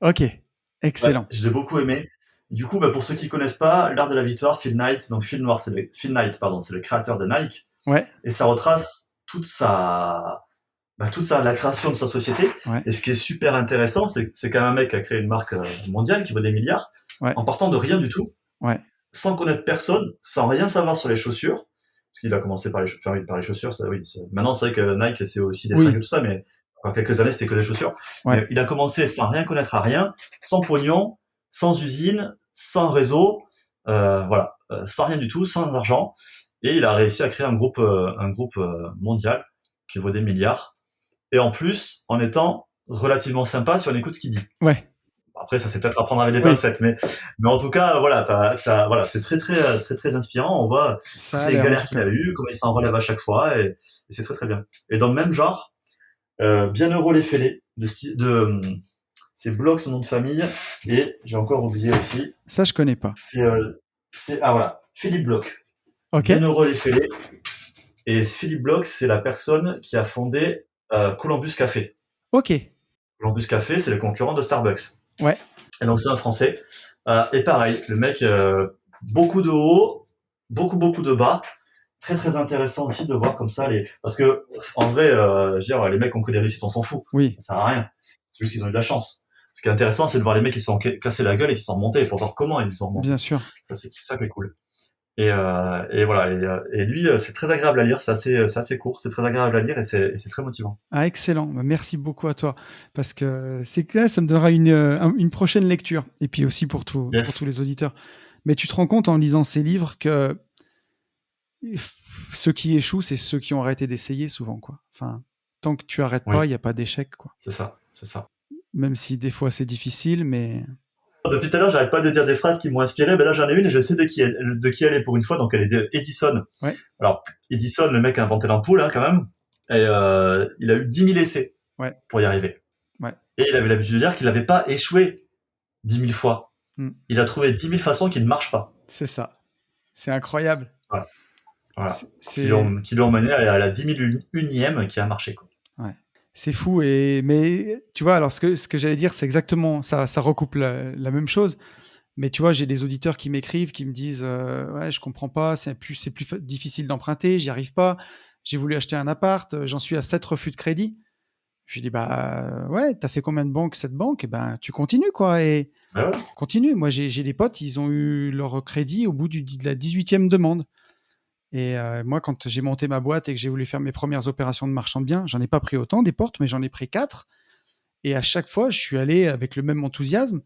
Ok, Ouais, excellent. je l'ai beaucoup aimé. Du coup, pour ceux qui connaissent pas, l'art de la victoire, Phil Knight, donc Phil Knight, pardon, c'est le créateur de Nike. Ouais, Et ça retrace la création de sa société. ouais, Et ce qui est super intéressant, c'est quand même un mec qui a créé une marque mondiale qui vaut des milliards, ouais, en partant de rien du tout, ouais, sans connaître personne, sans rien savoir sur les chaussures. Parce qu'il a commencé par les chaussures, ça, oui. Maintenant, c'est vrai que Nike, c'est aussi des fringues et oui, tout ça, mais il quelques années, c'était que des chaussures. ouais, Mais il a commencé sans rien connaître à rien, sans pognon, sans usine, sans réseau, voilà, sans rien du tout, sans argent. Et il a réussi à créer un groupe mondial qui vaut des milliards. Et en plus, en étant relativement sympa si on écoute ce qu'il dit. ouais, Après, ça c'est peut-être à prendre avec des oui. pincettes, mais en tout cas, voilà, voilà, c'est très, très, très, très inspirant. On voit Ça toutes a les l'air en galères tout qu'il cas. a eues, comment il s'en relève à chaque fois, et c'est très, très bien. Et dans le même genre, Bienheureux les fêlés, c'est Bloch son nom de famille, et j'ai encore oublié aussi, Ça je connais pas. voilà, Philippe Bloch. Ok, Bienheureux les fêlés. Et Philippe Bloch, c'est la personne qui a fondé Columbus Café. ok, Columbus Café, c'est le concurrent de Starbucks. ouais, Et donc c'est un Français. Et pareil, le mec, beaucoup de hauts, beaucoup de bas. Très très intéressant aussi de voir comme ça parce que en vrai, je veux dire, les mecs qui ont que des réussites, on s'en fout. oui, Ça sert à rien. C'est juste qu'ils ont eu de la chance. Ce qui est intéressant, c'est de voir les mecs qui se sont cassés la gueule et qui sont remontés, pour voir comment ils sont remontés. bien sûr. Ça, c'est ça qui est cool. Et voilà. Et lui, c'est très agréable à lire. C'est assez court. C'est très agréable à lire et c'est très motivant. Ah, excellent. Bah, merci beaucoup à toi. Parce que c'est que là, ça me donnera une prochaine lecture. Et puis aussi pour tous Yes. les auditeurs. Mais tu te rends compte en lisant ces livres que ceux qui échouent, c'est ceux qui ont arrêté d'essayer souvent, quoi. Enfin, tant que tu arrêtes pas, Oui. il n'y a pas d'échec, quoi. C'est ça. C'est ça. Même si des fois c'est difficile, mais Depuis tout à l'heure, j'arrête pas de dire des phrases qui m'ont inspiré. Ben là, j'en ai une et je sais de qui elle est pour une fois. Donc, elle est d'Edison. ouais, Alors, Edison, le mec a inventé l'ampoule, hein, quand même. Et il a eu 10 000 essais ouais, pour y arriver. ouais. Et il avait l'habitude de dire qu'il n'avait pas échoué 10 000 fois. Mm. Il a trouvé 10 000 façons qui ne marchent pas. C'est ça. C'est incroyable. Voilà. C'est Qui l'ont mené à la 10 001e qui a marché, quoi. ouais. C'est fou. Mais tu vois, alors ce que j'allais dire, c'est exactement ça. Ça recoupe la même chose. Mais tu vois, j'ai des auditeurs qui m'écrivent, qui me disent ouais, je comprends pas, c'est plus difficile d'emprunter, j'y arrive pas. J'ai voulu acheter un appart, j'en suis à 7 refus de crédit. Je lui dis bah ouais, t'as fait combien de banques cette banque? Et ben tu continues quoi et Ben ouais. continue. Moi j'ai des potes, ils ont eu leur crédit au bout de la 18e demande. Et moi quand j'ai monté ma boîte et que j'ai voulu faire mes premières opérations de marchand de biens, j'en ai pas pris autant des portes, mais j'en ai pris 4. Et à chaque fois, je suis allé avec le même enthousiasme,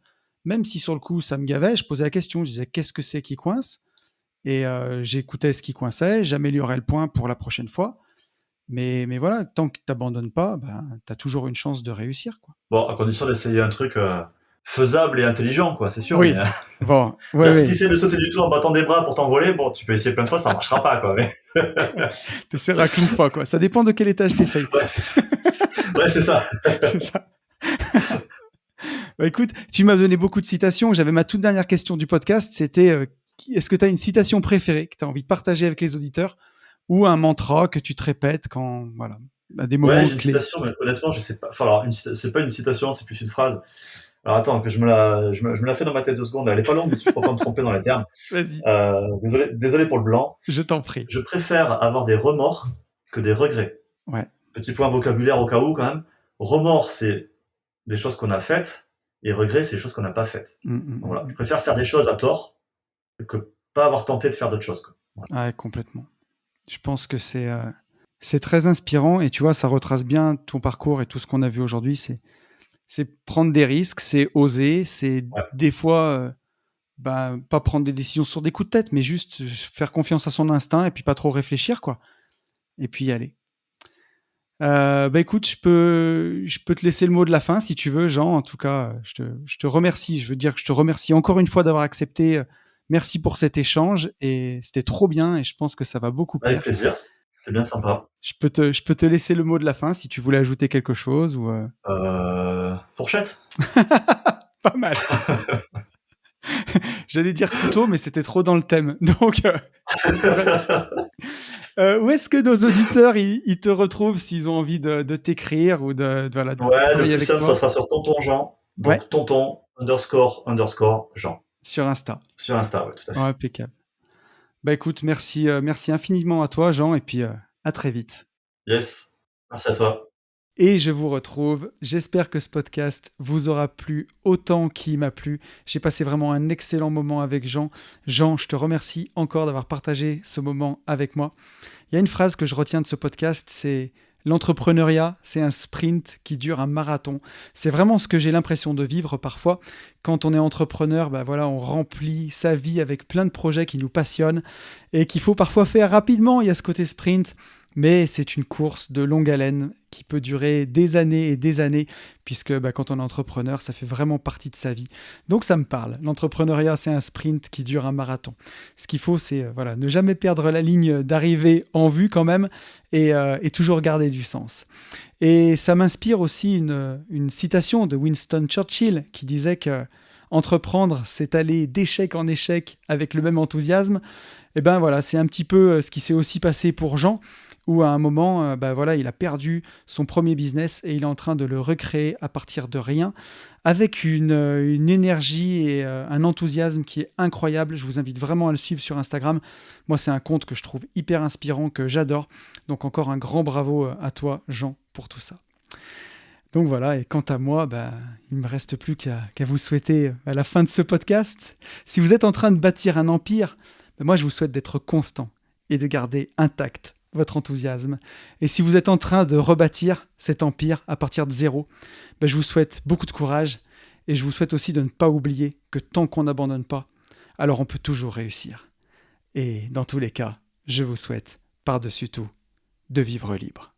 même si sur le coup ça me gavait, je posais la question, je disais qu'est-ce que c'est qui coince? Et j'écoutais ce qui coinçait, j'améliorais le point pour la prochaine fois. Mais voilà, tant que tu n'abandonnes pas, ben, tu as toujours une chance de réussir, quoi. Bon, à condition d'essayer un truc faisable et intelligent, quoi, c'est sûr. Oui, Mais, bon, ouais, si ouais. tu essaies de sauter du toit en battant des bras pour t'envoler, bon, tu peux essayer plein de fois, ça marchera pas, quoi. Mais... T'essaieras que pas, quoi. Ça dépend de quel étage t'essayes. Ouais, c'est ça. C'est ça. Bah, écoute, tu m'as donné beaucoup de citations. J'avais ma toute dernière question du podcast, c'était est-ce que tu as une citation préférée que tu as envie de partager avec les auditeurs ou un mantra que tu te répètes quand, voilà, à des Ouais, moments j'ai une clés? citation, mais honnêtement, je sais pas. Enfin, alors, c'est pas une citation, c'est plus une phrase. Alors, attends, que je me la fais dans ma tête 2 secondes. Elle est pas longue, mais je peux pas me tromper dans les termes. Vas-y, Désolé pour le blanc. je t'en prie. Je préfère avoir des remords que des regrets. Ouais. Petit point vocabulaire au cas où, quand même. Remords, c'est des choses qu'on a faites, et regrets, c'est des choses qu'on n'a pas faites. Mm, mm, Donc, voilà. mm, Je préfère faire des choses à tort que pas avoir tenté de faire d'autres choses, quoi. Voilà. Ouais, complètement. Je pense que c'est très inspirant et tu vois, ça retrace bien ton parcours et tout ce qu'on a vu aujourd'hui. C'est prendre des risques, c'est oser, c'est Ouais. des fois pas prendre des décisions sur des coups de tête, mais juste faire confiance à son instinct et puis pas trop réfléchir, quoi. Et puis y aller. Bah écoute, je peux te laisser le mot de la fin si tu veux, Jean. En tout cas, je te remercie. Je veux dire que je te remercie encore une fois d'avoir accepté. Merci pour cet échange et c'était trop bien et je pense que ça va beaucoup Avec plaire. plaisir. C'est bien sympa. Je peux te laisser le mot de la fin si tu voulais ajouter quelque chose ou Fourchette? pas mal. J'allais dire couteau, mais c'était trop dans le thème. Donc, où est-ce que nos auditeurs ils te retrouvent s'ils ont envie de t'écrire ou voilà, de Ouais, le travailler plus avec simple, ça toi? sera sur Tonton Jean. Ouais, Donc tonton underscore Jean. sur Insta. Sur Insta, ouais, tout à Ouais, fait. impeccable. Bah écoute, merci infiniment à toi, Jean, et puis à très vite. Yes. Merci à toi. Et je vous retrouve. J'espère que ce podcast vous aura plu autant qu'il m'a plu. J'ai passé vraiment un excellent moment avec Jean. Jean, je te remercie encore d'avoir partagé ce moment avec moi. Il y a une phrase que je retiens de ce podcast, c'est l'entrepreneuriat, c'est un sprint qui dure un marathon. C'est vraiment ce que j'ai l'impression de vivre parfois. Quand on est entrepreneur, bah voilà, on remplit sa vie avec plein de projets qui nous passionnent et qu'il faut parfois faire rapidement. Il y a ce côté sprint, mais c'est une course de longue haleine qui peut durer des années et des années, puisque quand on est entrepreneur, ça fait vraiment partie de sa vie. Donc ça me parle. L'entrepreneuriat, c'est un sprint qui dure un marathon. Ce qu'il faut, c'est voilà, ne jamais perdre la ligne d'arrivée en vue quand même, et toujours garder du sens. Et ça m'inspire aussi une citation de Winston Churchill qui disait que entreprendre, c'est aller d'échec en échec avec le même enthousiasme. Et ben voilà, c'est un petit peu ce qui s'est aussi passé pour Jean, où à un moment, voilà, il a perdu son premier business et il est en train de le recréer à partir de rien, avec une énergie et un enthousiasme qui est incroyable. Je vous invite vraiment à le suivre sur Instagram. Moi, c'est un compte que je trouve hyper inspirant, que j'adore. Donc encore un grand bravo à toi, Jean, pour tout ça. Donc voilà, et quant à moi, il ne me reste plus qu'à vous souhaiter à la fin de ce podcast, si vous êtes en train de bâtir un empire, moi je vous souhaite d'être constant et de garder intact votre enthousiasme. Et si vous êtes en train de rebâtir cet empire à partir de zéro, je vous souhaite beaucoup de courage et je vous souhaite aussi de ne pas oublier que tant qu'on n'abandonne pas, alors on peut toujours réussir. Et dans tous les cas, je vous souhaite, par-dessus tout, de vivre libre.